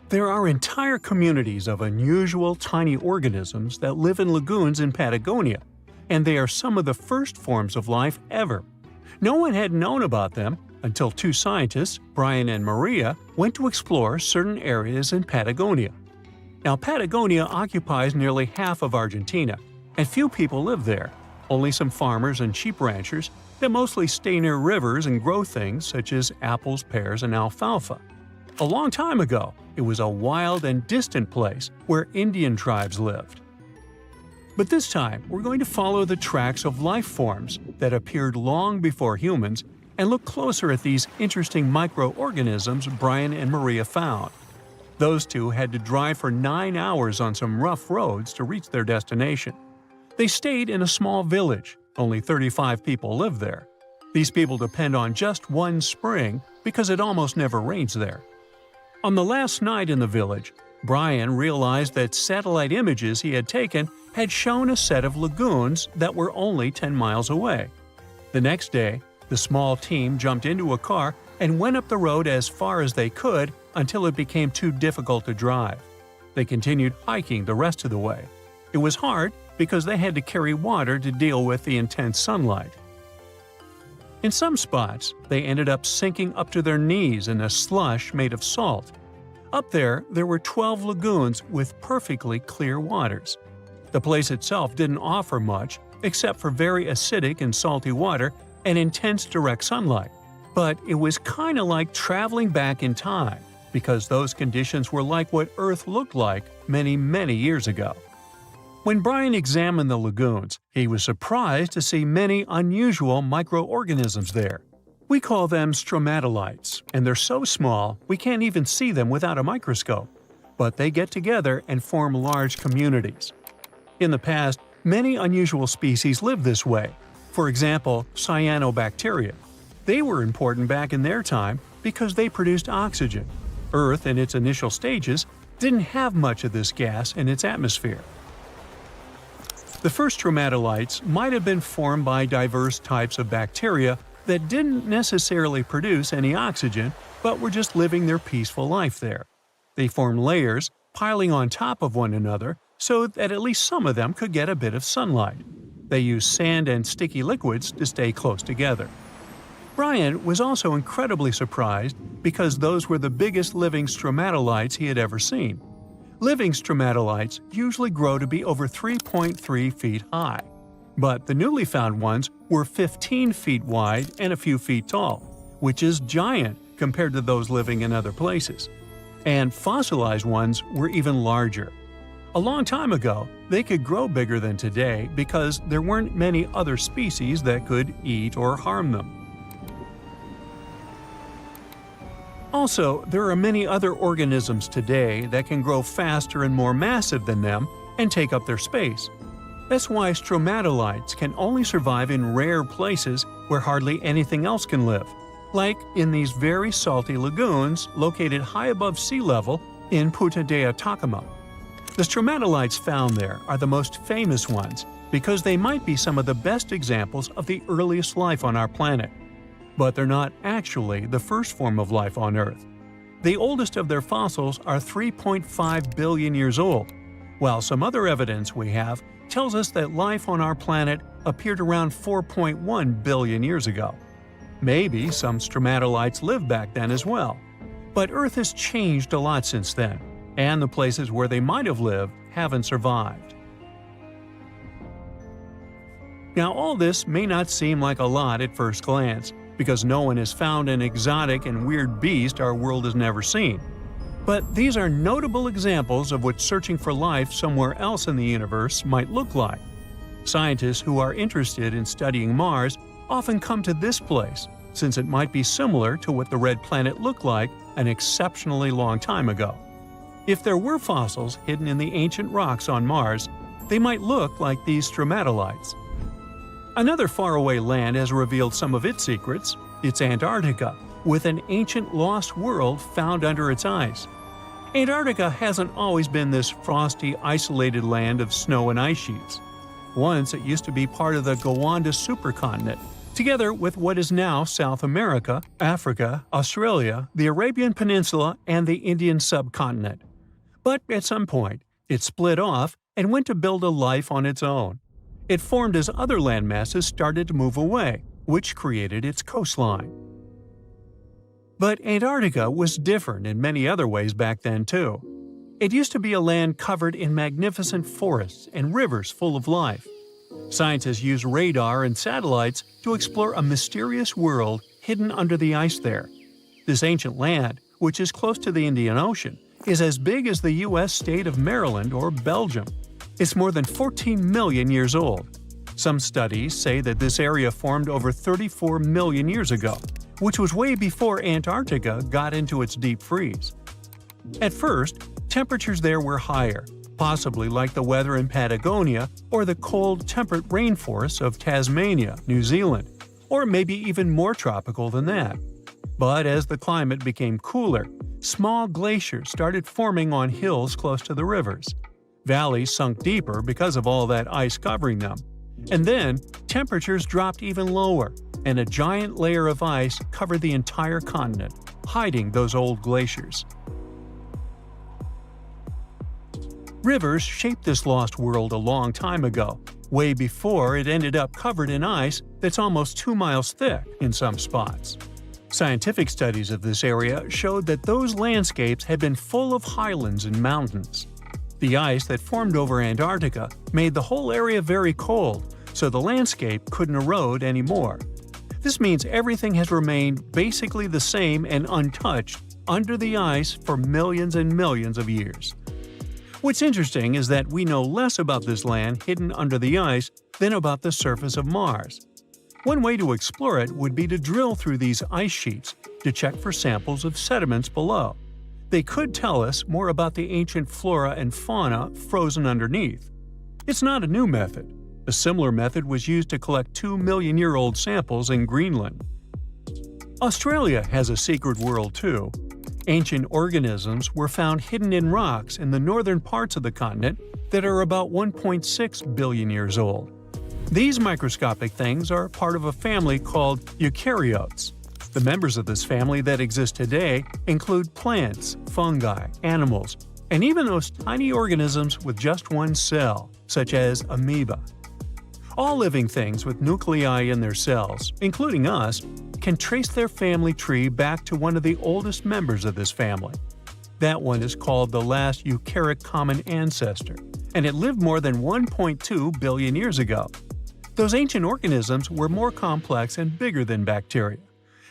There are entire communities of unusual tiny organisms that live in lagoons in Patagonia, and they are some of the first forms of life ever. No one had known about them until two scientists, Brian and Maria, went to explore certain areas in Patagonia. Now, Patagonia occupies nearly half of Argentina, and few people live there. Only some farmers and sheep ranchers that mostly stay near rivers and grow things such as apples, pears, and alfalfa. A long time ago, it was a wild and distant place where Indian tribes lived. But this time, we're going to follow the tracks of life forms that appeared long before humans and look closer at these interesting microorganisms Brian and Maria found. Those two had to drive for 9 hours on some rough roads to reach their destination. They stayed in a small village. Only 35 people live there. These people depend on just one spring because it almost never rains there. On the last night in the village, Brian realized that satellite images he had taken had shown a set of lagoons that were only 10 miles away. The next day, the small team jumped into a car and went up the road as far as they could until it became too difficult to drive. They continued hiking the rest of the way. It was hard because they had to carry water to deal with the intense sunlight. In some spots, they ended up sinking up to their knees in a slush made of salt. Up there were 12 lagoons with perfectly clear waters. The place itself didn't offer much except for very acidic and salty water and intense direct sunlight. But it was kind of like traveling back in time, because those conditions were like what Earth looked like many, many years ago. When Brian examined the lagoons, he was surprised to see many unusual microorganisms there. We call them stromatolites, and they're so small we can't even see them without a microscope. But they get together and form large communities. In the past, many unusual species lived this way. For example, cyanobacteria. They were important back in their time because they produced oxygen. Earth, in its initial stages, didn't have much of this gas in its atmosphere. The first stromatolites might have been formed by diverse types of bacteria that didn't necessarily produce any oxygen, but were just living their peaceful life there. They formed layers, piling on top of one another, so that at least some of them could get a bit of sunlight. They used sand and sticky liquids to stay close together. Brian was also incredibly surprised because those were the biggest living stromatolites he had ever seen. Living stromatolites usually grow to be over 3.3 feet high, but the newly found ones were 15 feet wide and a few feet tall, which is giant compared to those living in other places. And fossilized ones were even larger. A long time ago, they could grow bigger than today because there weren't many other species that could eat or harm them. Also, there are many other organisms today that can grow faster and more massive than them and take up their space. That's why stromatolites can only survive in rare places where hardly anything else can live, like in these very salty lagoons located high above sea level in Punta de Atacama. The stromatolites found there are the most famous ones because they might be some of the best examples of the earliest life on our planet. But they're not actually the first form of life on Earth. The oldest of their fossils are 3.5 billion years old, while some other evidence we have tells us that life on our planet appeared around 4.1 billion years ago. Maybe some stromatolites lived back then as well. But Earth has changed a lot since then, and the places where they might have lived haven't survived. Now, all this may not seem like a lot at first glance, because no one has found an exotic and weird beast our world has never seen. But these are notable examples of what searching for life somewhere else in the universe might look like. Scientists who are interested in studying Mars often come to this place, since it might be similar to what the red planet looked like an exceptionally long time ago. If there were fossils hidden in the ancient rocks on Mars, they might look like these stromatolites. Another faraway land has revealed some of its secrets. It's Antarctica, with an ancient lost world found under its ice. Antarctica hasn't always been this frosty, isolated land of snow and ice sheets. Once it used to be part of the Gondwana supercontinent, together with what is now South America, Africa, Australia, the Arabian Peninsula, and the Indian subcontinent. But at some point, it split off and went to build a life on its own. It formed as other landmasses started to move away, which created its coastline. But Antarctica was different in many other ways back then too. It used to be a land covered in magnificent forests and rivers full of life. Scientists used radar and satellites to explore a mysterious world hidden under the ice there. This ancient land, which is close to the Indian Ocean, is as big as the U.S. state of Maryland or Belgium. It's more than 14 million years old. Some studies say that this area formed over 34 million years ago, which was way before Antarctica got into its deep freeze. At first, temperatures there were higher, possibly like the weather in Patagonia or the cold, temperate rainforests of Tasmania, New Zealand, or maybe even more tropical than that. But as the climate became cooler, small glaciers started forming on hills close to the rivers. Valleys sunk deeper because of all that ice covering them. And then, temperatures dropped even lower, and a giant layer of ice covered the entire continent, hiding those old glaciers. Rivers shaped this lost world a long time ago, way before it ended up covered in ice that's almost 2 miles thick in some spots. Scientific studies of this area showed that those landscapes had been full of highlands and mountains. The ice that formed over Antarctica made the whole area very cold, so the landscape couldn't erode anymore. This means everything has remained basically the same and untouched under the ice for millions and millions of years. What's interesting is that we know less about this land hidden under the ice than about the surface of Mars. One way to explore it would be to drill through these ice sheets to check for samples of sediments below. They could tell us more about the ancient flora and fauna frozen underneath. It's not a new method. A similar method was used to collect 2-million-year-old samples in Greenland. Australia has a secret world too. Ancient organisms were found hidden in rocks in the northern parts of the continent that are about 1.6 billion years old. These microscopic things are part of a family called eukaryotes. The members of this family that exist today include plants, fungi, animals, and even those tiny organisms with just one cell, such as amoeba. All living things with nuclei in their cells, including us, can trace their family tree back to one of the oldest members of this family. That one is called the last eukaryotic common ancestor, and it lived more than 1.2 billion years ago. Those ancient organisms were more complex and bigger than bacteria.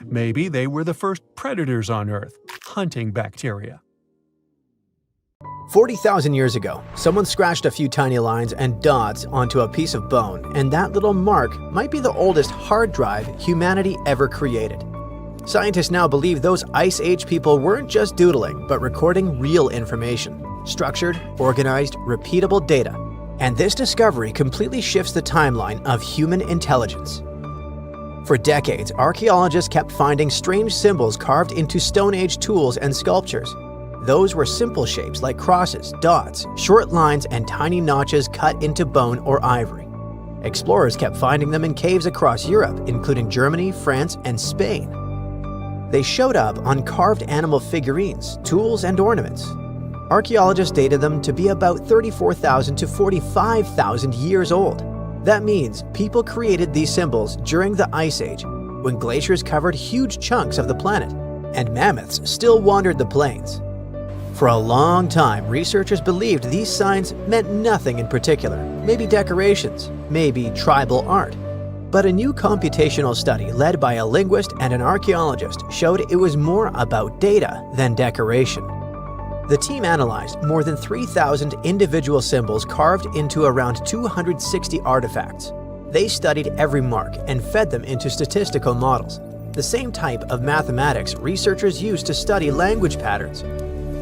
Maybe they were the first predators on Earth, hunting bacteria. 40,000 years ago, someone scratched a few tiny lines and dots onto a piece of bone, and that little mark might be the oldest hard drive humanity ever created. Scientists now believe those Ice Age people weren't just doodling, but recording real information, structured, organized, repeatable data. And this discovery completely shifts the timeline of human intelligence. For decades, archaeologists kept finding strange symbols carved into Stone Age tools and sculptures. Those were simple shapes like crosses, dots, short lines, and tiny notches cut into bone or ivory. Explorers kept finding them in caves across Europe, including Germany, France, and Spain. They showed up on carved animal figurines, tools, and ornaments. Archaeologists dated them to be about 34,000 to 45,000 years old. That means people created these symbols during the Ice Age, when glaciers covered huge chunks of the planet, and mammoths still wandered the plains. For a long time, researchers believed these signs meant nothing in particular, maybe decorations, maybe tribal art. But a new computational study led by a linguist and an archaeologist showed it was more about data than decoration. The team analyzed more than 3,000 individual symbols carved into around 260 artifacts. They studied every mark and fed them into statistical models, the same type of mathematics researchers use to study language patterns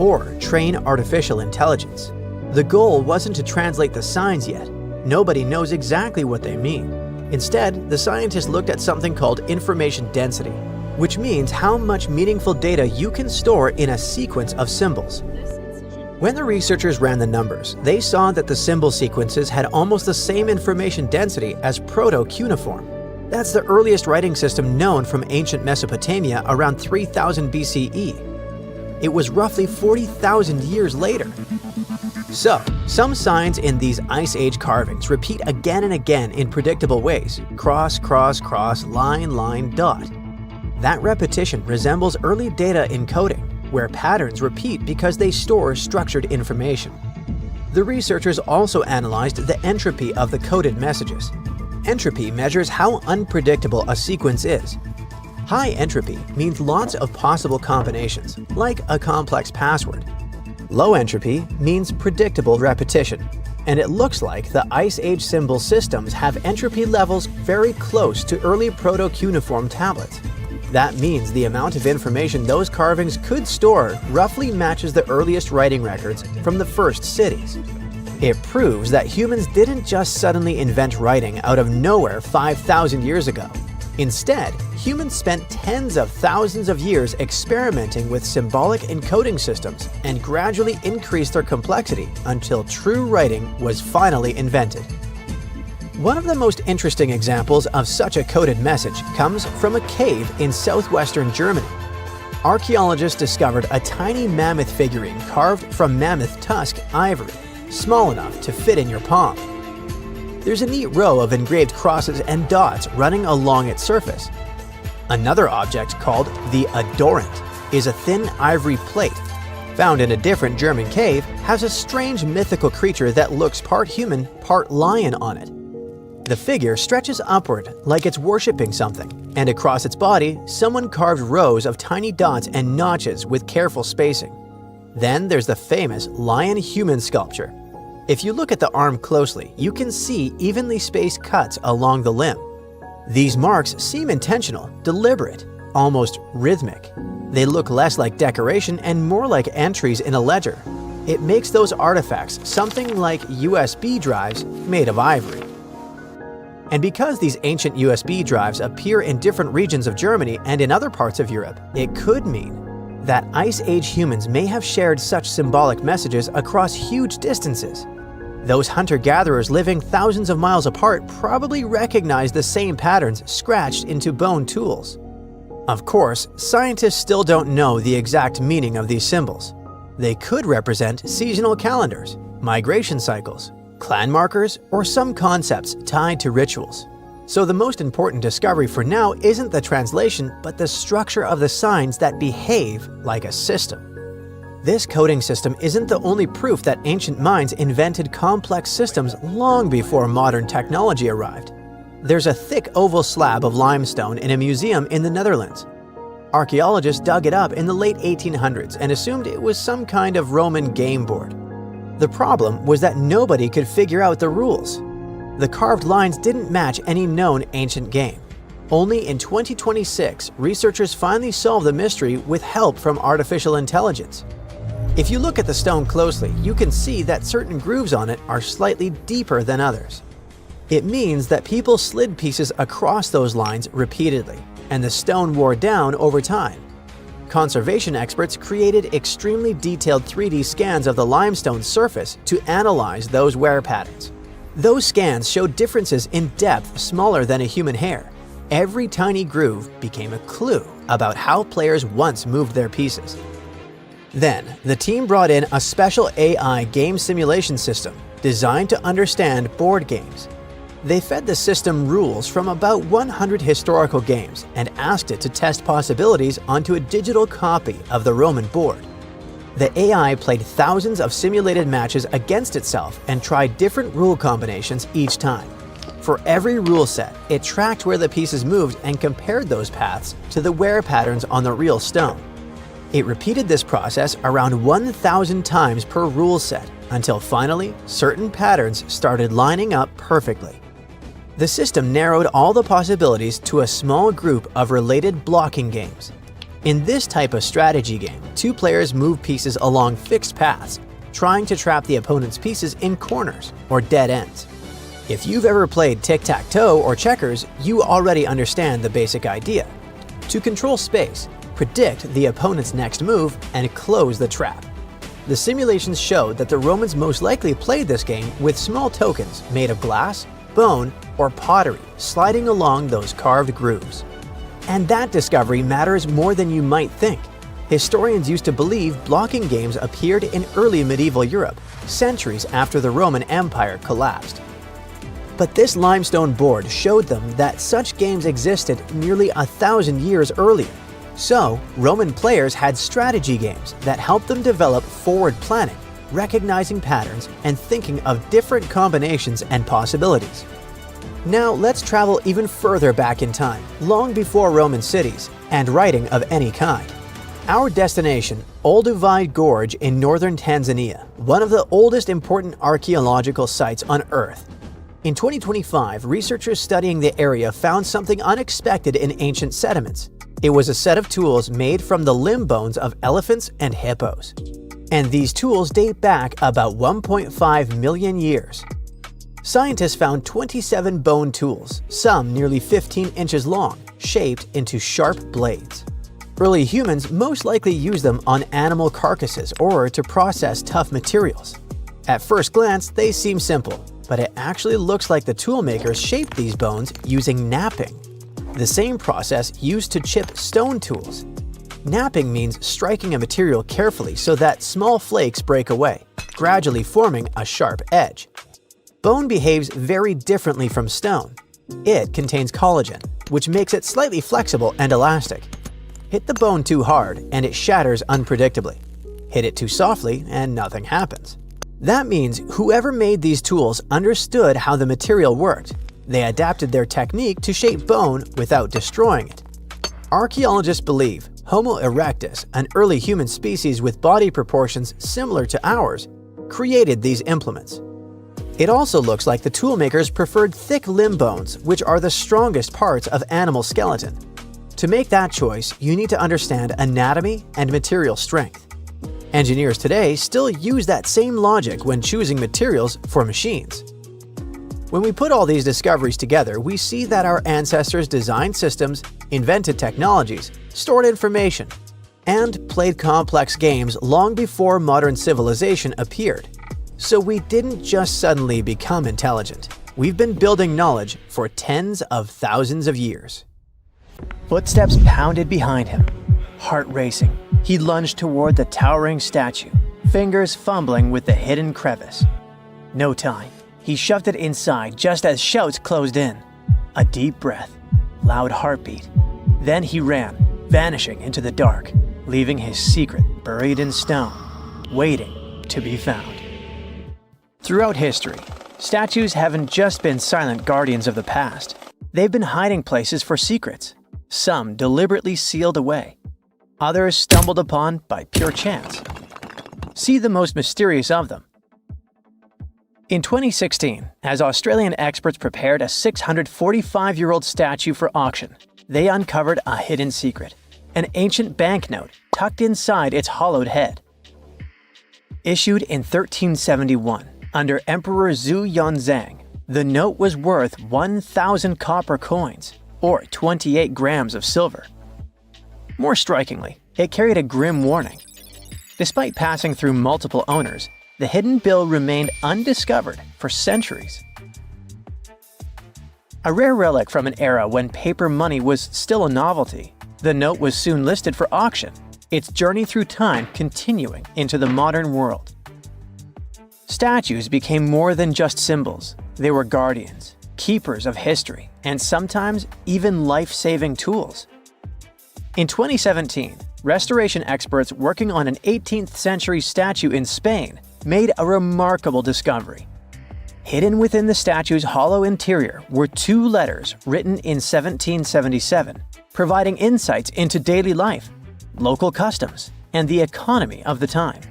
or train artificial intelligence. The goal wasn't to translate the signs yet. Nobody knows exactly what they mean. Instead, the scientists looked at something called information density, which means how much meaningful data you can store in a sequence of symbols. When the researchers ran the numbers, they saw that the symbol sequences had almost the same information density as proto-cuneiform. That's the earliest writing system known from ancient Mesopotamia around 3000 BCE. It was roughly 40,000 years later. So, some signs in these Ice Age carvings repeat again and again in predictable ways: cross, cross, cross, line, line, dot. That repetition resembles early data encoding, where patterns repeat because they store structured information. The researchers also analyzed the entropy of the coded messages. Entropy measures how unpredictable a sequence is. High entropy means lots of possible combinations, like a complex password. Low entropy means predictable repetition, and it looks like the Ice Age symbol systems have entropy levels very close to early proto-cuneiform tablets. That means the amount of information those carvings could store roughly matches the earliest writing records from the first cities. It proves that humans didn't just suddenly invent writing out of nowhere 5,000 years ago. Instead, humans spent tens of thousands of years experimenting with symbolic encoding systems and gradually increased their complexity until true writing was finally invented. One of the most interesting examples of such a coded message comes from a cave in southwestern Germany. Archaeologists discovered a tiny mammoth figurine carved from mammoth tusk ivory, small enough to fit in your palm. There's a neat row of engraved crosses and dots running along its surface. Another object, called the adorant, is a thin ivory plate. Found in a different German cave, has a strange mythical creature that looks part human, part lion on it. The figure stretches upward like it's worshipping something, and across its body, someone carved rows of tiny dots and notches with careful spacing. Then there's the famous lion-human sculpture. If you look at the arm closely, you can see evenly spaced cuts along the limb. These marks seem intentional, deliberate, almost rhythmic. They look less like decoration and more like entries in a ledger. It makes those artifacts something like USB drives made of ivory. And because these ancient USB drives appear in different regions of Germany and in other parts of Europe, it could mean that Ice Age humans may have shared such symbolic messages across huge distances. Those hunter-gatherers living thousands of miles apart probably recognized the same patterns scratched into bone tools. Of course, scientists still don't know the exact meaning of these symbols. They could represent seasonal calendars, migration cycles, clan markers, or some concepts tied to rituals. So the most important discovery for now isn't the translation, but the structure of the signs that behave like a system. This coding system isn't the only proof that ancient minds invented complex systems long before modern technology arrived. There's a thick oval slab of limestone in a museum in the Netherlands. Archaeologists dug it up in the late 1800s and assumed it was some kind of Roman game board. The problem was that nobody could figure out the rules. The carved lines didn't match any known ancient game. Only in 2026, researchers finally solved the mystery with help from artificial intelligence. If you look at the stone closely, you can see that certain grooves on it are slightly deeper than others. It means that people slid pieces across those lines repeatedly, and the stone wore down over time. Conservation experts created extremely detailed 3D scans of the limestone surface to analyze those wear patterns. Those scans showed differences in depth smaller than a human hair. Every tiny groove became a clue about how players once moved their pieces. Then, the team brought in a special AI game simulation system designed to understand board games. They fed the system rules from about 100 historical games and asked it to test possibilities onto a digital copy of the Roman board. The AI played thousands of simulated matches against itself and tried different rule combinations each time. For every rule set, it tracked where the pieces moved and compared those paths to the wear patterns on the real stone. It repeated this process around 1,000 times per rule set until finally certain patterns started lining up perfectly. The system narrowed all the possibilities to a small group of related blocking games. In this type of strategy game, two players move pieces along fixed paths, trying to trap the opponent's pieces in corners or dead ends. If you've ever played tic-tac-toe or checkers, you already understand the basic idea. To control space, predict the opponent's next move, and close the trap. The simulations show that the Romans most likely played this game with small tokens made of glass, bone, or pottery sliding along those carved grooves. And that discovery matters more than you might think. Historians used to believe blocking games appeared in early medieval Europe, centuries after the Roman Empire collapsed. But this limestone board showed them that such games existed nearly 1,000 years earlier. So, Roman players had strategy games that helped them develop forward planning, recognizing patterns, and thinking of different combinations and possibilities. Now let's travel even further back in time, long before Roman cities and writing of any kind. Our destination, Olduvai Gorge in northern Tanzania, one of the oldest important archaeological sites on Earth. In 2025, researchers studying the area found something unexpected in ancient sediments. It was a set of tools made from the limb bones of elephants and hippos. And these tools date back about 1.5 million years. Scientists found 27 bone tools, some nearly 15 inches long, shaped into sharp blades. Early humans most likely used them on animal carcasses or to process tough materials. At first glance, they seem simple, but it actually looks like the toolmakers shaped these bones using knapping, the same process used to chip stone tools. Knapping means striking a material carefully so that small flakes break away, gradually forming a sharp edge. Bone behaves very differently from stone. It contains collagen, which makes it slightly flexible and elastic. Hit the bone too hard and it shatters unpredictably. Hit it too softly and nothing happens. That means whoever made these tools understood how the material worked. They adapted their technique to shape bone without destroying it. Archaeologists believe Homo erectus, an early human species with body proportions similar to ours, created these implements. It also looks like the toolmakers preferred thick limb bones, which are the strongest parts of animal skeleton. To make that choice, you need to understand anatomy and material strength. Engineers today still use that same logic when choosing materials for machines. When we put all these discoveries together, we see that our ancestors designed systems, invented technologies, stored information, and played complex games long before modern civilization appeared. So we didn't just suddenly become intelligent. We've been building knowledge for tens of thousands of years. Footsteps pounded behind him. Heart racing, he lunged toward the towering statue, fingers fumbling with the hidden crevice. No time. He shoved it inside just as shouts closed in. A deep breath, loud heartbeat. Then he ran, vanishing into the dark, leaving his secret buried in stone, waiting to be found. Throughout history, statues haven't just been silent guardians of the past. They've been hiding places for secrets, some deliberately sealed away, others stumbled upon by pure chance. See the most mysterious of them. In 2016, as Australian experts prepared a 645-year-old statue for auction, they uncovered a hidden secret, an ancient banknote tucked inside its hollowed head. Issued in 1371 under Emperor Zhu Yunzhang, the note was worth 1,000 copper coins, or 28 grams of silver. More strikingly, it carried a grim warning. Despite passing through multiple owners, the hidden bill remained undiscovered for centuries. A rare relic from an era when paper money was still a novelty, the note was soon listed for auction, its journey through time continuing into the modern world. Statues became more than just symbols. They were guardians, keepers of history, and sometimes even life-saving tools. In 2017, restoration experts working on an 18th century statue in Spain made a remarkable discovery. Hidden within the statue's hollow interior were 2 letters written in 1777, providing insights into daily life, local customs, and the economy of the time.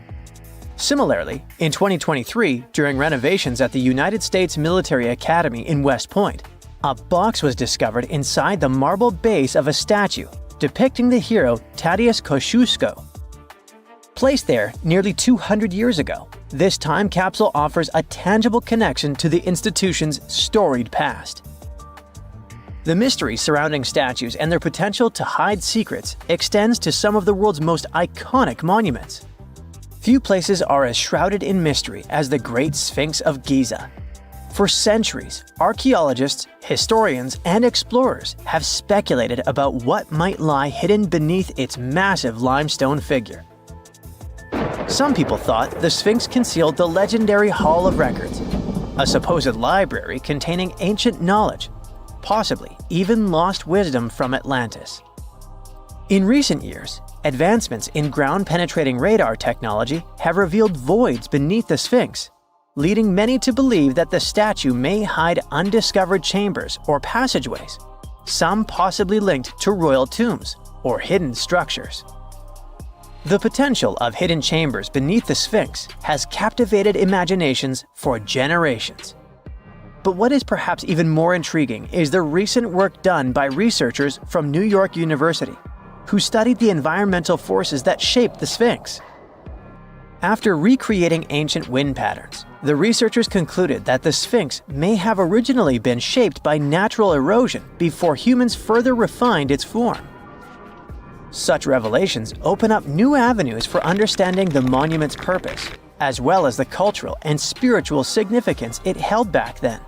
Similarly, in 2023, during renovations at the United States Military Academy in West Point, a box was discovered inside the marble base of a statue depicting the hero Tadeusz Kościuszko. Placed there nearly 200 years ago, This time capsule offers a tangible connection to the institution's storied past. The mystery surrounding statues and their potential to hide secrets extends to some of the world's most iconic monuments. Few places are as shrouded in mystery as the Great Sphinx of Giza. For centuries, archaeologists, historians, and explorers have speculated about what might lie hidden beneath its massive limestone figure. Some people thought the Sphinx concealed the legendary Hall of Records, a supposed library containing ancient knowledge, possibly even lost wisdom from Atlantis. In recent years, advancements in ground-penetrating radar technology have revealed voids beneath the Sphinx, leading many to believe that the statue may hide undiscovered chambers or passageways, some possibly linked to royal tombs or hidden structures. The potential of hidden chambers beneath the Sphinx has captivated imaginations for generations. But what is perhaps even more intriguing is the recent work done by researchers from New York University, who studied the environmental forces that shaped the Sphinx. After recreating ancient wind patterns, the researchers concluded that the Sphinx may have originally been shaped by natural erosion before humans further refined its form. Such revelations open up new avenues for understanding the monument's purpose, as well as the cultural and spiritual significance it held back then.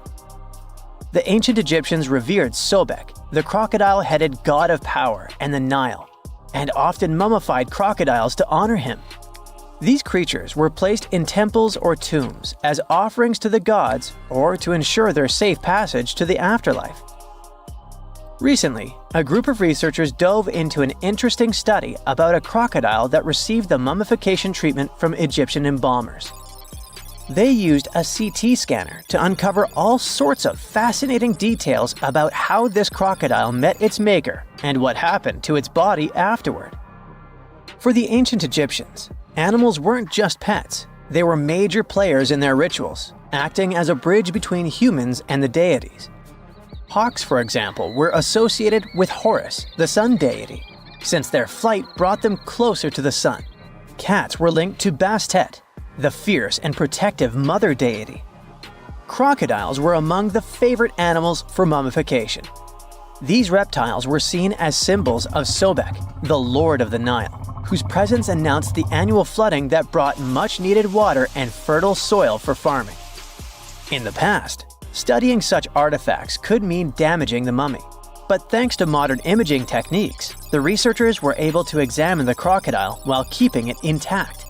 The ancient Egyptians revered Sobek, the crocodile-headed god of power and the Nile, and often mummified crocodiles to honor him. These creatures were placed in temples or tombs as offerings to the gods or to ensure their safe passage to the afterlife. Recently, a group of researchers dove into an interesting study about a crocodile that received the mummification treatment from Egyptian embalmers. They used a CT scanner to uncover all sorts of fascinating details about how this crocodile met its maker and what happened to its body afterward. For the ancient Egyptians, animals weren't just pets, they were major players in their rituals, acting as a bridge between humans and the deities. Hawks, for example, were associated with Horus, the sun deity, since their flight brought them closer to the sun. Cats were linked to Bastet, the fierce and protective mother deity. Crocodiles were among the favorite animals for mummification. These reptiles were seen as symbols of Sobek, the lord of the Nile, whose presence announced the annual flooding that brought much-needed water and fertile soil for farming. In the past, studying such artifacts could mean damaging the mummy, but thanks to modern imaging techniques, the researchers were able to examine the crocodile while keeping it intact.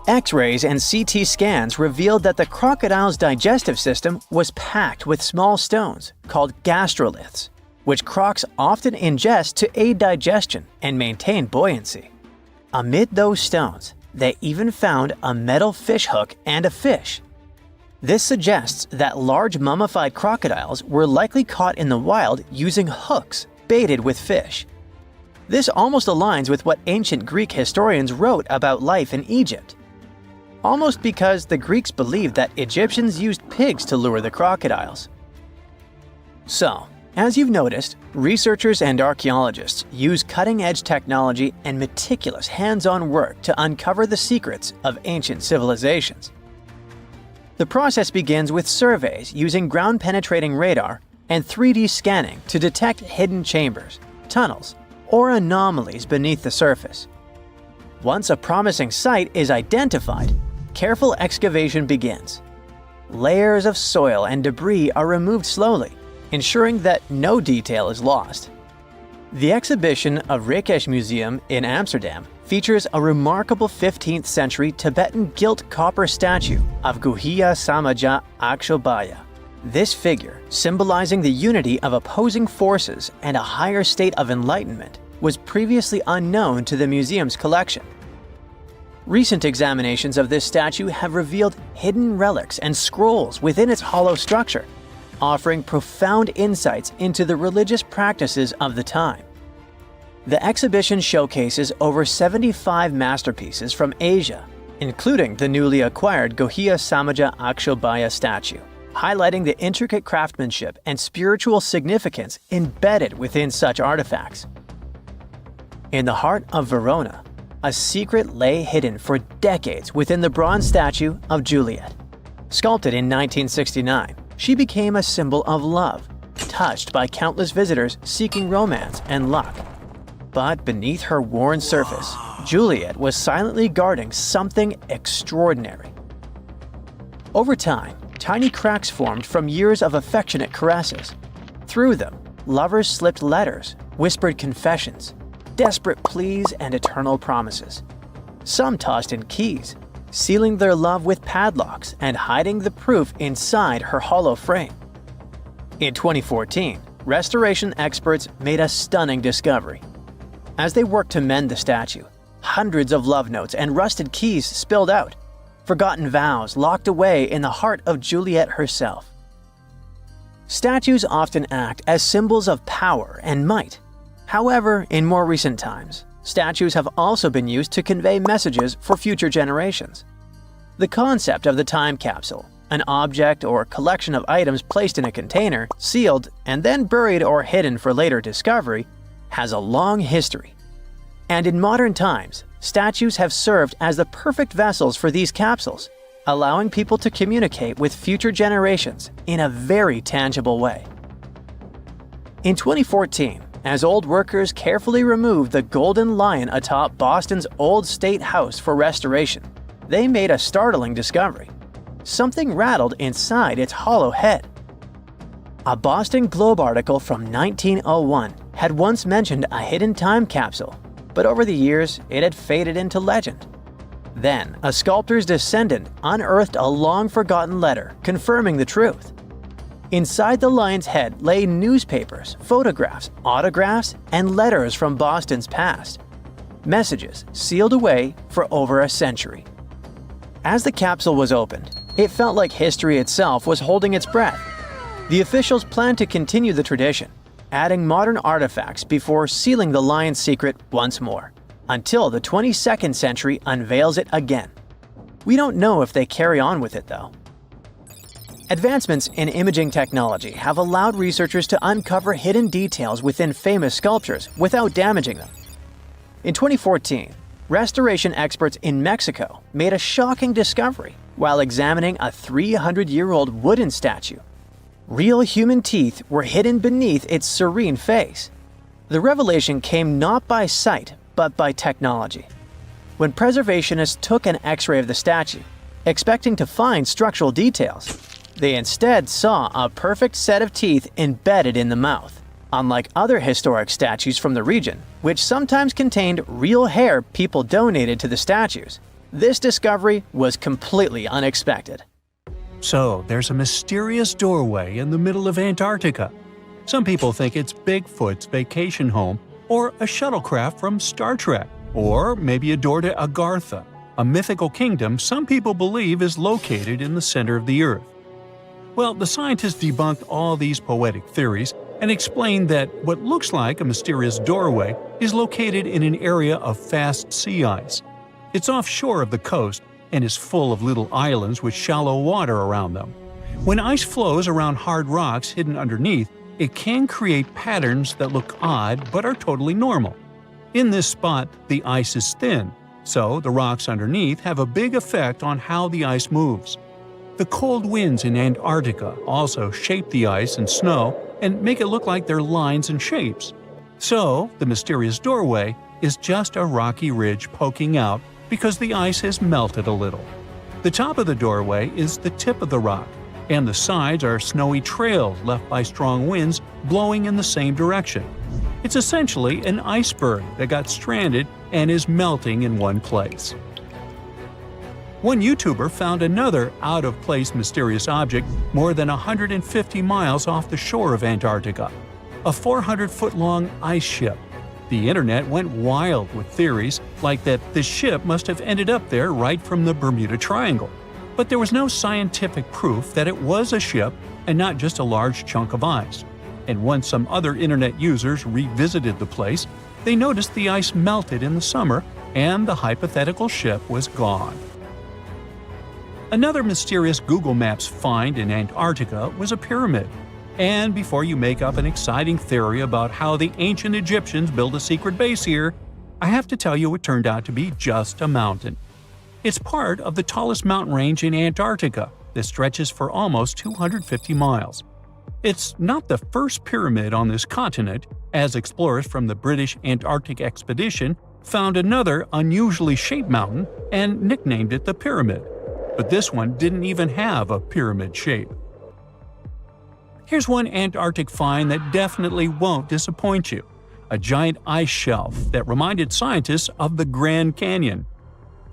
X-rays and CT scans revealed that the crocodile's digestive system was packed with small stones called gastroliths, which crocs often ingest to aid digestion and maintain buoyancy. Amid those stones, they even found a metal fish hook and a fish. This suggests that large mummified crocodiles were likely caught in the wild using hooks baited with fish. This almost aligns with what ancient Greek historians wrote about life in Egypt. Almost because the Greeks believed that Egyptians used pigs to lure the crocodiles. So, as you've noticed, researchers and archaeologists use cutting-edge technology and meticulous hands-on work to uncover the secrets of ancient civilizations. The process begins with surveys using ground-penetrating radar and 3D scanning to detect hidden chambers, tunnels, or anomalies beneath the surface. Once a promising site is identified, careful excavation begins. Layers of soil and debris are removed slowly, ensuring that no detail is lost. The exhibition of Rijksmuseum Museum in Amsterdam features a remarkable 15th century Tibetan gilt copper statue of Guhiya Samaja Akshobhya. This figure, symbolizing the unity of opposing forces and a higher state of enlightenment, was previously unknown to the museum's collection. Recent examinations of this statue have revealed hidden relics and scrolls within its hollow structure, offering profound insights into the religious practices of the time. The exhibition showcases over 75 masterpieces from Asia, including the newly acquired Guhiya Samaja Akshobhya statue, highlighting the intricate craftsmanship and spiritual significance embedded within such artifacts. In the heart of Verona, a secret lay hidden for decades within the bronze statue of Juliet. Sculpted in 1969, she became a symbol of love, touched by countless visitors seeking romance and luck. But beneath her worn surface, Juliet was silently guarding something extraordinary. Over time, tiny cracks formed from years of affectionate caresses. Through them, lovers slipped letters, whispered confessions, desperate pleas, and eternal promises. Some tossed in keys, sealing their love with padlocks and hiding the proof inside her hollow frame. In 2014, restoration experts made a stunning discovery. As they worked to mend the statue, hundreds of love notes and rusted keys spilled out, forgotten vows locked away in the heart of Juliet herself. Statues often act as symbols of power and might. However, in more recent times, statues have also been used to convey messages for future generations. The concept of the time capsule, an object or collection of items placed in a container, sealed, and then buried or hidden for later discovery, has a long history. And in modern times, statues have served as the perfect vessels for these capsules, allowing people to communicate with future generations in a very tangible way. In 2014, as old workers carefully removed the golden lion atop Boston's Old State House for restoration, they made a startling discovery. Something rattled inside its hollow head. A Boston Globe article from 1901 had once mentioned a hidden time capsule, but over the years it had faded into legend. Then, a sculptor's descendant unearthed a long-forgotten letter confirming the truth. Inside the lion's head lay newspapers, photographs, autographs, and letters from Boston's past. Messages sealed away for over a century. As the capsule was opened, it felt like history itself was holding its breath. The officials planned to continue the tradition, adding modern artifacts before sealing the lion's secret once more, until the 22nd century unveils it again. We don't know if they carry on with it, though. Advancements in imaging technology have allowed researchers to uncover hidden details within famous sculptures without damaging them. In 2014, restoration experts in Mexico made a shocking discovery while examining a 300-year-old wooden statue. Real human teeth were hidden beneath its serene face. The revelation came not by sight, but by technology. When preservationists took an X-ray of the statue, expecting to find structural details, they instead saw a perfect set of teeth embedded in the mouth, unlike other historic statues from the region, which sometimes contained real hair people donated to the statues. This discovery was completely unexpected. So, there's a mysterious doorway in the middle of Antarctica. Some people think it's Bigfoot's vacation home, or a shuttlecraft from Star Trek, or maybe a door to Agartha, a mythical kingdom some people believe is located in the center of the Earth. Well, the scientists debunked all these poetic theories and explained that what looks like a mysterious doorway is located in an area of fast sea ice. It's offshore of the coast and is full of little islands with shallow water around them. When ice flows around hard rocks hidden underneath, it can create patterns that look odd but are totally normal. In this spot, the ice is thin, so the rocks underneath have a big effect on how the ice moves. The cold winds in Antarctica also shape the ice and snow and make it look like they're lines and shapes. So, the mysterious doorway is just a rocky ridge poking out because the ice has melted a little. The top of the doorway is the tip of the rock, and the sides are snowy trails left by strong winds blowing in the same direction. It's essentially an iceberg that got stranded and is melting in one place. One YouTuber found another out-of-place mysterious object more than 150 miles off the shore of Antarctica, a 400-foot-long ice ship. The internet went wild with theories like that the ship must have ended up there right from the Bermuda Triangle. But there was no scientific proof that it was a ship and not just a large chunk of ice. And once some other internet users revisited the place, they noticed the ice melted in the summer and the hypothetical ship was gone. Another mysterious Google Maps find in Antarctica was a pyramid. And before you make up an exciting theory about how the ancient Egyptians built a secret base here, I have to tell you it turned out to be just a mountain. It's part of the tallest mountain range in Antarctica that stretches for almost 250 miles. It's not the first pyramid on this continent, as explorers from the British Antarctic Expedition found another unusually shaped mountain and nicknamed it the Pyramid. But this one didn't even have a pyramid shape. Here's one Antarctic find that definitely won't disappoint you: a giant ice shelf that reminded scientists of the Grand Canyon.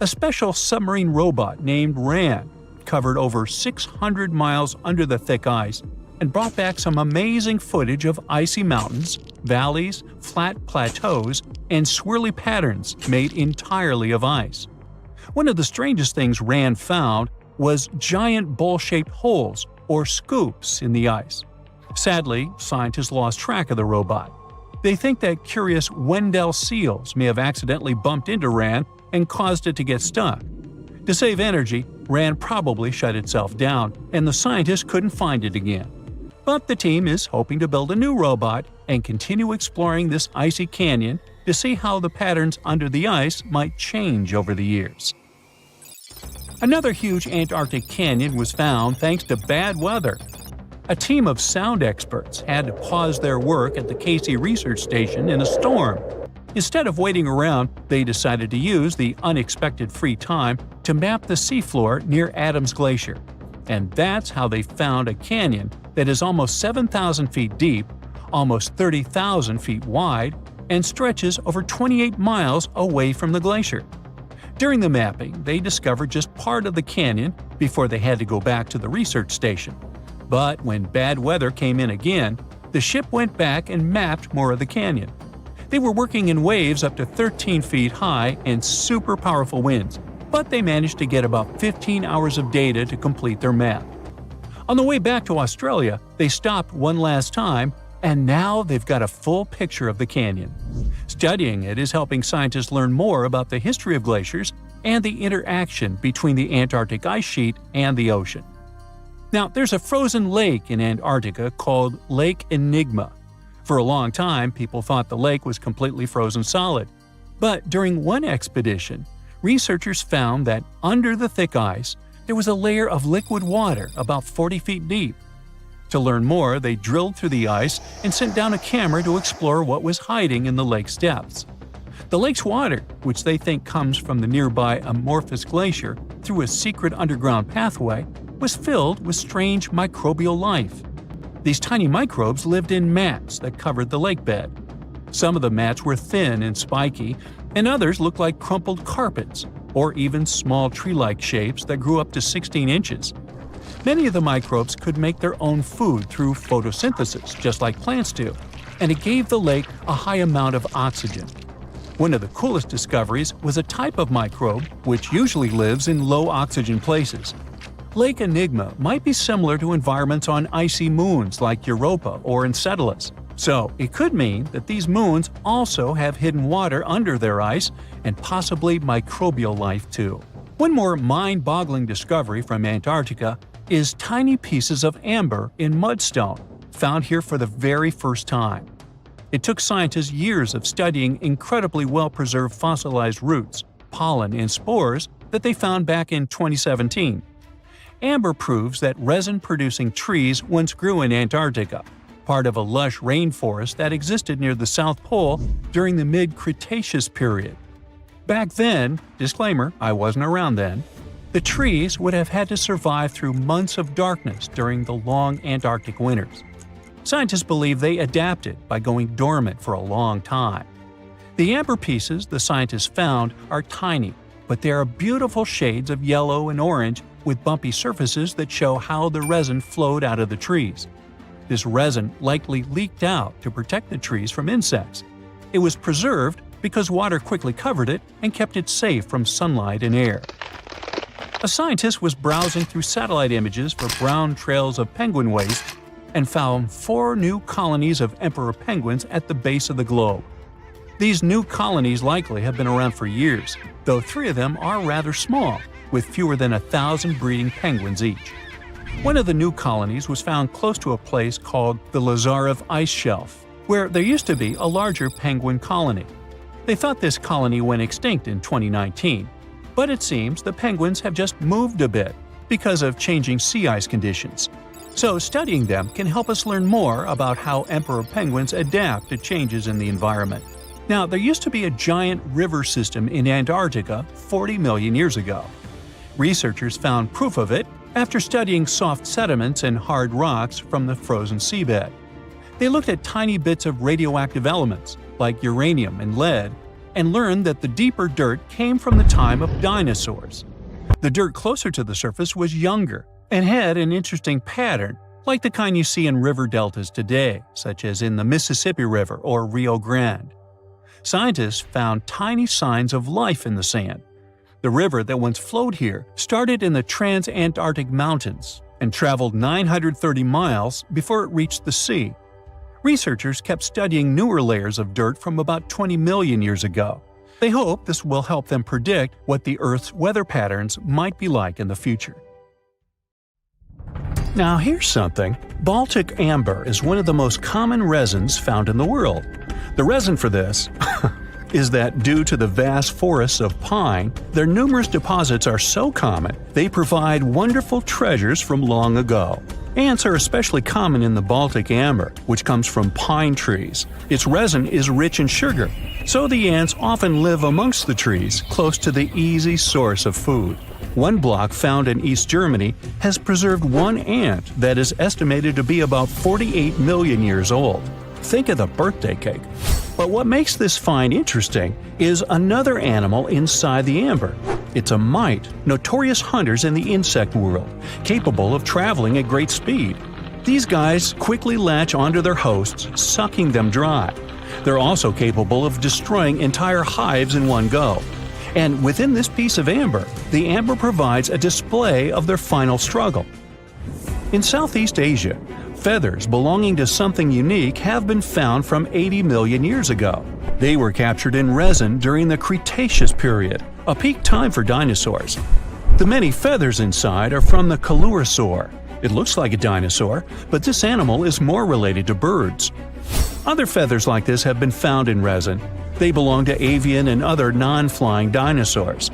A special submarine robot named RAN covered over 600 miles under the thick ice and brought back some amazing footage of icy mountains, valleys, flat plateaus, and swirly patterns made entirely of ice. One of the strangest things RAN found was giant bowl-shaped holes, or scoops, in the ice. Sadly, scientists lost track of the robot. They think that curious Wendell seals may have accidentally bumped into RAN and caused it to get stuck. To save energy, RAN probably shut itself down, and the scientists couldn't find it again. But the team is hoping to build a new robot and continue exploring this icy canyon to see how the patterns under the ice might change over the years. Another huge Antarctic canyon was found thanks to bad weather. A team of sound experts had to pause their work at the Casey Research Station in a storm. Instead of waiting around, they decided to use the unexpected free time to map the seafloor near Adams Glacier. And that's how they found a canyon that is almost 7,000 feet deep, almost 30,000 feet wide, and stretches over 28 miles away from the glacier. During the mapping, they discovered just part of the canyon before they had to go back to the research station. But when bad weather came in again, the ship went back and mapped more of the canyon. They were working in waves up to 13 feet high and super powerful winds, but they managed to get about 15 hours of data to complete their map. On the way back to Australia, they stopped one last time, and now they've got a full picture of the canyon. Studying it is helping scientists learn more about the history of glaciers and the interaction between the Antarctic ice sheet and the ocean. Now, there's a frozen lake in Antarctica called Lake Enigma. For a long time, people thought the lake was completely frozen solid. But during one expedition, researchers found that under the thick ice, there was a layer of liquid water about 40 feet deep. To learn more, they drilled through the ice and sent down a camera to explore what was hiding in the lake's depths. The lake's water, which they think comes from the nearby Amorphous Glacier through a secret underground pathway, was filled with strange microbial life. These tiny microbes lived in mats that covered the lake bed. Some of the mats were thin and spiky, and others looked like crumpled carpets, or even small tree-like shapes that grew up to 16 inches. Many of the microbes could make their own food through photosynthesis, just like plants do, and it gave the lake a high amount of oxygen. One of the coolest discoveries was a type of microbe which usually lives in low-oxygen places. Lake Enigma might be similar to environments on icy moons like Europa or Enceladus. So, it could mean that these moons also have hidden water under their ice and possibly microbial life too. One more mind-boggling discovery from Antarctica is tiny pieces of amber in mudstone, found here for the very first time. It took scientists years of studying incredibly well-preserved fossilized roots, pollen, and spores that they found back in 2017. Amber proves that resin-producing trees once grew in Antarctica, part of a lush rainforest that existed near the South Pole during the mid-Cretaceous period. Back then, disclaimer, I wasn't around then, the trees would have had to survive through months of darkness during the long Antarctic winters. Scientists believe they adapted by going dormant for a long time. The amber pieces the scientists found are tiny, but they are beautiful shades of yellow and orange with bumpy surfaces that show how the resin flowed out of the trees. This resin likely leaked out to protect the trees from insects. It was preserved because water quickly covered it and kept it safe from sunlight and air. A scientist was browsing through satellite images for brown trails of penguin waste and found 4 new colonies of emperor penguins at the base of the globe. These new colonies likely have been around for years, though 3 of them are rather small, with fewer than 1,000 breeding penguins each. One of the new colonies was found close to a place called the Lazarev Ice Shelf, where there used to be a larger penguin colony. They thought this colony went extinct in 2019, but it seems the penguins have just moved a bit because of changing sea ice conditions. So studying them can help us learn more about how emperor penguins adapt to changes in the environment. Now, there used to be a giant river system in Antarctica 40 million years ago. Researchers found proof of it after studying soft sediments and hard rocks from the frozen seabed. They looked at tiny bits of radioactive elements, like uranium and lead, and learned that the deeper dirt came from the time of dinosaurs. The dirt closer to the surface was younger and had an interesting pattern, like the kind you see in river deltas today, such as in the Mississippi River or Rio Grande. Scientists found tiny signs of life in the sand. The river that once flowed here started in the Trans-Antarctic Mountains and traveled 930 miles before it reached the sea. Researchers kept studying newer layers of dirt from about 20 million years ago. They hope this will help them predict what the Earth's weather patterns might be like in the future. Now here's something. Baltic amber is one of the most common resins found in the world. The reason for this is that due to the vast forests of pine, their numerous deposits are so common they provide wonderful treasures from long ago. Ants are especially common in the Baltic amber, which comes from pine trees. Its resin is rich in sugar, so the ants often live amongst the trees, close to the easy source of food. One block found in East Germany has preserved one ant that is estimated to be about 48 million years old. Think of the birthday cake. But what makes this find interesting is another animal inside the amber. It's a mite, notorious hunters in the insect world, capable of traveling at great speed. These guys quickly latch onto their hosts, sucking them dry. They're also capable of destroying entire hives in one go. And within this piece of amber, the amber provides a display of their final struggle. In Southeast Asia, feathers belonging to something unique have been found from 80 million years ago. They were captured in resin during the Cretaceous period, a peak time for dinosaurs. The many feathers inside are from the coelurosaur. It looks like a dinosaur, but this animal is more related to birds. Other feathers like this have been found in resin. They belong to avian and other non-flying dinosaurs.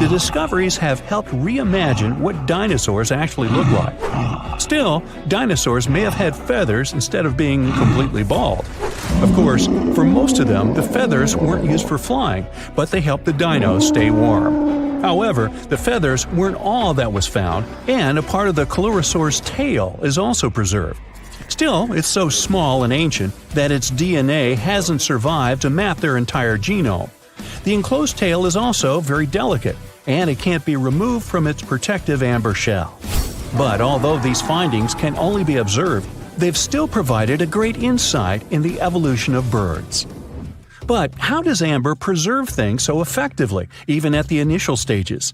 The discoveries have helped reimagine what dinosaurs actually look like. Still, dinosaurs may have had feathers instead of being completely bald. Of course, for most of them, the feathers weren't used for flying, but they helped the dinos stay warm. However, the feathers weren't all that was found, and a part of the coelurosaur's tail is also preserved. Still, it's so small and ancient that its DNA hasn't survived to map their entire genome. The enclosed tail is also very delicate, and it can't be removed from its protective amber shell. But although these findings can only be observed, they've still provided a great insight in the evolution of birds. But how does amber preserve things so effectively, even at the initial stages?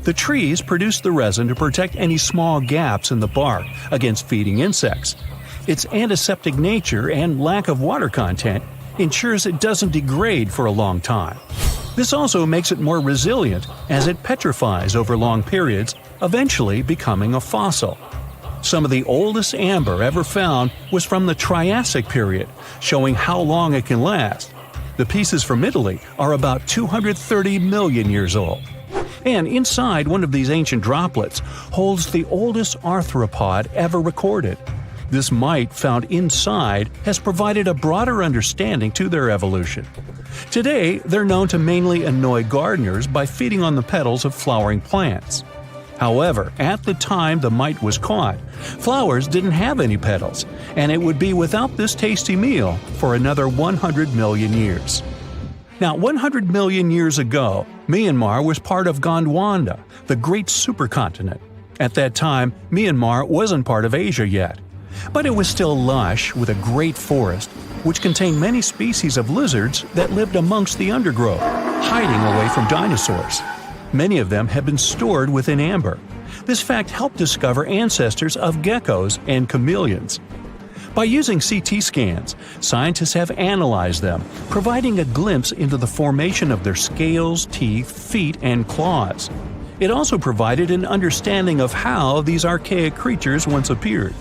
The trees produce the resin to protect any small gaps in the bark against feeding insects. Its antiseptic nature and lack of water content ensures it doesn't degrade for a long time. This also makes it more resilient as it petrifies over long periods, eventually becoming a fossil. Some of the oldest amber ever found was from the Triassic period, showing how long it can last. The pieces from Italy are about 230 million years old. And inside one of these ancient droplets holds the oldest arthropod ever recorded. This mite found inside has provided a broader understanding to their evolution. Today, they're known to mainly annoy gardeners by feeding on the petals of flowering plants. However, at the time the mite was caught, flowers didn't have any petals, and it would be without this tasty meal for another 100 million years. Now, 100 million years ago, Myanmar was part of Gondwana, the great supercontinent. At that time, Myanmar wasn't part of Asia yet. But it was still lush with a great forest, which contained many species of lizards that lived amongst the undergrowth, hiding away from dinosaurs. Many of them had been stored within amber. This fact helped discover ancestors of geckos and chameleons. By using CT scans, scientists have analyzed them, providing a glimpse into the formation of their scales, teeth, feet, and claws. It also provided an understanding of how these archaic creatures once appeared.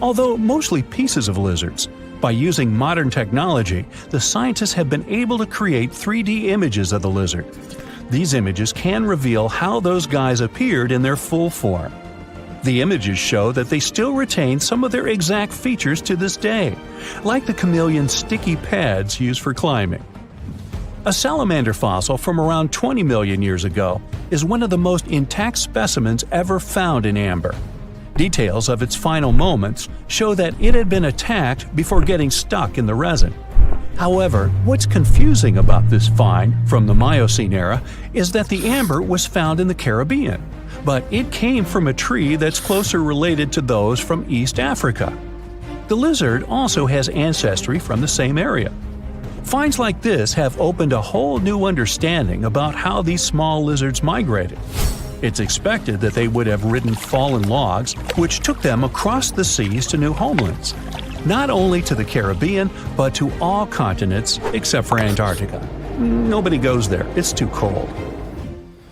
Although mostly pieces of lizards, By using modern technology, the scientists have been able to create 3D images of the lizard. These images can reveal how those guys appeared in their full form. The images show that they still retain some of their exact features to this day, like the chameleon's sticky pads used for climbing. A salamander fossil from around 20 million years ago is one of the most intact specimens ever found in amber. Details of its final moments show that it had been attacked before getting stuck in the resin. However, what's confusing about this find from the Miocene era is that the amber was found in the Caribbean, but it came from a tree that's closer related to those from East Africa. The lizard also has ancestry from the same area. Finds like this have opened a whole new understanding about how these small lizards migrated. It's expected that they would have ridden fallen logs, which took them across the seas to new homelands, not only to the Caribbean, but to all continents except for Antarctica. Nobody goes there, it's too cold.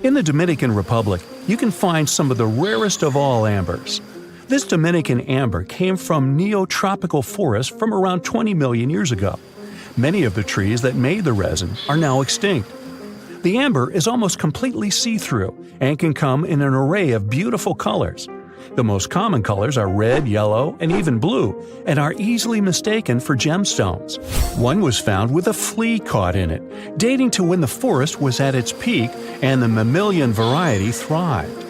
In the Dominican Republic, you can find some of the rarest of all ambers. This Dominican amber came from neotropical forests from around 20 million years ago. Many of the trees that made the resin are now extinct. The amber is almost completely see-through and can come in an array of beautiful colors. The most common colors are red, yellow, and even blue, and are easily mistaken for gemstones. One was found with a flea caught in it, dating to when the forest was at its peak and the mammalian variety thrived.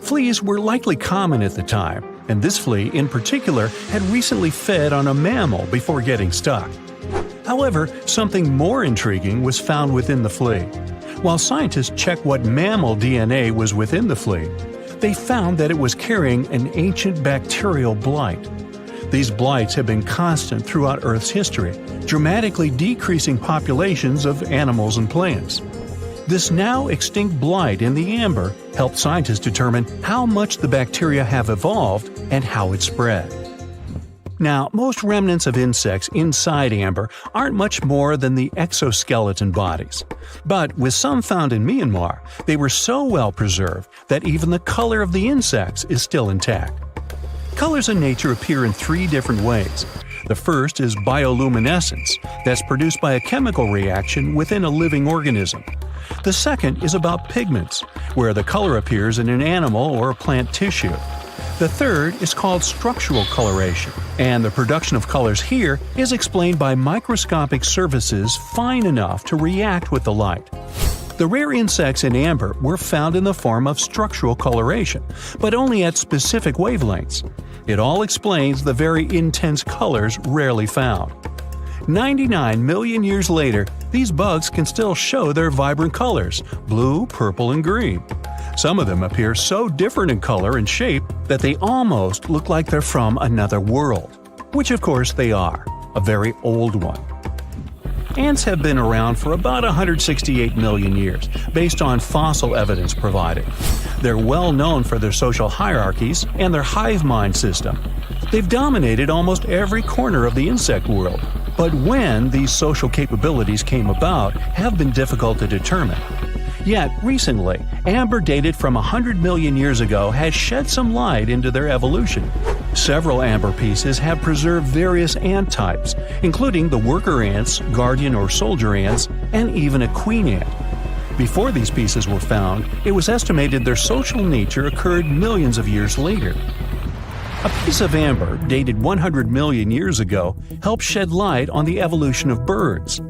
Fleas were likely common at the time, and this flea in particular had recently fed on a mammal before getting stuck. However, something more intriguing was found within the flea. While scientists checked what mammal DNA was within the flea, they found that it was carrying an ancient bacterial blight. These blights have been constant throughout Earth's history, dramatically decreasing populations of animals and plants. This now extinct blight in the amber helped scientists determine how much the bacteria have evolved and how it spread. Now, most remnants of insects inside amber aren't much more than the exoskeleton bodies. But with some found in Myanmar, they were so well preserved that even the color of the insects is still intact. Colors in nature appear in 3 different ways. The first is bioluminescence, that's produced by a chemical reaction within a living organism. The second is about pigments, where the color appears in an animal or plant tissue. The third is called structural coloration, and the production of colors here is explained by microscopic surfaces fine enough to react with the light. The rare insects in amber were found in the form of structural coloration, but only at specific wavelengths. It all explains the very intense colors rarely found. 99 million years later, these bugs can still show their vibrant colors – blue, purple, and green. Some of them appear so different in color and shape that they almost look like they're from another world. Which of course they are, a very old one. Ants have been around for about 168 million years, based on fossil evidence provided. They're well known for their social hierarchies and their hive mind system. They've dominated almost every corner of the insect world, but when these social capabilities came about have been difficult to determine. Yet, recently, amber dated from 100 million years ago has shed some light into their evolution. Several amber pieces have preserved various ant types, including the worker ants, guardian or soldier ants, and even a queen ant. Before these pieces were found, it was estimated their social nature occurred millions of years later. A piece of amber, dated 100 million years ago, helped shed light on the evolution of birds.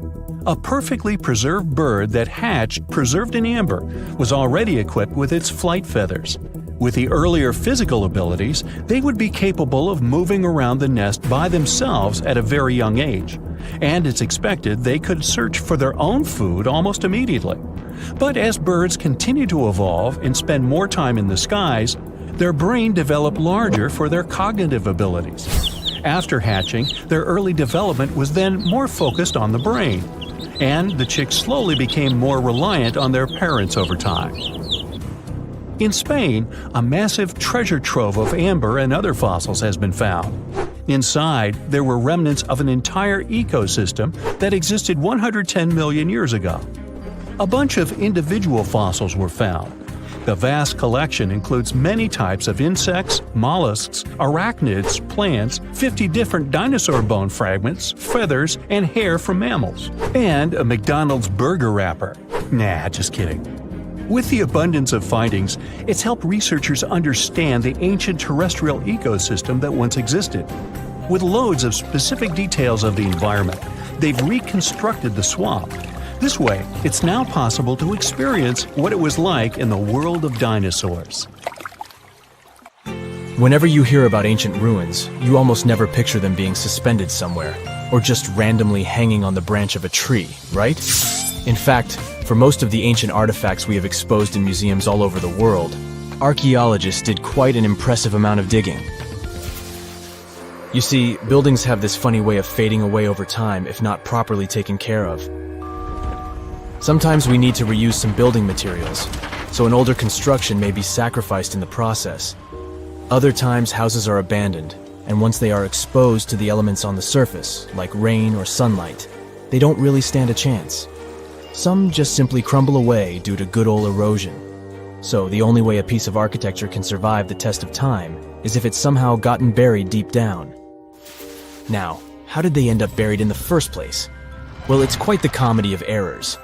A perfectly preserved bird that hatched preserved in amber was already equipped with its flight feathers. With the earlier physical abilities, they would be capable of moving around the nest by themselves at a very young age, and it's expected they could search for their own food almost immediately. But as birds continue to evolve and spend more time in the skies, their brain developed larger for their cognitive abilities. After hatching, their early development was then more focused on the brain, and the chicks slowly became more reliant on their parents over time. In Spain, a massive treasure trove of amber and other fossils has been found. Inside, there were remnants of an entire ecosystem that existed 110 million years ago. A bunch of individual fossils were found. The vast collection includes many types of insects, mollusks, arachnids, plants, 50 different dinosaur bone fragments, feathers, and hair from mammals, and a McDonald's burger wrapper. Nah, just kidding. With the abundance of findings, it's helped researchers understand the ancient terrestrial ecosystem that once existed. With loads of specific details of the environment, they've reconstructed the swamp. This way, it's now possible to experience what it was like in the world of dinosaurs. Whenever you hear about ancient ruins, you almost never picture them being suspended somewhere, or just randomly hanging on the branch of a tree, right? In fact, for most of the ancient artifacts we have exposed in museums all over the world, archaeologists did quite an impressive amount of digging. You see, buildings have this funny way of fading away over time if not properly taken care of. Sometimes we need to reuse some building materials, so an older construction may be sacrificed in the process. Other times houses are abandoned, and once they are exposed to the elements on the surface, like rain or sunlight, they don't really stand a chance. Some just simply crumble away due to good old erosion. So the only way a piece of architecture can survive the test of time is if it's somehow gotten buried deep down. Now, how did they end up buried in the first place? Well, it's quite the comedy of errors.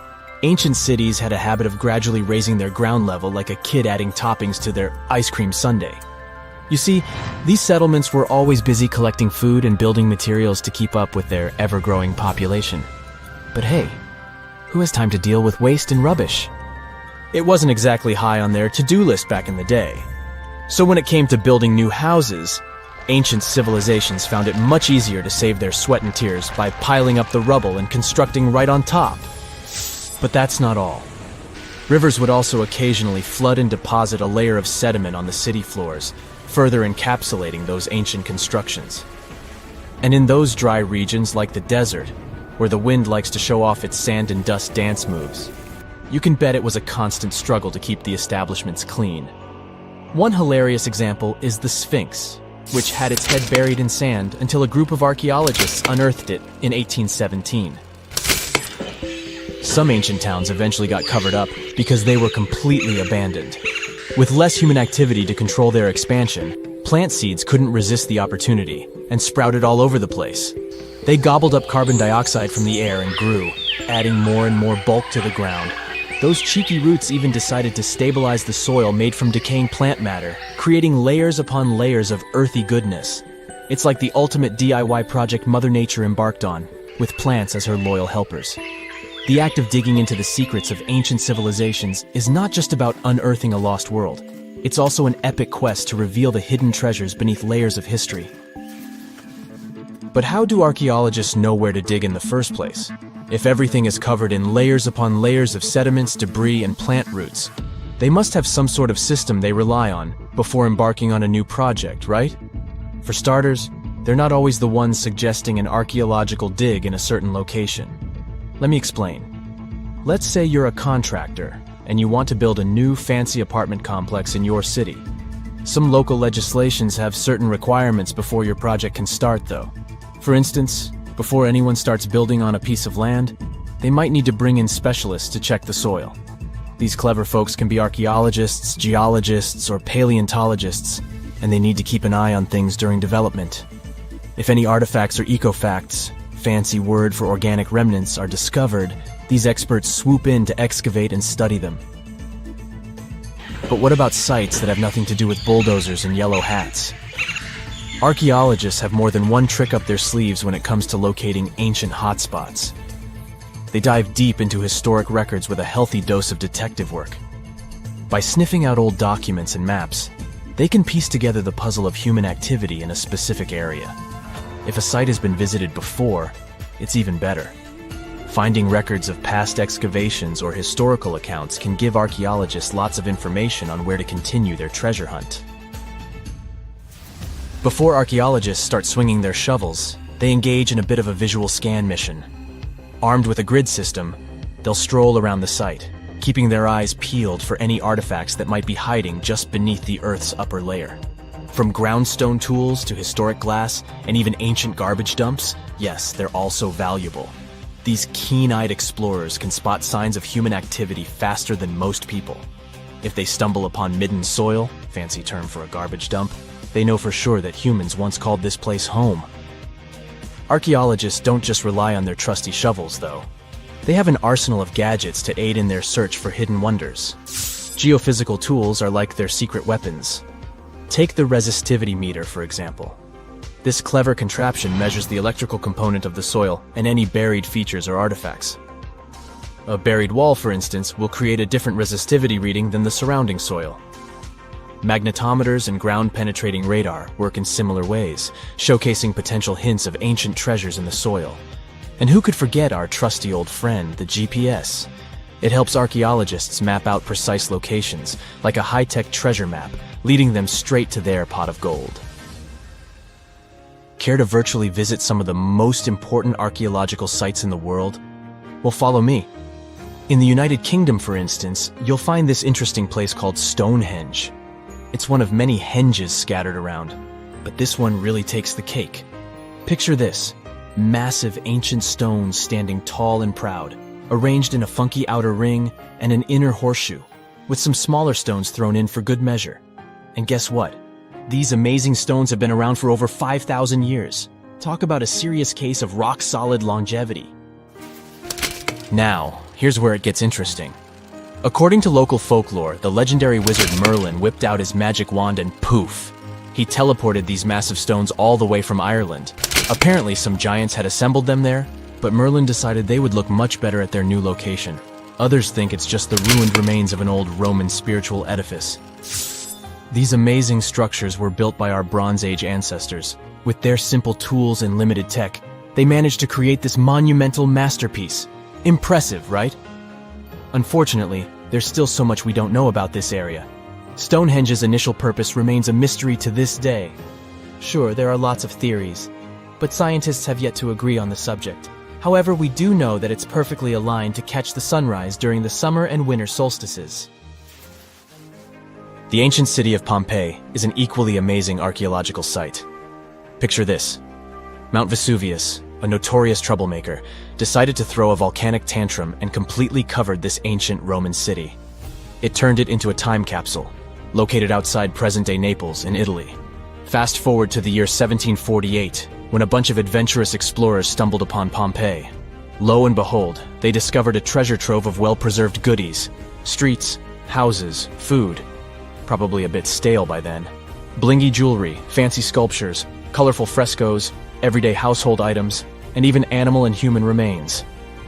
Ancient cities had a habit of gradually raising their ground level like a kid adding toppings to their ice cream sundae. You see, these settlements were always busy collecting food and building materials to keep up with their ever-growing population. But hey, who has time to deal with waste and rubbish? It wasn't exactly high on their to-do list back in the day. So when it came to building new houses, ancient civilizations found it much easier to save their sweat and tears by piling up the rubble and constructing right on top. But that's not all. Rivers would also occasionally flood and deposit a layer of sediment on the city floors, further encapsulating those ancient constructions. And in those dry regions like the desert, where the wind likes to show off its sand and dust dance moves, you can bet it was a constant struggle to keep the establishments clean. One hilarious example is the Sphinx, which had its head buried in sand until a group of archaeologists unearthed it in 1817. Some ancient towns eventually got covered up because they were completely abandoned. With less human activity to control their expansion, plant seeds couldn't resist the opportunity and sprouted all over the place. They gobbled up carbon dioxide from the air and grew, adding more and more bulk to the ground. Those cheeky roots even decided to stabilize the soil made from decaying plant matter, creating layers upon layers of earthy goodness. It's like the ultimate DIY project Mother Nature embarked on, with plants as her loyal helpers. The act of digging into the secrets of ancient civilizations is not just about unearthing a lost world. It's also an epic quest to reveal the hidden treasures beneath layers of history. But how do archaeologists know where to dig in the first place? If everything is covered in layers upon layers of sediments, debris, and plant roots, they must have some sort of system they rely on before embarking on a new project, right? For starters, they're not always the ones suggesting an archaeological dig in a certain location. Let me explain. Let's say you're a contractor and you want to build a new fancy apartment complex in your city. Some local legislations have certain requirements before your project can start, though. For instance, before anyone starts building on a piece of land, they might need to bring in specialists to check the soil. These clever folks can be archaeologists, geologists, or paleontologists, and they need to keep an eye on things during development. If any artifacts or ecofacts, fancy word for organic remnants, are discovered, these experts swoop in to excavate and study them. But what about sites that have nothing to do with bulldozers and yellow hats? Archaeologists have more than one trick up their sleeves when it comes to locating ancient hotspots. They dive deep into historic records with a healthy dose of detective work. By sniffing out old documents and maps, they can piece together the puzzle of human activity in a specific area. If a site has been visited before, it's even better. Finding records of past excavations or historical accounts can give archaeologists lots of information on where to continue their treasure hunt. Before archaeologists start swinging their shovels, they engage in a bit of a visual scan mission. Armed with a grid system, they'll stroll around the site, keeping their eyes peeled for any artifacts that might be hiding just beneath the Earth's upper layer. From groundstone tools to historic glass and even ancient garbage dumps, yes, they're also valuable. These keen-eyed explorers can spot signs of human activity faster than most people. If they stumble upon midden soil, fancy term for a garbage dump, they know for sure that humans once called this place home. Archaeologists don't just rely on their trusty shovels, though. They have an arsenal of gadgets to aid in their search for hidden wonders. Geophysical tools are like their secret weapons. Take the resistivity meter, for example. This clever contraption measures the electrical component of the soil and any buried features or artifacts. A buried wall, for instance, will create a different resistivity reading than the surrounding soil. Magnetometers and ground-penetrating radar work in similar ways, showcasing potential hints of ancient treasures in the soil. And who could forget our trusty old friend, the GPS? It helps archaeologists map out precise locations, like a high-tech treasure map, leading them straight to their pot of gold. Care to virtually visit some of the most important archaeological sites in the world? Well, follow me. In the United Kingdom, for instance, you'll find this interesting place called Stonehenge. It's one of many henges scattered around, but this one really takes the cake. Picture this: massive ancient stones standing tall and proud, arranged in a funky outer ring and an inner horseshoe, with some smaller stones thrown in for good measure. And guess what? These amazing stones have been around for over 5,000 years. Talk about a serious case of rock-solid longevity. Now, here's where it gets interesting. According to local folklore, the legendary wizard Merlin whipped out his magic wand and poof! He teleported these massive stones all the way from Ireland. Apparently, some giants had assembled them there, but Merlin decided they would look much better at their new location. Others think it's just the ruined remains of an old Roman spiritual edifice. These amazing structures were built by our Bronze Age ancestors. With their simple tools and limited tech, they managed to create this monumental masterpiece. Impressive, right? Unfortunately, there's still so much we don't know about this area. Stonehenge's initial purpose remains a mystery to this day. Sure, there are lots of theories, but scientists have yet to agree on the subject. However, we do know that it's perfectly aligned to catch the sunrise during the summer and winter solstices. The ancient city of Pompeii is an equally amazing archaeological site. Picture this: Mount Vesuvius, a notorious troublemaker, decided to throw a volcanic tantrum and completely covered this ancient Roman city. It turned it into a time capsule, located outside present-day Naples in Italy. Fast forward to the year 1748, when a bunch of adventurous explorers stumbled upon Pompeii. Lo and behold, they discovered a treasure trove of well-preserved goodies: streets, houses, food, probably a bit stale by then, blingy jewelry, fancy sculptures, colorful frescoes, everyday household items, and even animal and human remains.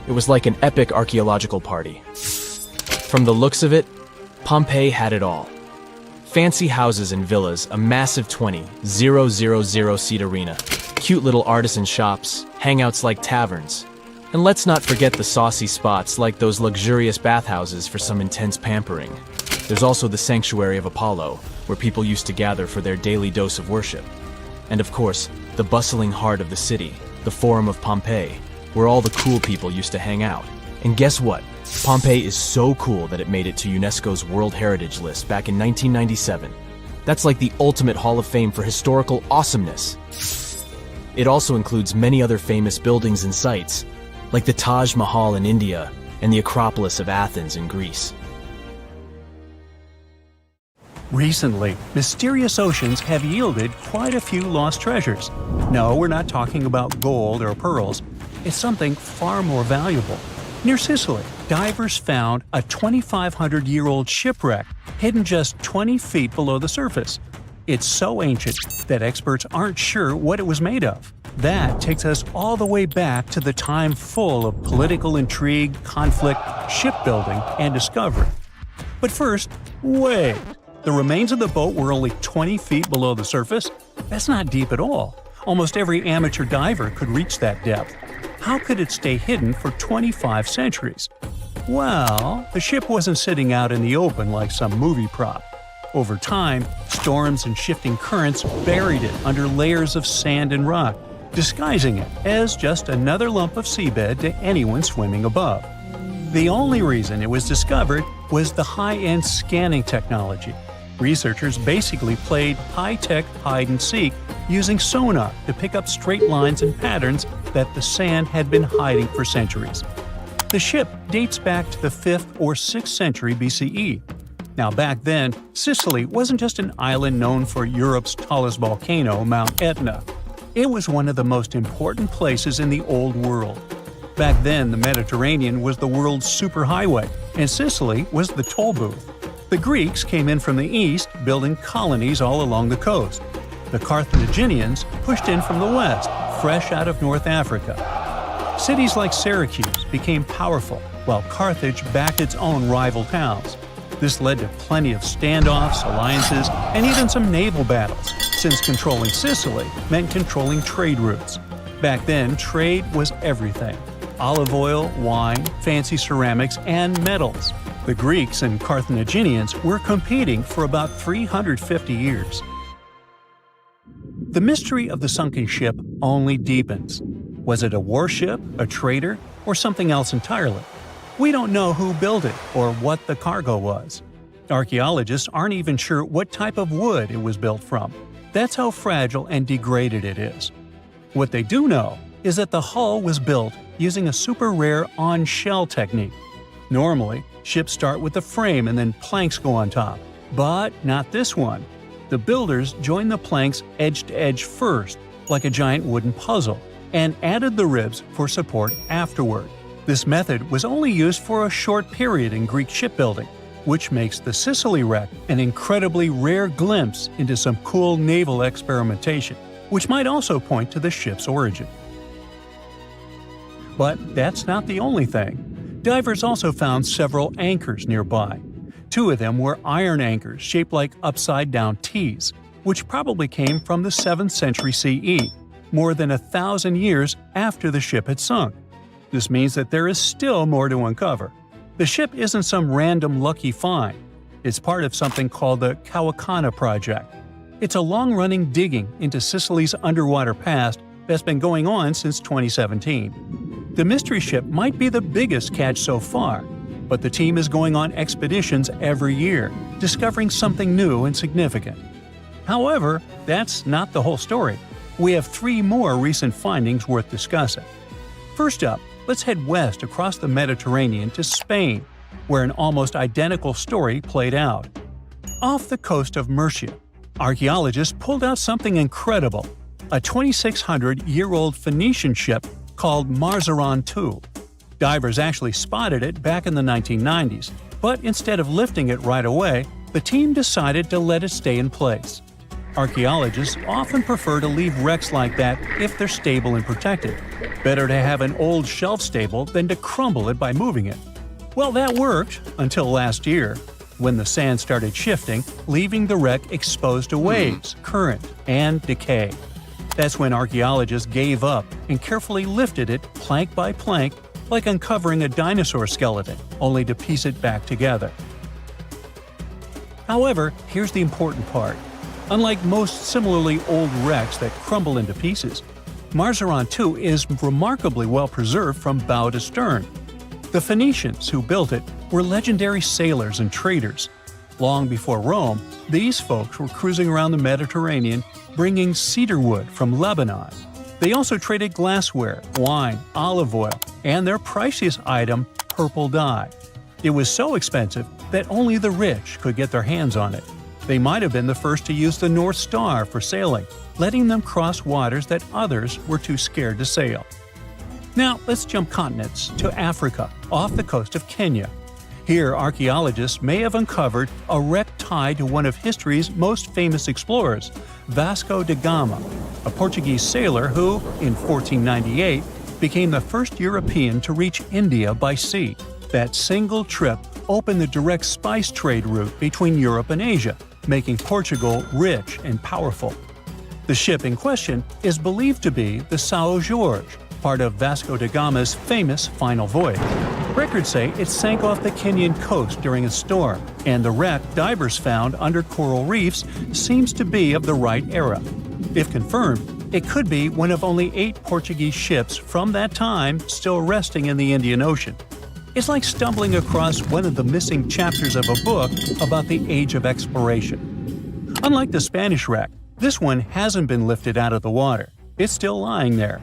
It was like an epic archaeological party. From the looks of it, Pompeii had it all. Fancy houses and villas, a massive 20,000-seat arena, cute little artisan shops, hangouts like taverns. And let's not forget the saucy spots like those luxurious bathhouses for some intense pampering. There's also the Sanctuary of Apollo, where people used to gather for their daily dose of worship. And of course, the bustling heart of the city, the Forum of Pompeii, where all the cool people used to hang out. And guess what? Pompeii is so cool that it made it to UNESCO's World Heritage List back in 1997. That's like the ultimate Hall of Fame for historical awesomeness. It also includes many other famous buildings and sites, like the Taj Mahal in India and the Acropolis of Athens in Greece. Recently, mysterious oceans have yielded quite a few lost treasures. No, we're not talking about gold or pearls. It's something far more valuable. Near Sicily, divers found a 2,500-year-old shipwreck hidden just 20 feet below the surface. It's so ancient that experts aren't sure what it was made of. That takes us all the way back to the time full of political intrigue, conflict, shipbuilding, and discovery. But first, wait. The remains of the boat were only 20 feet below the surface? That's not deep at all. Almost every amateur diver could reach that depth. How could it stay hidden for 25 centuries? Well, the ship wasn't sitting out in the open like some movie prop. Over time, storms and shifting currents buried it under layers of sand and rock, disguising it as just another lump of seabed to anyone swimming above. The only reason it was discovered was the high-end scanning technology. Researchers basically played high-tech hide-and-seek using sonar to pick up straight lines and patterns that the sand had been hiding for centuries. The ship dates back to the 5th or 6th century BCE. Now back then, Sicily wasn't just an island known for Europe's tallest volcano, Mount Etna. It was one of the most important places in the Old World. Back then, the Mediterranean was the world's superhighway, and Sicily was the toll booth. The Greeks came in from the east, building colonies all along the coast. The Carthaginians pushed in from the west, fresh out of North Africa. Cities like Syracuse became powerful, while Carthage backed its own rival towns. This led to plenty of standoffs, alliances, and even some naval battles, since controlling Sicily meant controlling trade routes. Back then, trade was everything: olive oil, wine, fancy ceramics, and metals. The Greeks and Carthaginians were competing for about 350 years. The mystery of the sunken ship only deepens. Was it a warship, a trader, or something else entirely? We don't know who built it or what the cargo was. Archaeologists aren't even sure what type of wood it was built from. That's how fragile and degraded it is. What they do know is that the hull was built using a super rare on-shell technique. Normally, ships start with the frame and then planks go on top. But not this one. The builders joined the planks edge to edge first, like a giant wooden puzzle, and added the ribs for support afterward. This method was only used for a short period in Greek shipbuilding, which makes the Sicily wreck an incredibly rare glimpse into some cool naval experimentation, which might also point to the ship's origin. But that's not the only thing. Divers also found several anchors nearby. Two of them were iron anchors shaped like upside-down T's, which probably came from the 7th century CE, more than 1,000 years after the ship had sunk. This means that there is still more to uncover. The ship isn't some random lucky find. It's part of something called the Kawakana Project. It's a long-running digging into Sicily's underwater past that's been going on since 2017. The mystery ship might be the biggest catch so far, but the team is going on expeditions every year, discovering something new and significant. However, that's not the whole story. We have 3 more recent findings worth discussing. First up, let's head west across the Mediterranean to Spain, where an almost identical story played out. Off the coast of Murcia, archaeologists pulled out something incredible: a 2,600-year-old Phoenician ship called Marzaron II. Divers actually spotted it back in the 1990s, but instead of lifting it right away, the team decided to let it stay in place. Archaeologists often prefer to leave wrecks like that if they're stable and protected. Better to have an old shelf stable than to crumble it by moving it. Well, that worked until last year, when the sand started shifting, leaving the wreck exposed to waves, current, and decay. That's when archaeologists gave up and carefully lifted it plank by plank, like uncovering a dinosaur skeleton, only to piece it back together. However, here's the important part. Unlike most similarly old wrecks that crumble into pieces, Marzaron II is remarkably well preserved from bow to stern. The Phoenicians who built it were legendary sailors and traders. Long before Rome, these folks were cruising around the Mediterranean bringing cedar wood from Lebanon. They also traded glassware, wine, olive oil, and their priciest item, purple dye. It was so expensive that only the rich could get their hands on it. They might have been the first to use the North Star for sailing, letting them cross waters that others were too scared to sail. Now, let's jump continents to Africa, off the coast of Kenya. Here, archaeologists may have uncovered a wreck tied to one of history's most famous explorers, Vasco da Gama, a Portuguese sailor who, in 1498, became the first European to reach India by sea. That single trip opened the direct spice trade route between Europe and Asia, making Portugal rich and powerful. The ship in question is believed to be the São Jorge, part of Vasco da Gama's famous final voyage. Records say it sank off the Kenyan coast during a storm, and the wreck divers found under coral reefs seems to be of the right era. If confirmed, it could be one of only 8 Portuguese ships from that time still resting in the Indian Ocean. It's like stumbling across one of the missing chapters of a book about the age of exploration. Unlike the Spanish wreck, this one hasn't been lifted out of the water. It's still lying there.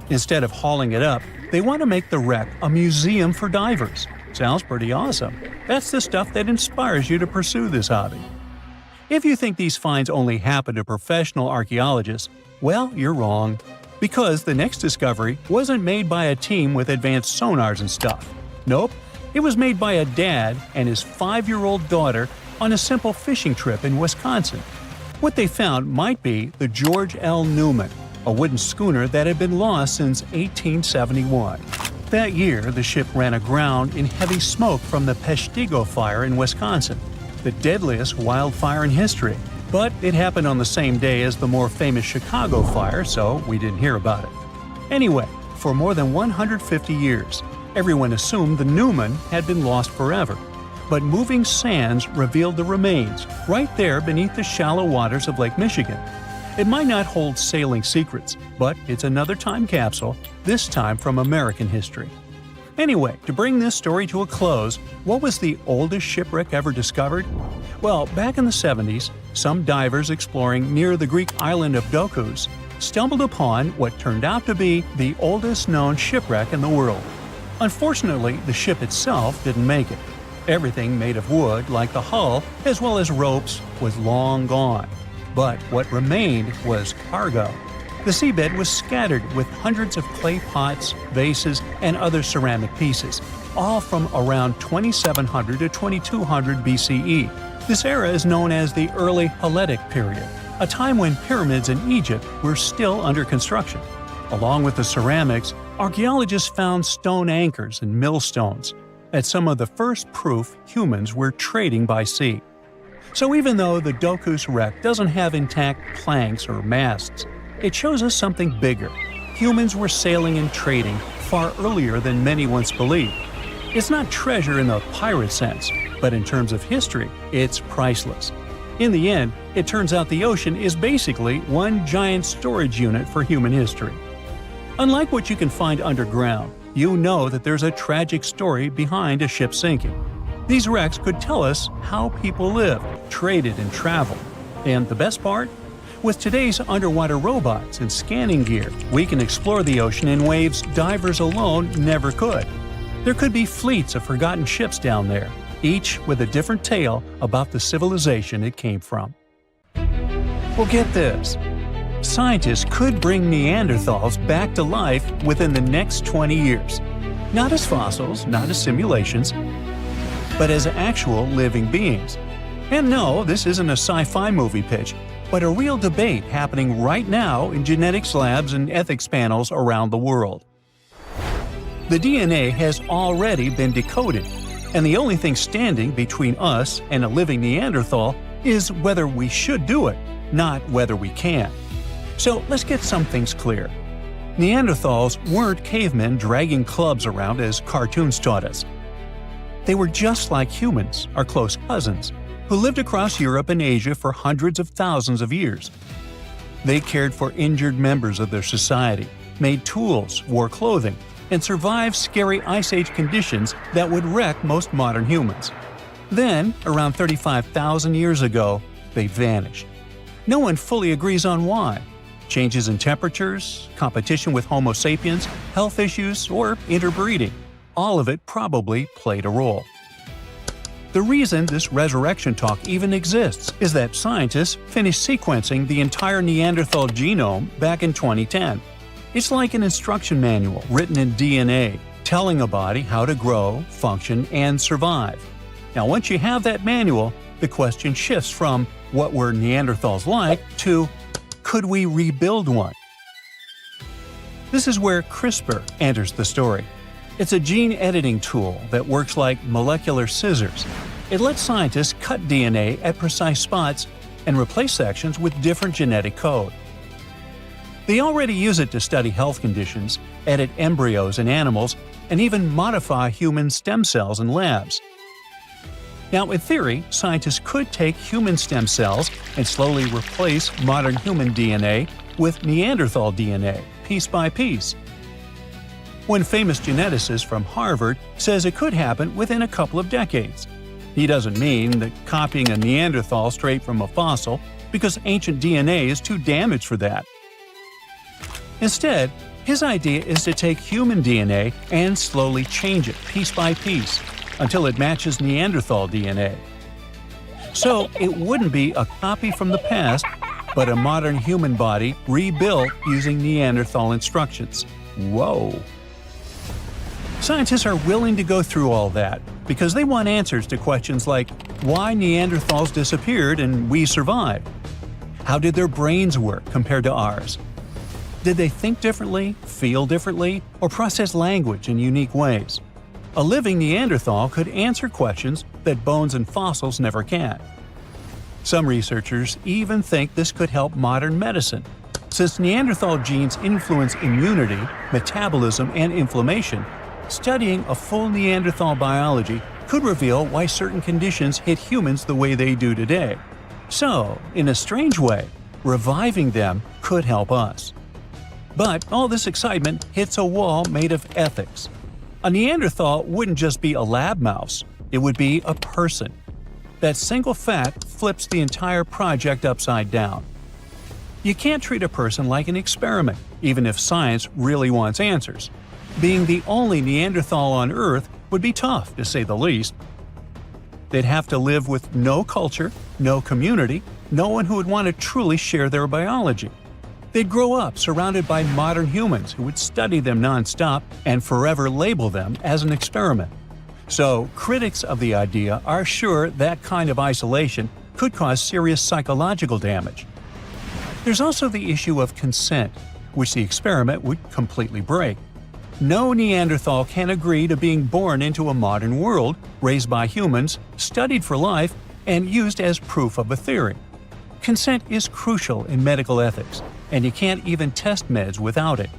Instead of hauling it up, they want to make the wreck a museum for divers. Sounds pretty awesome. That's the stuff that inspires you to pursue this hobby. If you think these finds only happen to professional archaeologists, well, you're wrong. Because the next discovery wasn't made by a team with advanced sonars and stuff. Nope, it was made by a dad and his 5-year-old daughter on a simple fishing trip in Wisconsin. What they found might be the George L. Newman, a wooden schooner that had been lost since 1871. That year, the ship ran aground in heavy smoke from the Peshtigo fire in Wisconsin, the deadliest wildfire in history. But it happened on the same day as the more famous Chicago fire, so we didn't hear about it. Anyway, for more than 150 years, everyone assumed the Newman had been lost forever. But moving sands revealed the remains right there beneath the shallow waters of Lake Michigan. It might not hold sailing secrets, but it's another time capsule, this time from American history. Anyway, to bring this story to a close, what was the oldest shipwreck ever discovered? Well, back in the 70s, some divers exploring near the Greek island of Dokos stumbled upon what turned out to be the oldest known shipwreck in the world. Unfortunately, the ship itself didn't make it. Everything made of wood, like the hull, as well as ropes, was long gone. But what remained was cargo. The seabed was scattered with hundreds of clay pots, vases, and other ceramic pieces, all from around 2700 to 2200 BCE. This era is known as the Early Hellenic period, a time when pyramids in Egypt were still under construction. Along with the ceramics, archaeologists found stone anchors and millstones, as some of the first proof humans were trading by sea. So even though the Dokos wreck doesn't have intact planks or masts, it shows us something bigger. Humans were sailing and trading far earlier than many once believed. It's not treasure in the pirate sense, but in terms of history, it's priceless. In the end, it turns out the ocean is basically one giant storage unit for human history. Unlike what you can find underground, you know that there's a tragic story behind a ship sinking. These wrecks could tell us how people lived, traded, and traveled. And the best part? With today's underwater robots and scanning gear, we can explore the ocean in ways divers alone never could. There could be fleets of forgotten ships down there, each with a different tale about the civilization it came from. Well, get this. Scientists could bring Neanderthals back to life within the next 20 years. Not as fossils, not as simulations, but as actual living beings. And no, this isn't a sci-fi movie pitch, but a real debate happening right now in genetics labs and ethics panels around the world. The DNA has already been decoded, and the only thing standing between us and a living Neanderthal is whether we should do it, not whether we can. So let's get some things clear. Neanderthals weren't cavemen dragging clubs around as cartoons taught us. They were just like humans, our close cousins, who lived across Europe and Asia for hundreds of thousands of years. They cared for injured members of their society, made tools, wore clothing, and survived scary Ice Age conditions that would wreck most modern humans. Then, around 35,000 years ago, they vanished. No one fully agrees on why. Changes in temperatures, competition with Homo sapiens, health issues, or interbreeding. All of it probably played a role. The reason this resurrection talk even exists is that scientists finished sequencing the entire Neanderthal genome back in 2010. It's like an instruction manual written in DNA, telling a body how to grow, function, and survive. Now, once you have that manual, the question shifts from what were Neanderthals like to could we rebuild one? This is where CRISPR enters the story. It's a gene editing tool that works like molecular scissors. It lets scientists cut DNA at precise spots and replace sections with different genetic code. They already use it to study health conditions, edit embryos in animals, and even modify human stem cells in labs. Now, in theory, scientists could take human stem cells and slowly replace modern human DNA with Neanderthal DNA, piece by piece. One famous geneticist from Harvard says it could happen within a couple of decades. He doesn't mean that copying a Neanderthal straight from a fossil, because ancient DNA is too damaged for that. Instead, his idea is to take human DNA and slowly change it piece by piece, until it matches Neanderthal DNA. So it wouldn't be a copy from the past, but a modern human body rebuilt using Neanderthal instructions. Whoa! Scientists are willing to go through all that because they want answers to questions like why Neanderthals disappeared and we survived. How did their brains work compared to ours? Did they think differently, feel differently, or process language in unique ways? A living Neanderthal could answer questions that bones and fossils never can. Some researchers even think this could help modern medicine. Since Neanderthal genes influence immunity, metabolism, and inflammation, studying a full Neanderthal biology could reveal why certain conditions hit humans the way they do today. So, in a strange way, reviving them could help us. But all this excitement hits a wall made of ethics. A Neanderthal wouldn't just be a lab mouse, it would be a person. That single fact flips the entire project upside down. You can't treat a person like an experiment, even if science really wants answers. Being the only Neanderthal on Earth would be tough, to say the least. They'd have to live with no culture, no community, no one who would want to truly share their biology. They'd grow up surrounded by modern humans who would study them nonstop and forever label them as an experiment. So, critics of the idea are sure that kind of isolation could cause serious psychological damage. There's also the issue of consent, which the experiment would completely break. No Neanderthal can agree to being born into a modern world, raised by humans, studied for life, and used as proof of a theory. Consent is crucial in medical ethics, and you can't even test meds without it.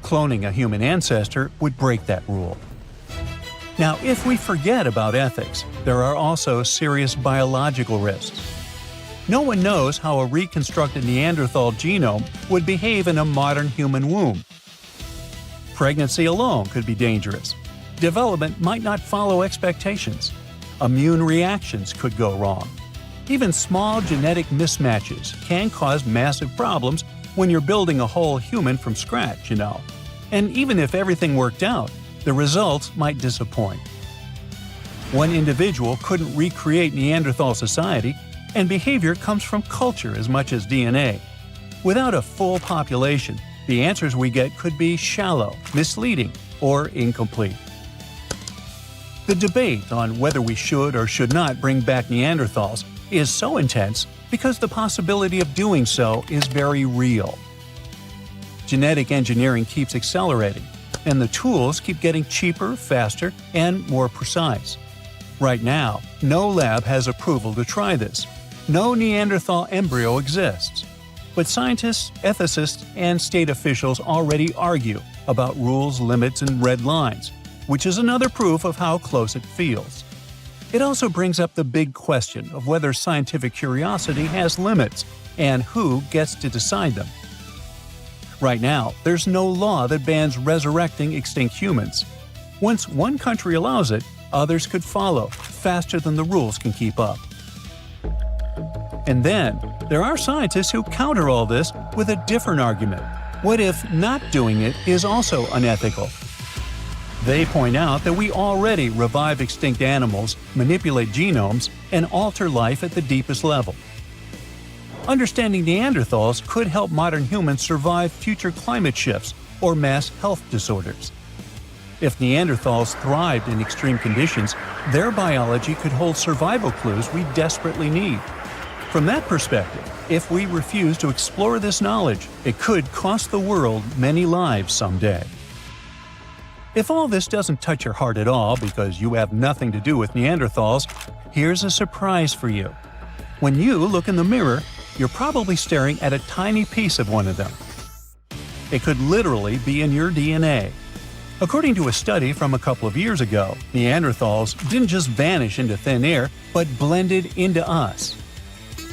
Cloning a human ancestor would break that rule. Now, if we forget about ethics, there are also serious biological risks. No one knows how a reconstructed Neanderthal genome would behave in a modern human womb. Pregnancy alone could be dangerous. Development might not follow expectations. Immune reactions could go wrong. Even small genetic mismatches can cause massive problems when you're building a whole human from scratch, you know. And even if everything worked out, the results might disappoint. One individual couldn't recreate Neanderthal society, and behavior comes from culture as much as DNA. Without a full population, the answers we get could be shallow, misleading, or incomplete. The debate on whether we should or should not bring back Neanderthals is so intense because the possibility of doing so is very real. Genetic engineering keeps accelerating, and the tools keep getting cheaper, faster, and more precise. Right now, no lab has approval to try this. No Neanderthal embryo exists. But scientists, ethicists, and state officials already argue about rules, limits, and red lines, which is another proof of how close it feels. It also brings up the big question of whether scientific curiosity has limits and who gets to decide them. Right now, there's no law that bans resurrecting extinct humans. Once one country allows it, others could follow, faster than the rules can keep up. And then, there are scientists who counter all this with a different argument. What if not doing it is also unethical? They point out that we already revive extinct animals, manipulate genomes, and alter life at the deepest level. Understanding Neanderthals could help modern humans survive future climate shifts or mass health disorders. If Neanderthals thrived in extreme conditions, their biology could hold survival clues we desperately need. From that perspective, if we refuse to explore this knowledge, it could cost the world many lives someday. If all this doesn't touch your heart at all because you have nothing to do with Neanderthals, here's a surprise for you. When you look in the mirror, you're probably staring at a tiny piece of one of them. It could literally be in your DNA. According to a study from a couple of years ago, Neanderthals didn't just vanish into thin air, but blended into us.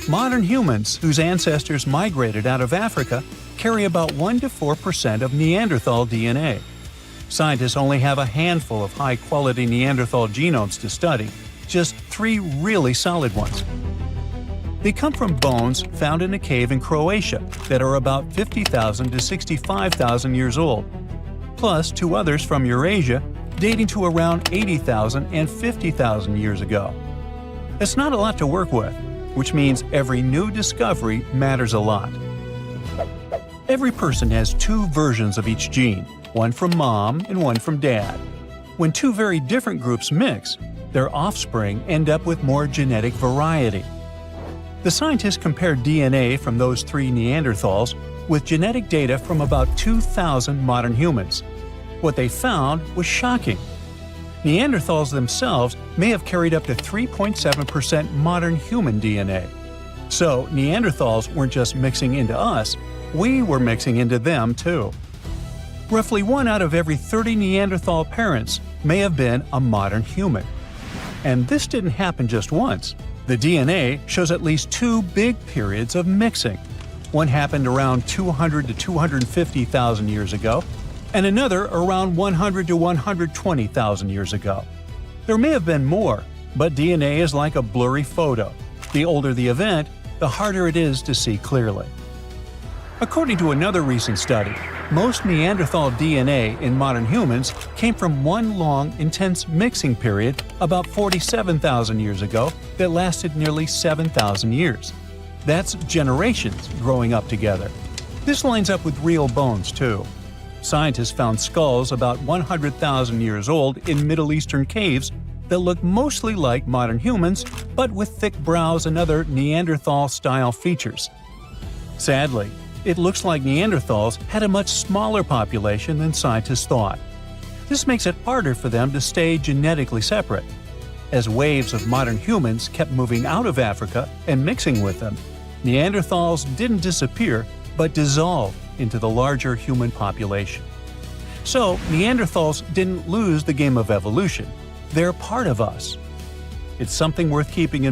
Modern humans, whose ancestors migrated out of Africa, carry about 1 to 4% of Neanderthal DNA. Scientists only have a handful of high-quality Neanderthal genomes to study, just 3 really solid ones. They come from bones found in a cave in Croatia that are about 50,000 to 65,000 years old, plus 2 others from Eurasia dating to around 80,000 and 50,000 years ago. It's not a lot to work with, which means every new discovery matters a lot. Every person has two versions of each gene, one from mom and one from dad. When two very different groups mix, their offspring end up with more genetic variety. The scientists compared DNA from those three Neanderthals with genetic data from about 2,000 modern humans. What they found was shocking. Neanderthals themselves may have carried up to 3.7% modern human DNA. So Neanderthals weren't just mixing into us, we were mixing into them too. Roughly 1 out of every 30 Neanderthal parents may have been a modern human. And this didn't happen just once. The DNA shows at least 2 big periods of mixing. One happened around 200 to 250,000 years ago, and another around 100 to 120,000 years ago. There may have been more, but DNA is like a blurry photo. The older the event, the harder it is to see clearly. According to another recent study, most Neanderthal DNA in modern humans came from one long, intense mixing period about 47,000 years ago that lasted nearly 7,000 years. That's generations growing up together. This lines up with real bones, too. Scientists found skulls about 100,000 years old in Middle Eastern caves that look mostly like modern humans, but with thick brows and other Neanderthal-style features. Sadly, it looks like Neanderthals had a much smaller population than scientists thought. This makes it harder for them to stay genetically separate. As waves of modern humans kept moving out of Africa and mixing with them, Neanderthals didn't disappear, but dissolved into the larger human population. So, Neanderthals didn't lose the game of evolution. They're part of us. It's something worth keeping in mind.